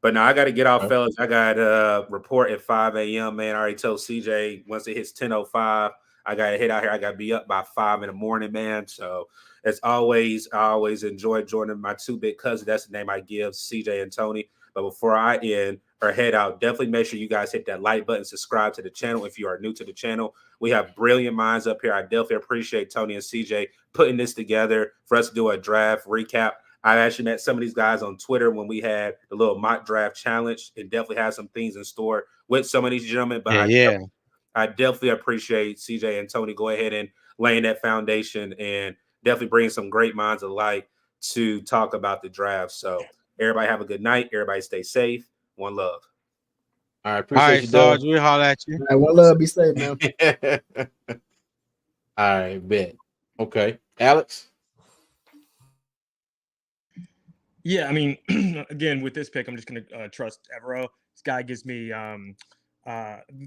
but now I got to get off, fellas. I got a report at 5 a.m., man. I already told CJ once it hits 10:05, I got to head out here. I got to be up by 5 in the morning, man. So, as always, I always enjoy joining my 2 big cousins. That's the name I give CJ and Tony. But before I end or head out, definitely make sure you guys hit that like button, subscribe to the channel if you are new to the channel. We have brilliant minds up here. I definitely appreciate Tony and CJ putting this together for us to do a draft recap. I actually met some of these guys on Twitter when we had the little mock draft challenge, and definitely have some things in store with some of these gentlemen. But I definitely appreciate CJ and Tony go ahead and laying that foundation and definitely bringing some great minds alike to talk about the draft. So everybody have a good night. Everybody stay safe. One love. All right, appreciate you, Sarge. We'll holler at you. All right, one love. Be safe, man. All right, bet. Okay, Alex. Yeah, I mean, again, with this pick, I'm just going to trust Evero. This guy gives me the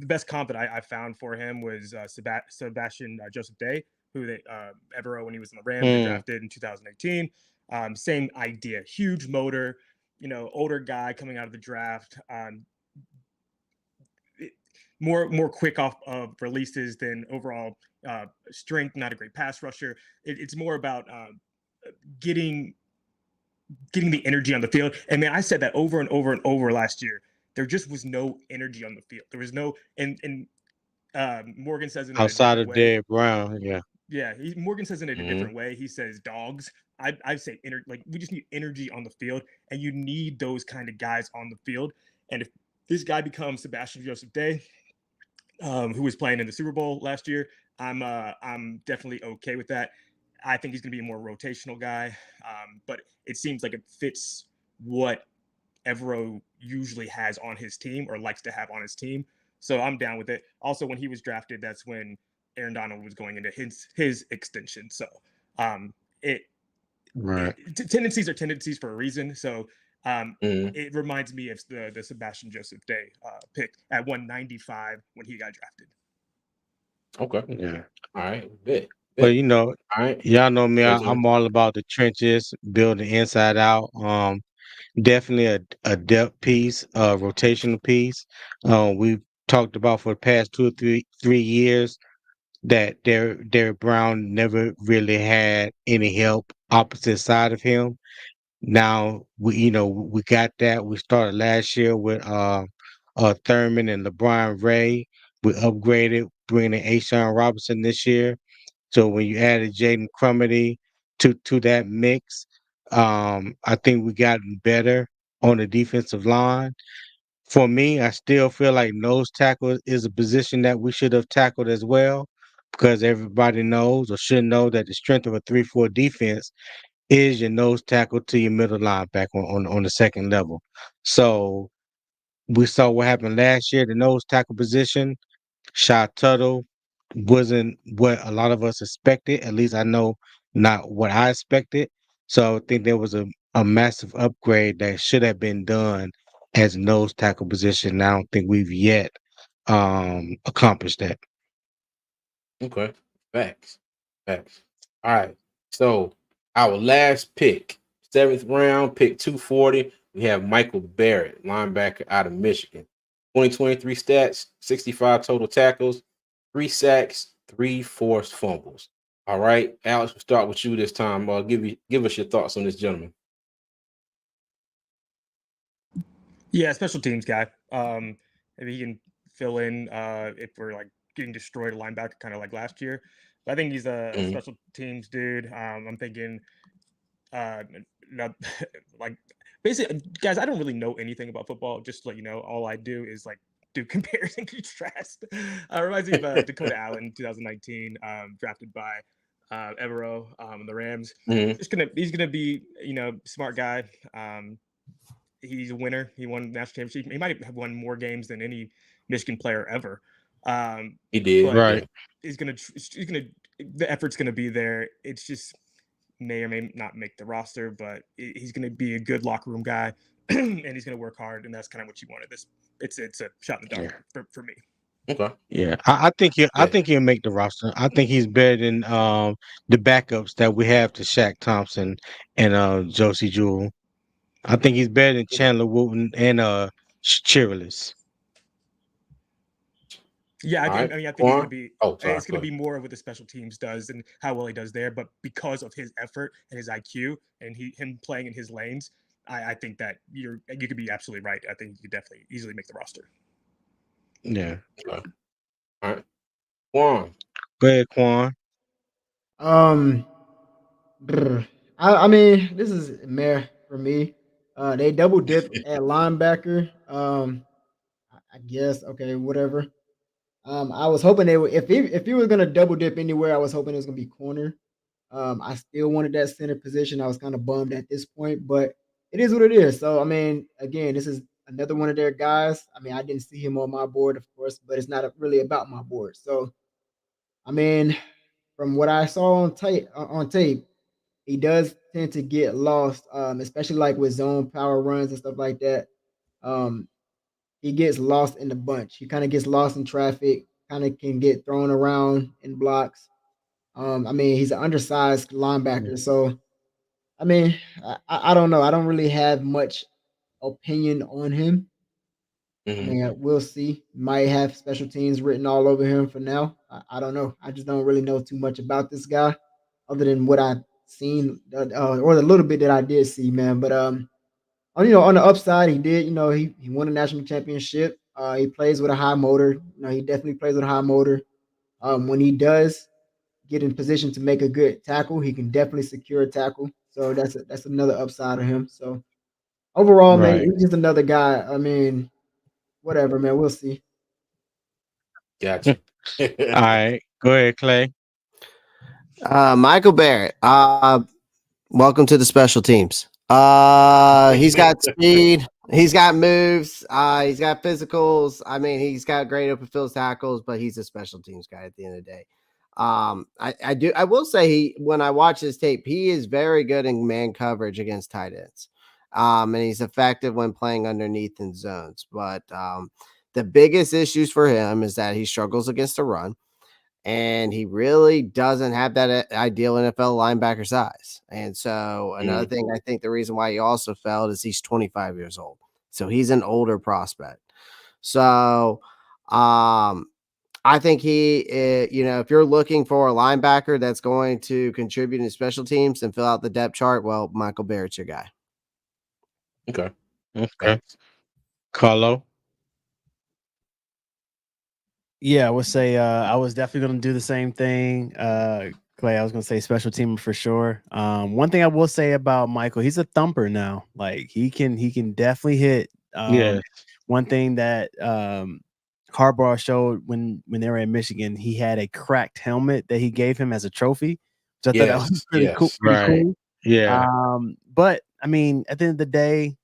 best comp that I found for him was Sebastian Joseph Day, who Evero, when he was in the Rams, they drafted in 2018. Same idea, huge motor, older guy coming out of the draft. More quick off of releases than overall strength. Not a great pass rusher. It's more about getting the energy on the field. And man, I said that over and over and over last year. There just was no energy on the field. There was no, and Morgan says it outside of Derrick Brown, Yeah, Morgan says it in a different way. He says dogs. I say we just need energy on the field, and you need those kind of guys on the field. And if this guy becomes Sebastian Joseph Day, who was playing in the Super Bowl last year, I'm definitely okay with that. I think he's going to be a more rotational guy, but it seems like it fits what Evero usually has on his team or likes to have on his team. So I'm down with it. Also, when he was drafted, that's when Aaron Donald was going into his extension. So tendencies are tendencies for a reason. So it reminds me of the Sebastian Joseph Day pick at 195 when he got drafted. Okay. Yeah. All right. Bet. But all right. Y'all know me. I'm all about the trenches, building inside out. Definitely a depth piece, a rotational piece. We've talked about for the past 2 or 3 years that Derrick Brown never really had any help opposite side of him. Now we got that. We started last year with Thurman and LeBron Ray. We upgraded, bringing in Ashawn Robinson this year. So when you added Jaden Crumedy to that mix, I think we gotten better on the defensive line. For me, I still feel like nose tackle is a position that we should have tackled as well, because everybody knows or should know that the strength of a 3-4 defense is your nose tackle to your middle linebacker on the second level. So we saw what happened last year, the nose tackle position. Shy Tuttle wasn't what a lot of us expected. At least I know not what I expected. So I think there was a massive upgrade that should have been done as a nose tackle position. I don't think we've yet accomplished that. Okay. Facts. All right. So our last pick, 7th round, pick 240. We have Michael Barrett, linebacker out of Michigan. 2023 stats, 65 total tackles, 3 sacks, 3 forced fumbles. All right, Alex, we'll start with you this time. Give us your thoughts on this gentleman. Yeah, special teams guy. Maybe he can fill in if we're like getting destroyed a linebacker, kind of like last year. But I think he's a special teams dude. I'm thinking, like basically, guys. I don't really know anything about football. Just to let you know, all I do is like do comparison contrast. Reminds me of Dakota Allen, 2019, drafted by Evero, the Rams. He's gonna be smart guy. He's a winner. He won national championship. He might have won more games than any Michigan player ever. He did, right? He's gonna. The effort's gonna be there. It's just may or may not make the roster, but he's gonna be a good locker room guy, and he's gonna work hard, and that's kind of what you wanted. It's a shot in the dark for me. Okay. Yeah, I think he'll make the roster. I think he's better than the backups that we have to Shaq Thompson and Josie Jewell. I think he's better than Chandler Wooten and Cheerless. Yeah, I think it's going to be. It's going to be more of what the special teams does and how well he does there. But because of his effort and his IQ and him playing in his lanes, I think that you could be absolutely right. I think you could definitely easily make the roster. Yeah. All right, Quan. Go ahead, Quan. I mean, this is meh for me. They double dip at linebacker. I guess okay, whatever. I was hoping they would if he was gonna double dip anywhere, I was hoping it was gonna be corner. I still wanted that center position. I was kind of bummed at this point, but it is what it is. So I mean, again, this is another one of their guys. I mean, I didn't see him on my board, of course, but it's not really about my board. So I mean, from what I saw on tape, he does tend to get lost, especially like with zone power runs and stuff like that. He gets lost in the bunch. He kind of gets lost in traffic, kind of can get thrown around in blocks. I mean, he's an undersized linebacker. So, I mean, I don't know. I don't really have much opinion on him. I mean, we'll see. Might have special teams written all over him for now. I don't know. I just don't really know too much about this guy other than what I've seen or the little bit that I did see, man. But on the upside, he did. He won a national championship. He plays with a high motor. He definitely plays with a high motor. When he does get in position to make a good tackle. He can definitely secure a tackle. So that's another upside of him. So overall, man, Right. he's just another guy. I mean, whatever, man. We'll see. Gotcha. All right. Go ahead, Clay. Michael Barrett. Welcome to the special teams. He's got speed. He's got moves. He's got physicals. I mean, he's got great open field tackles, but he's a special teams guy at the end of the day. I will say when I watch his tape, he is very good in man coverage against tight ends. And he's effective when playing underneath in zones. But the biggest issues for him is that he struggles against the run. And he really doesn't have that ideal NFL linebacker size. And so another thing, I think the reason why he also failed is he's 25 years old. So he's an older prospect. So I think if you're looking for a linebacker that's going to contribute in special teams and fill out the depth chart, well, Michael Barrett's your guy. Okay. Carlo. Yeah, I would say I was definitely going to do the same thing. Clay, I was going to say special teamer for sure. One thing I will say about Michael, he's a thumper now. Like he can definitely hit. One thing that Harbaugh showed when they were in Michigan, he had a cracked helmet that he gave him as a trophy, which I thought that was pretty cool. Cool. Yeah. But I mean, at the end of the day,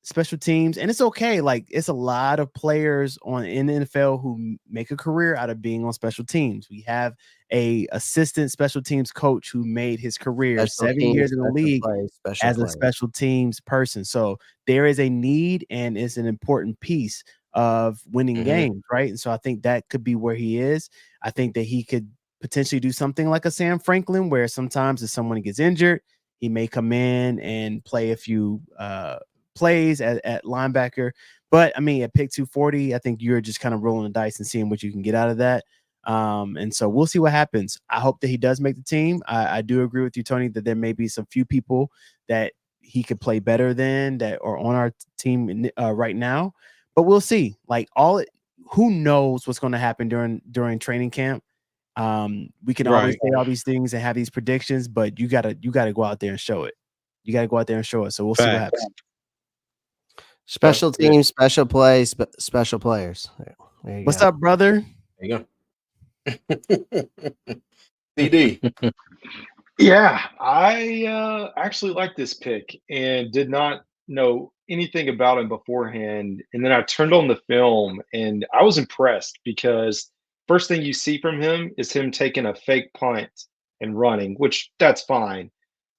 special teams, and it's okay. Like it's a lot of players in the NFL who make a career out of being on special teams. We have a assistant special teams coach who made his career 7 years in the league as a special teams person. So there is a need, and it's an important piece of winning games, right? And so I think that could be where he is. I think that he could potentially do something like a Sam Franklin, where sometimes if someone gets injured, he may come in and play a few plays at linebacker. But I mean, at pick 240, I think you're just kind of rolling the dice and seeing what you can get out of that. And so we'll see what happens. I hope that he does make the team. I do agree with you, Tony, that there may be some few people that he could play better than that are on our team right now. But we'll see. Like who knows what's going to happen during training camp. We can always say all these things and have these predictions, but you gotta go out there and show it. You gotta go out there and show it. So we'll see what happens. Special teams, special plays, special players. What's up, brother? There you go. CD. Yeah, I actually like this pick and did not know anything about him beforehand. And then I turned on the film and I was impressed because first thing you see from him is him taking a fake punt and running, which that's fine.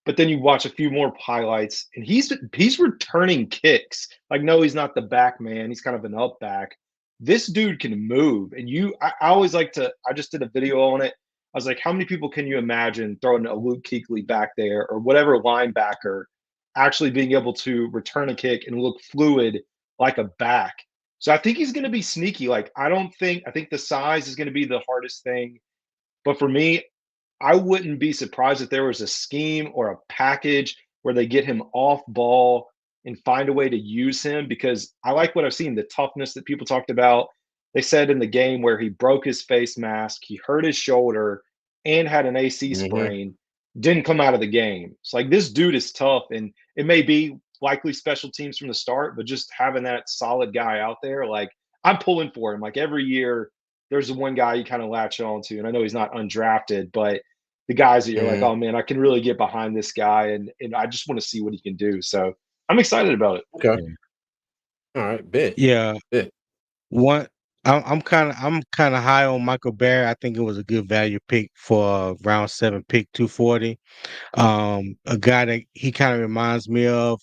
But then you watch a few more highlights and he's returning kicks. Like, no, he's not the back man. He's kind of an up back. This dude can move. And I always like to, I just did a video on it. I was like, how many people can you imagine throwing a Luke Kuechly back there or whatever linebacker actually being able to return a kick and look fluid like a back? So I think he's going to be sneaky. Like, I think the size is going to be the hardest thing. But for me, I wouldn't be surprised if there was a scheme or a package where they get him off ball and find a way to use him, because I like what I've seen, the toughness that people talked about. They said in the game where he broke his face mask, he hurt his shoulder and had an AC sprain, didn't come out of the game. It's like, this dude is tough, and it may be likely special teams from the start, but just having that solid guy out there, like, I'm pulling for him. Like, every year there's the one guy you kind of latch on to, and I know he's not undrafted, but the guys that you're like, oh man, I can really get behind this guy, and I just want to see what he can do. So I'm excited about it. Okay. All right, bet. Yeah. I'm kind of high on Michael Barrett. I think it was a good value pick for round 7 pick 240. A guy that he kind of reminds me of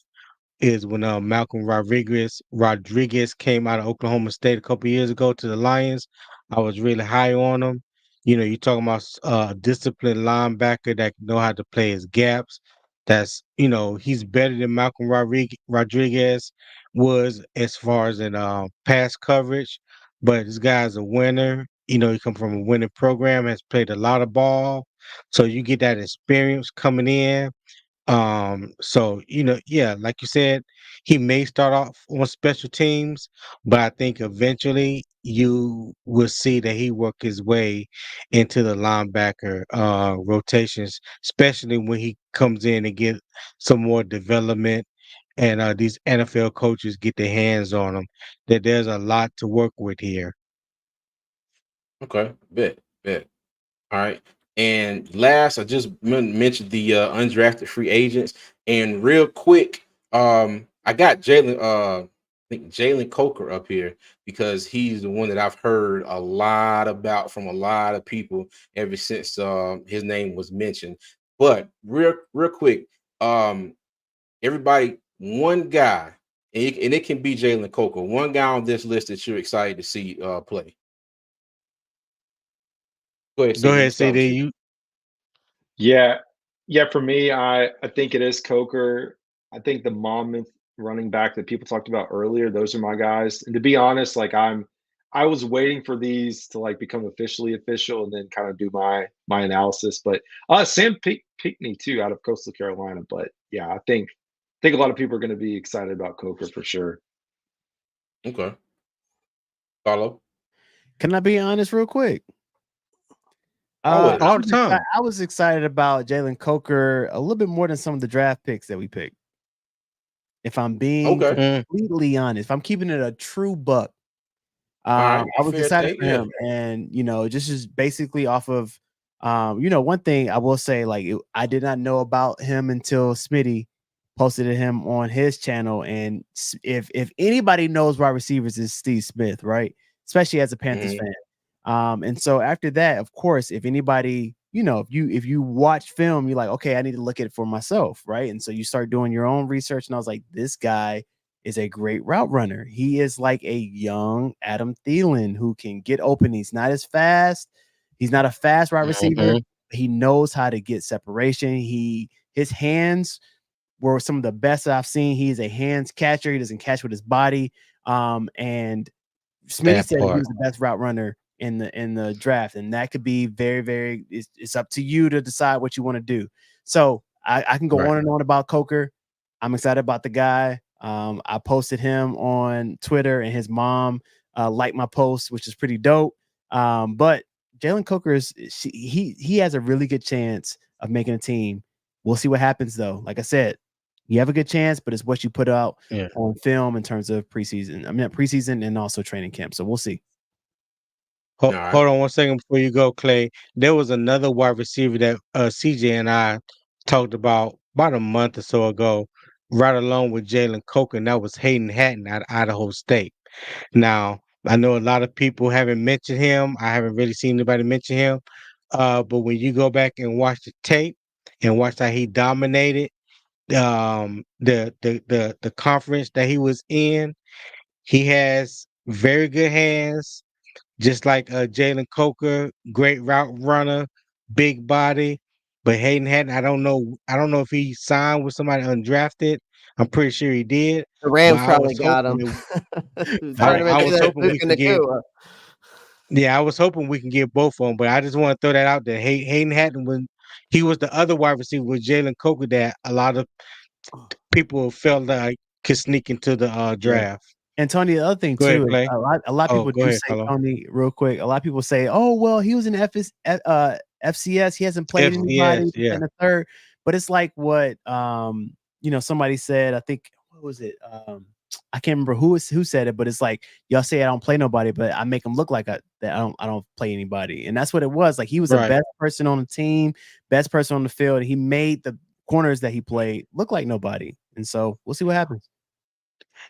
is when Malcolm Rodriguez came out of Oklahoma State a couple years ago to the Lions. I was really high on him. You know, you're talking about a disciplined linebacker that know how to play his gaps. That's, he's better than Malcolm Rodriguez was as far as in pass coverage. But this guy's a winner. He come from a winning program, has played a lot of ball. So you get that experience coming in. So yeah, like you said, he may start off on special teams, but I think eventually you will see that he work his way into the linebacker rotations, especially when he comes in and get some more development and these NFL coaches get their hands on him. That there's a lot to work with here. Okay, bet. All right. And last, I just mentioned the undrafted free agents. And real quick, I got I think Jalen Coker up here because he's the one that I've heard a lot about from a lot of people ever since his name was mentioned. But real quick, everybody, one guy, and it can be Jalen Coker, one guy on this list that you're excited to see play. Go ahead, CD. Yeah. For me, I think it is Coker. I think the Monmouth running back that people talked about earlier, those are my guys. And to be honest, like I was waiting for these to like become officially official and then kind of do my analysis. But Sam Pinckney too out of Coastal Carolina. But yeah, I think a lot of people are going to be excited about Coker for sure. Okay. Follow. Can I be honest real quick? All the time. I was excited about Jalen Coker a little bit more than some of the draft picks that we picked. If I'm being completely honest, if I'm keeping it a true buck, I was excited for him. And, just is basically off of, one thing I will say, like, I did not know about him until Smitty posted him on his channel. And if anybody knows wide receivers, is Steve Smith, right? Especially as a Panthers fan. And so after that, of course, if anybody, if you watch film, you're like, okay, I need to look at it for myself, right? And so you start doing your own research, and I was like, this guy is a great route runner. He is like a young Adam Thielen who can get open. He's not as fast. He's not a fast wide receiver. He knows how to get separation. His hands were some of the best that I've seen. He is a hands catcher. He doesn't catch with his body. And Smitty said he was the best route runner in the draft, and that could be very, very. It's up to you to decide what you want to do. So I can go on and on about Coker. I'm excited about the guy. I posted him on Twitter, and his mom liked my post, which is pretty dope. But Jalen Coker he has a really good chance of making a team. We'll see what happens though. Like I said, you have a good chance, but it's what you put out on film in terms of preseason. I mean, preseason and also training camp. So we'll see. Hold on 1 second before you go, Clay. There was another wide receiver that CJ and I talked about a month or so ago, right along with Jalen Coker, and that was Hayden Hatton out of Idaho State. Now, I know a lot of people haven't mentioned him. I haven't really seen anybody mention him. But when you go back and watch the tape and watch how he dominated the conference that he was in, he has very good hands. Just like Jalen Coker, great route runner, big body. But Hayden Hatton, I don't know if he signed with somebody undrafted. I'm pretty sure he did. The Rams probably got him. I was hoping we can get. Yeah, I was hoping we can get both of them, but I just want to throw that out there. Hayden Hatton, when he was the other wide receiver with Jalen Coker, that a lot of people felt like could sneak into the draft. And Tony, the other thing too, a lot of people do say, Tony, real quick. A lot of people say, "Oh, well, he was in FCS. He hasn't played anybody in the third." But it's like what somebody said. I think what was it? I can't remember who said it, but it's like y'all say I don't play nobody, but I make them look like that I don't play anybody, and that's what it was. Like he was the best person on the team, best person on the field. He made the corners that he played look like nobody, and so we'll see what happens.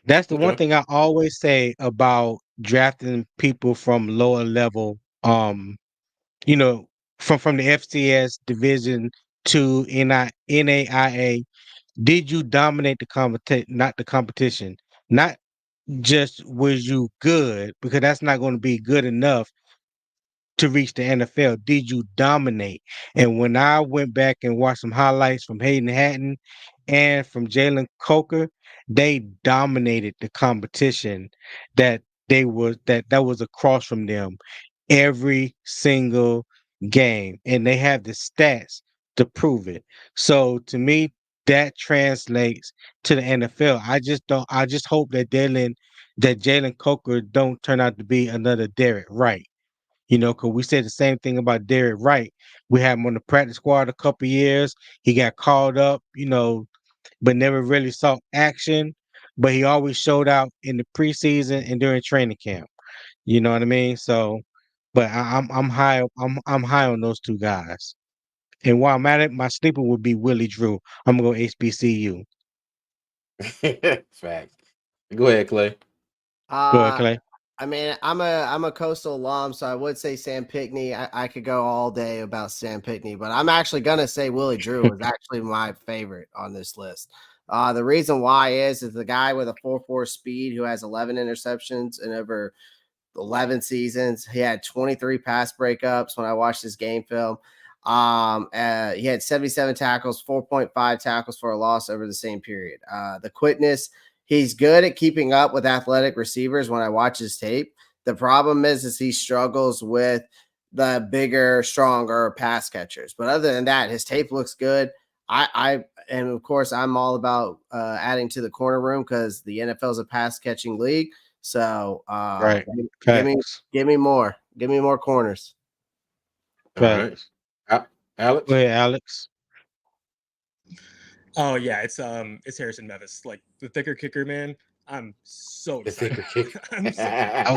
That's the one thing I always say about drafting people from lower level, from the FCS division to NAIA. Did you dominate not the competition? Not just was you good, because that's not going to be good enough to reach the NFL. Did you dominate? And when I went back and watched some highlights from Hayden Hatton and from Jalen Coker, they dominated the competition that was across from them every single game, and they have the stats to prove it. So to me, that translates to the NFL. I just hope that Jalen Coker don't turn out to be another Derek Wright. Because we said the same thing about Derek Wright. We had him on the practice squad a couple years. He got called up, but never really saw action. But he always showed out in the preseason and during training camp. You know what I mean? So, but I'm high. I'm high on those two guys. And while I'm at it, my sleeper would be Willie Drew. I'm gonna go HBCU. Fact. Go ahead, Clay. Go ahead, Clay. I mean, I'm a Coastal alum, so I would say Sam Pinkney. I could go all day about Sam Pinkney, but I'm actually gonna say Willie Drew is actually my favorite on this list. The reason why is the guy with a 4.4 speed who has 11 interceptions in over 11 seasons. He had 23 pass breakups when I watched his game film. He had 77 tackles, 4.5 tackles for a loss over the same period. The quickness. He's good at keeping up with athletic receivers when I watch his tape. The problem is he struggles with the bigger, stronger pass catchers. But other than that, his tape looks good. And of course, I'm all about adding to the corner room because the NFL is a pass catching league. So right. Give me more corners. All right. Alex? Go ahead, Alex. Oh yeah, it's Harrison Mevis, like the thicker kicker, man. I'm so excited.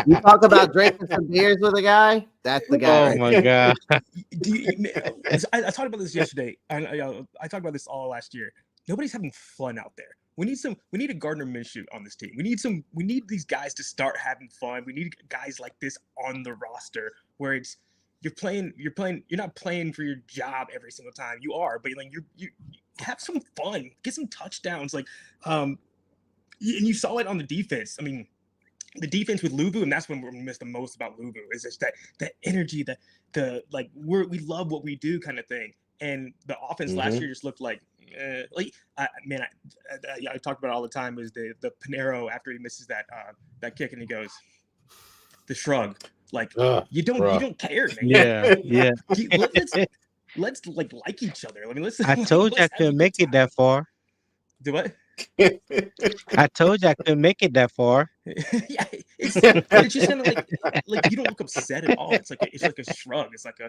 You talk about drinking some beers with a guy. That's the guy. Oh my god! I talked about this yesterday. I talked about this all last year. Nobody's having fun out there. We need a Gardner Minshew on this team. We need these guys to start having fun. We need guys like this on the roster where it's you're not playing for your job every single time. You are, but like you have some fun, get some touchdowns. Like, and you saw it on the defense. I mean, the defense with Luvu, and that's when we miss the most about Luvu is just that energy, the like we love what we do kind of thing. And the offense last year just looked like I talk about it all the time is the Panero after he misses that kick and he goes the shrug. Like you don't care, man. Yeah. Let's like each other. I mean, let's. I told you I couldn't make it that far. Do what? I told you I couldn't make it that far. Yeah, it's just kind of like you don't look upset at all. It's like a shrug. It's like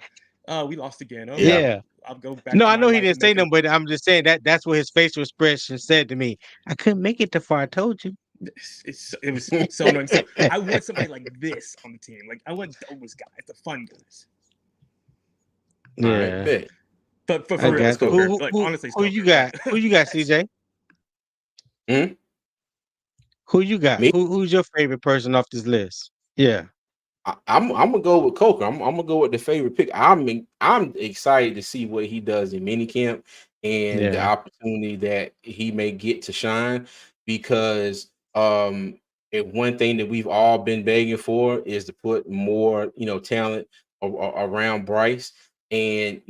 we lost again. Okay. Yeah. I'll go back. No, I know he didn't say nothing, but I'm just saying that's what his facial expression said to me. I couldn't make it that far. I told you. It was so annoying. So I want somebody like this on the team. Like I want those guys, the fun guys. Yeah. Right, but for real, Stoker, honestly, who you got? Who you got, CJ? Who you got? Who's your favorite person off this list? Yeah. I'm gonna go with Coker. I'm gonna go with the favorite pick. I'm excited to see what he does in minicamp and the opportunity that he may get to shine because one thing that we've all been begging for is to put more talent around Bryce. And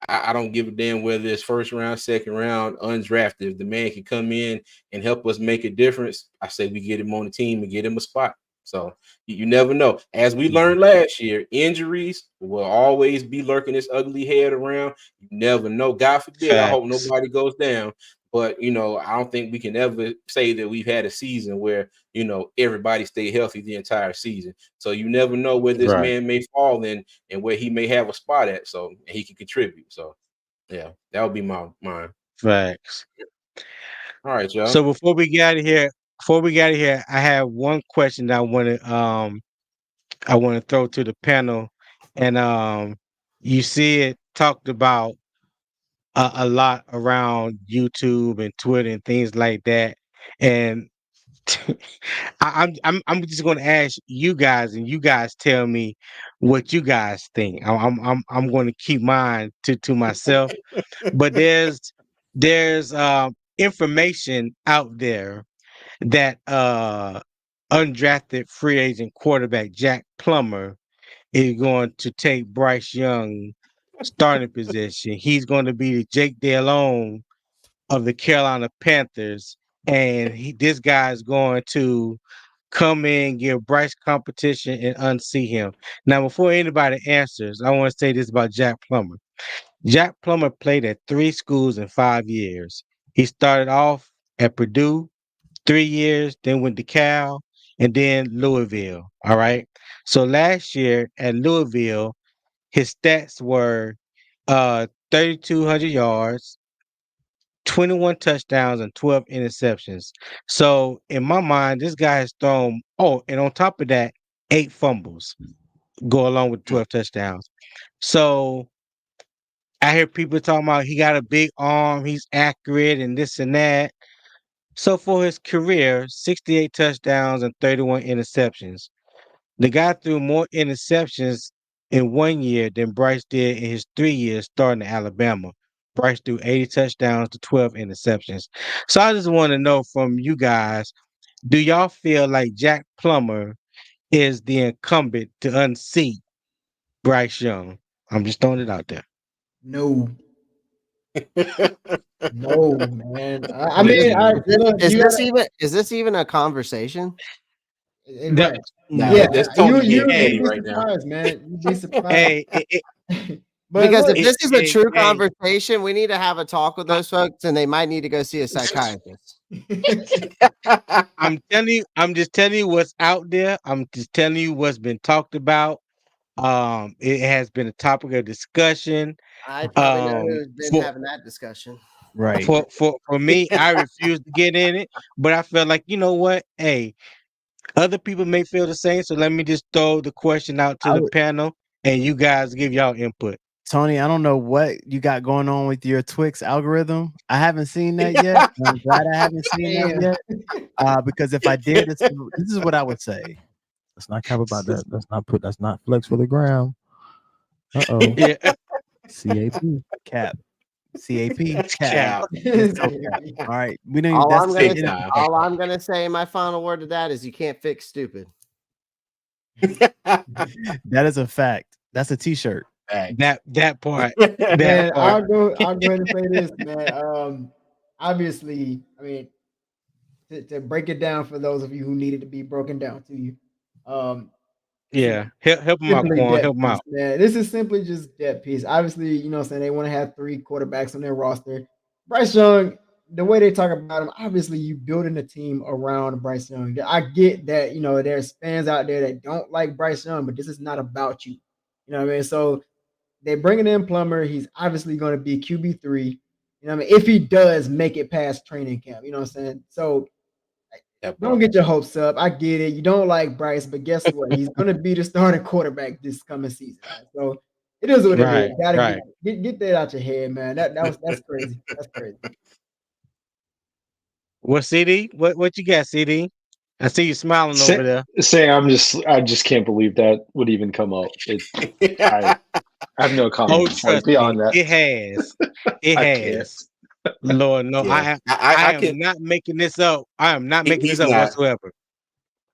I don't give a damn whether it's first round, second round, undrafted. If the man can come in and help us make a difference, I say we get him on the team and get him a spot. So you never know. As we learned last year, injuries will always be lurking this ugly head around. You never know. God forbid, I hope nobody goes down. But, I don't think we can ever say that we've had a season where, everybody stayed healthy the entire season. So you never know where this man may fall in and where he may have a spot at. So he can contribute. So, yeah, that would be mine. Facts. All right, y'all. So before we get out of here, I have one question that I want to throw to the panel. And you see it talked about a lot around YouTube and Twitter and things like that. And I'm just going to ask you guys, and you guys tell me what you guys think. I'm going to keep mine to myself. But there's information out there that undrafted free agent quarterback Jack Plummer is going to take Bryce Young starting position. He's going to be the Jake Delhomme of the Carolina Panthers, and this guy's going to come in, give Bryce competition, and unsee him. Now, before anybody answers, I want to say this about Jack Plummer. Jack Plummer played at 3 schools in 5 years. He started off at Purdue 3 years, then went to Cal, and then Louisville. All right. So last year at Louisville, his stats were 3,200 yards, 21 touchdowns, and 12 interceptions. So in my mind, this guy has thrown, and on top of that, 8 fumbles go along with 12 touchdowns. So I hear people talking about he got a big arm, he's accurate, and this and that. So for his career, 68 touchdowns and 31 interceptions. The guy threw more interceptions in 1 year than Bryce did in his 3 years starting at Alabama. Bryce threw 80 touchdowns to 12 interceptions. So I just want to know from you guys, do y'all feel like Jack Plummer is the incumbent to unseat Bryce Young? I'm just throwing it out there. No. No, man. I mean, is this even a conversation? Right. Yeah, that's Tony you'd Petty be right now. surprised, man. You'd be surprised. Hey, But because look, if this is a true hey. conversation, we need to have a talk with those folks, and they might need to go see a psychiatrist. I'm just telling you what's out there. I'm just telling you what's been talked about. It has been a topic of discussion. I probably know who's been having that discussion. Right. For me, I refuse to get in it, but I feel like, you know what? Hey, other people may feel the same. So let me just throw the question out to the panel and you guys give y'all input. Tony, I don't know what you got going on with your Twix algorithm. I haven't seen that yet. I'm glad I haven't seen that yet. Because if I did, this is what I would say. Let's not cap about that. That's not flex for the ground. Yeah. CAP cap. CAP cap. All right. We don't all I'm gonna say, my final word to that is you can't fix stupid. That is a fact. That's a t-shirt. That part. Man, I'll go ahead and say this, man. Obviously, I mean, to break it down for those of you who need it to be broken down to you. Yeah, help them out, Quan. Help them out. Man, this is simply just depth piece. Obviously, you know what I'm saying, they want to have 3 quarterbacks on their roster. Bryce Young, the way they talk about him, obviously you building a team around Bryce Young. I get that, you know, there's fans out there that don't like Bryce Young, but this is not about you. You know what I mean? So they're bringing in Plummer. He's obviously going to be QB3. You know what I mean? If he does make it past training camp, you know what I'm saying? So don't get your hopes up. I get it. You don't like Bryce, but guess what? He's going to be the starting quarterback this coming season. So it is what it is. Gotta get that out your head, man. That's crazy. That's crazy. What CD? What you got, CD? I see you smiling over there. I just can't believe that would even come up. I have no comment beyond that. It has. It has. Lord, no, Yeah. I am not making this up. I am not making this up whatsoever.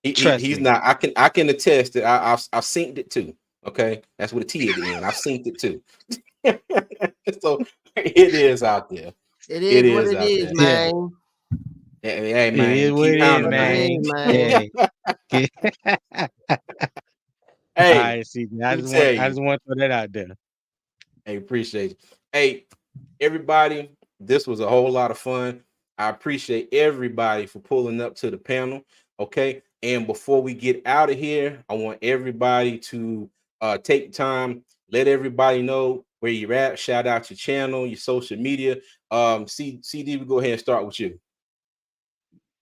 He's not. I can attest that I've synced it too. Okay, that's what a T at the end. I've synced it too. So it is out there. It is what it is, man. Hey, man. It is what it is, man. Hey, I see. I just want to throw that out there. Hey, appreciate it. Hey, everybody, this was a whole lot of fun. I appreciate everybody for pulling up to the panel. Okay. And before we get out of here, I want everybody to take time, let everybody know where you're at. Shout out your channel, your social media. CD, we go ahead and start with you.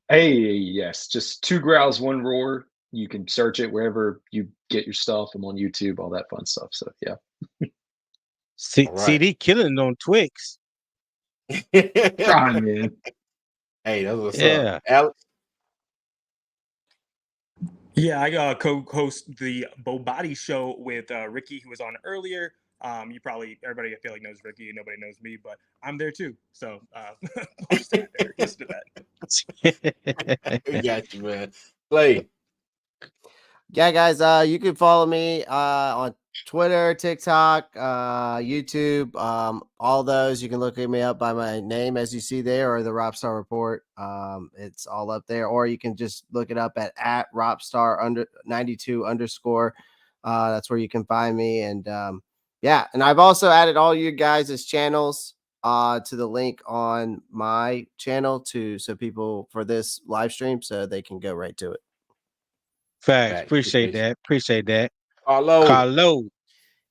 Hey, yes, just 2 growls, 1 roar. You can search it wherever you get your stuff. I'm on YouTube, all that fun stuff. So yeah. CD killing on Twix. Trying, man. Hey, that's what's up. Alex? Yeah, I co-host the Bo Body Show with Ricky, who was on earlier. Everybody I feel like knows Ricky, and nobody knows me, but I'm there too. So listen to that. We got you, man. Play. Yeah, guys, you can follow me on Twitter, TikTok, YouTube, all those. You can look at me up by my name as you see there, or the Robstar Report. It's all up there, or you can just look it up at Robstar_92_. That's where you can find me. And and I've also added all you guys' channels to the link on my channel so people for this live stream so they can go right to it. Facts. Appreciate that. Appreciate that. Carlo.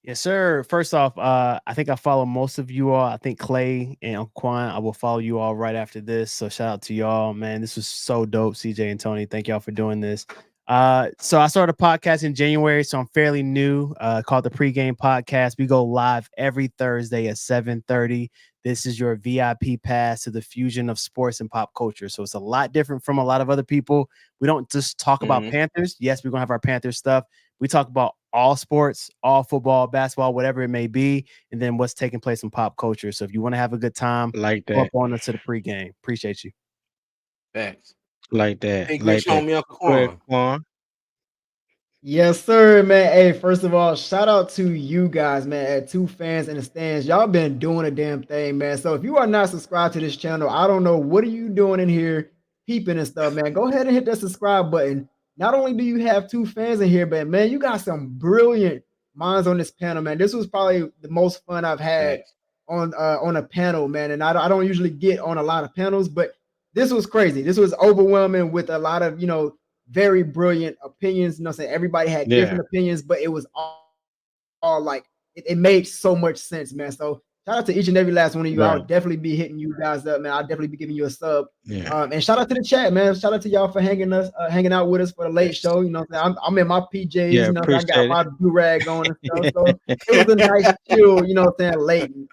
Yes, sir. First off, I think I follow most of you all. I think Clay and Uncle Quan, I will follow you all right after this. So shout out to y'all, man. This was so dope, CJ and Tony. Thank y'all for doing this. So I started a podcast in January, so I'm fairly new, called the Pregame Podcast. We go live every Thursday at 7:30. This is your VIP pass to the fusion of sports and pop culture. So it's a lot different from a lot of other people. We don't just talk about Panthers. Yes, we're going to have our Panthers stuff. We talk about all sports, all football, basketball, whatever it may be, and then what's taking place in pop culture. So if you want to have a good time, like that, go up on us to the pregame. Appreciate you. Thanks. Like that. Hey, like show me Uncle Quan. Yes, sir, man. Hey, first of all, shout out to you guys, man, at Two Fans in the Stands. Y'all been doing a damn thing, man. So if you are not subscribed to this channel, I don't know what are you doing in here peeping and stuff, man. Go ahead and hit that subscribe button. Not only do you have two fans in here, but man, you got some brilliant minds on this panel, man. This was probably the most fun I've had on a panel, man. And I don't usually get on a lot of panels, but this was crazy. This was overwhelming with a lot of, very brilliant opinions. Saying everybody had different opinions, but it was all like it made so much sense, man. So shout out to each and every last one of you. I'll definitely be hitting you guys up, man. I'll definitely be giving you a sub. And shout out to the chat, man. Shout out to y'all for hanging out with us for the late show. I'm in my PJs. I got my do-rag on and stuff. So it was a nice chill,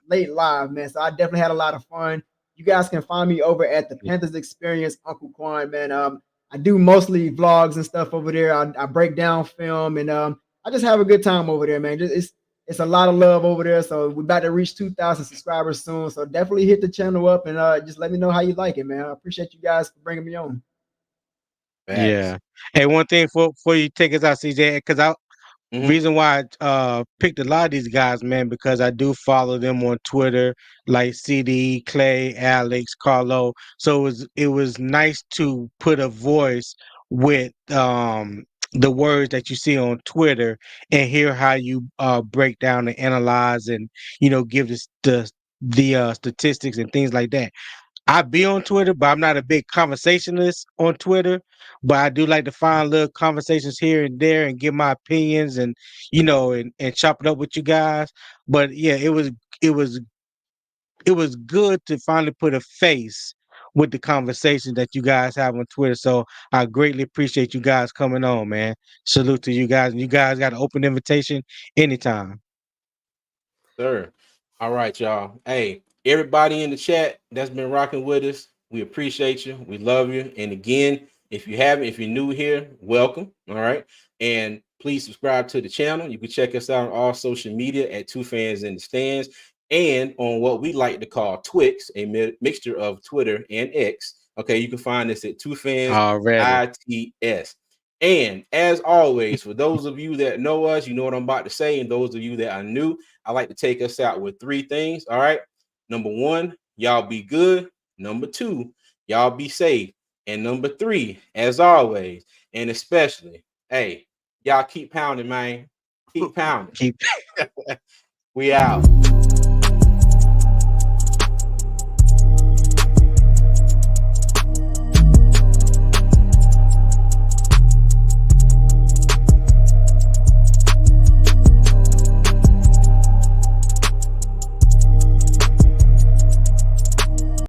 late live, man. So I definitely had a lot of fun. You guys can find me over at the Panthers Experience, Uncle Quan, man. I do mostly vlogs and stuff over there. I break down film and I just have a good time over there, man. It's a lot of love over there. So we're about to reach 2,000 subscribers soon. So definitely hit the channel up and just let me know how you like it, man. I appreciate you guys for bringing me on. Yeah. Hey, one thing before you take us out, CJ, because reason why I picked a lot of these guys, man, because I do follow them on Twitter, like CD, Clay, Alex, Carlo. So it was nice to put a voice with the words that you see on Twitter and hear how you break down and analyze and give the statistics and things like that. I be on Twitter, but I'm not a big conversationalist on Twitter. But I do like to find little conversations here and there and give my opinions and and chop it up with you guys. But yeah, it was good to finally put a face with the conversation that you guys have on Twitter. So I greatly appreciate you guys coming on, man. Salute to you guys. And you guys got an open invitation anytime. Sir. All right, y'all. Hey, everybody in the chat that's been rocking with us, we appreciate you. We love you. And again, if you're new here, welcome. All right. And please subscribe to the channel. You can check us out on all social media at Two Fans in the Stands and on what we like to call Twix, a mixture of Twitter and X. Okay, you can find us at Two Fans ITS. And as always, for those of you that know us, you know what I'm about to say. And those of you that are new, I like to take us out with 3 things. All right. Number 1, y'all be good. Number 2, y'all be safe. And number 3, as always, and especially, hey, y'all keep pounding, man. Keep pounding. Keep. We out.